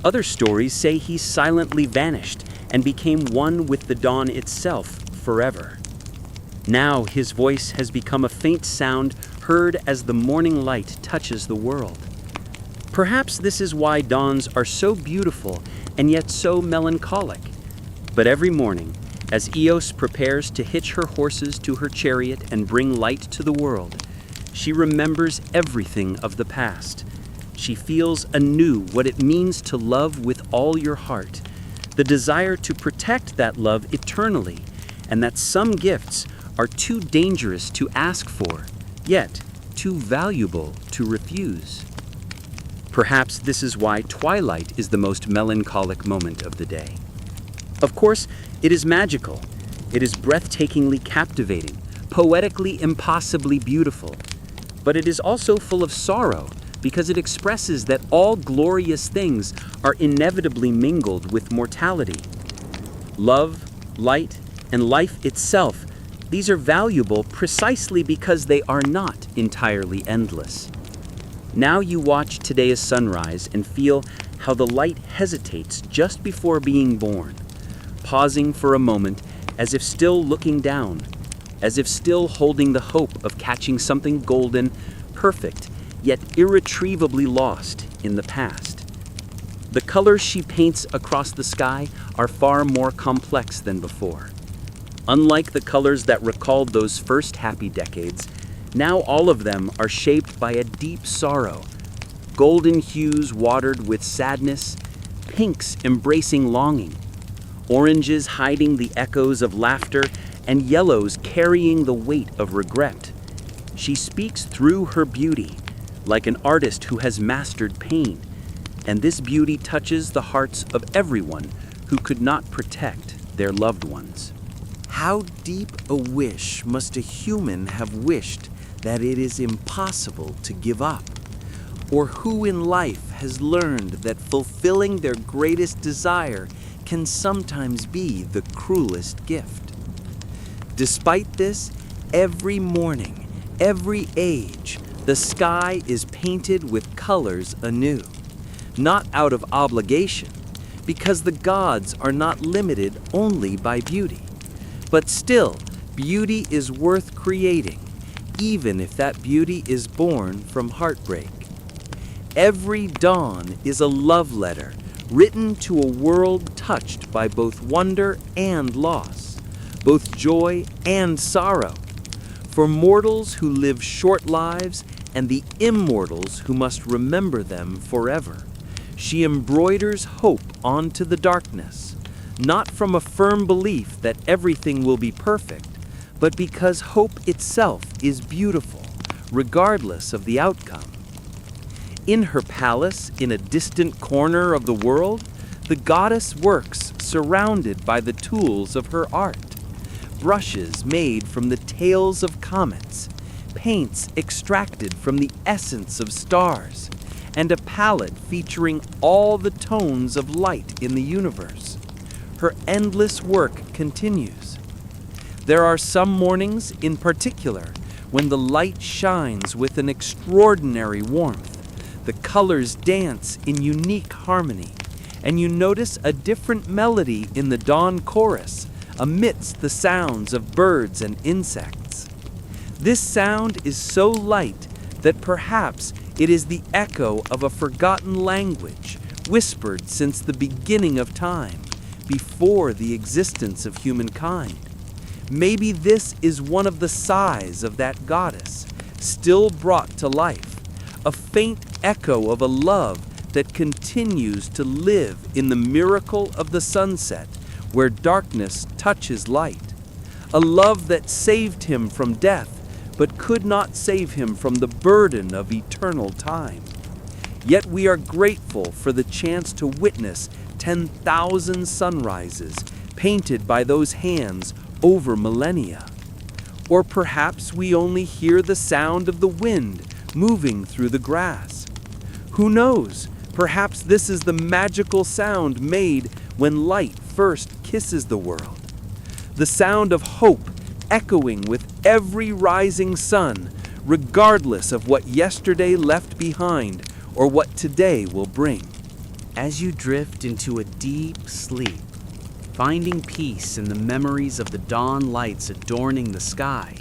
Other stories say he silently vanished and became one with the dawn itself forever. Now his voice has become a faint sound heard as the morning light touches the world. Perhaps this is why dawns are so beautiful and yet so melancholic. But every morning, as Eos prepares to hitch her horses to her chariot and bring light to the world, she remembers everything of the past. She feels anew what it means to love with all your heart, the desire to protect that love eternally, and that some gifts are too dangerous to ask for, yet too valuable to refuse. Perhaps this is why twilight is the most melancholic moment of the day. Of course, it is magical. It is breathtakingly captivating, poetically impossibly beautiful. But it is also full of sorrow, because it expresses that all glorious things are inevitably mingled with mortality. Love, light, and life itself, these are valuable precisely because they are not entirely endless. Now you watch today's sunrise and feel how the light hesitates just before being born, pausing for a moment as if still looking down, as if still holding the hope of catching something golden, perfect, yet irretrievably lost in the past. The colors she paints across the sky are far more complex than before. Unlike the colors that recalled those first happy decades, now all of them are shaped by a deep sorrow. Golden hues watered with sadness, pinks embracing longing, oranges hiding the echoes of laughter, and yellows carrying the weight of regret. She speaks through her beauty, like an artist who has mastered pain, and this beauty touches the hearts of everyone who could not protect their loved ones. How deep a wish must a human have wished that it is impossible to give up? Or who in life has learned that fulfilling their greatest desire can sometimes be the cruelest gift? Despite this, every morning, every age, the sky is painted with colors anew, not out of obligation, because the gods are not limited only by beauty. But still, beauty is worth creating, even if that beauty is born from heartbreak. Every dawn is a love letter written to a world touched by both wonder and loss, both joy and sorrow. For mortals who live short lives and the immortals who must remember them forever, she embroiders hope onto the darkness, not from a firm belief that everything will be perfect, but because hope itself is beautiful, regardless of the outcome. In her palace, in a distant corner of the world, the goddess works surrounded by the tools of her art. Brushes made from the tails of comets, paints extracted from the essence of stars, and a palette featuring all the tones of light in the universe. Her endless work continues. There are some mornings in particular when the light shines with an extraordinary warmth. The colors dance in unique harmony, and you notice a different melody in the dawn chorus amidst the sounds of birds and insects. This sound is so light that perhaps it is the echo of a forgotten language, whispered since the beginning of time, before the existence of humankind. Maybe this is one of the sighs of that goddess, still brought to life, a faint echo of a love that continues to live in the miracle of the sunset, where darkness touches light, a love that saved him from death, but could not save him from the burden of eternal time. Yet we are grateful for the chance to witness 10,000 sunrises painted by those hands over millennia. Or perhaps we only hear the sound of the wind moving through the grass. Who knows? Perhaps this is the magical sound made when light first kisses the world. The sound of hope echoing with every rising sun, regardless of what yesterday left behind or what today will bring. As you drift into a deep sleep, finding peace in the memories of the dawn lights adorning the sky,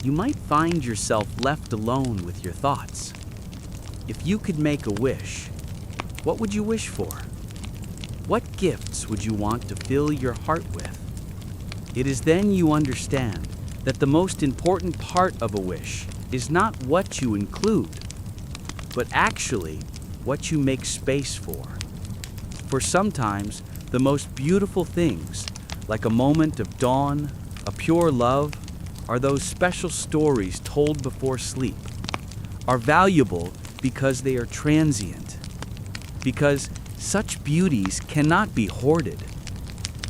you might find yourself left alone with your thoughts. If you could make a wish, what would you wish for? What gifts would you want to fill your heart with? It is then you understand that the most important part of a wish is not what you include, but actually what you make space for. For sometimes the most beautiful things, like a moment of dawn, a pure love, are those special stories told before sleep, are valuable because they are transient, because such beauties cannot be hoarded.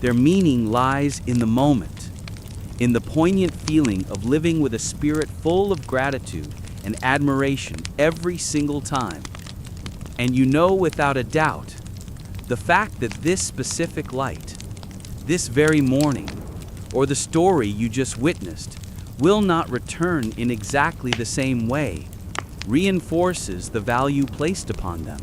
Their meaning lies in the moment, in the poignant feeling of living with a spirit full of gratitude and admiration every single time. And you know without a doubt, the fact that this specific light, this very morning, or the story you just witnessed, will not return in exactly the same way, reinforces the value placed upon them.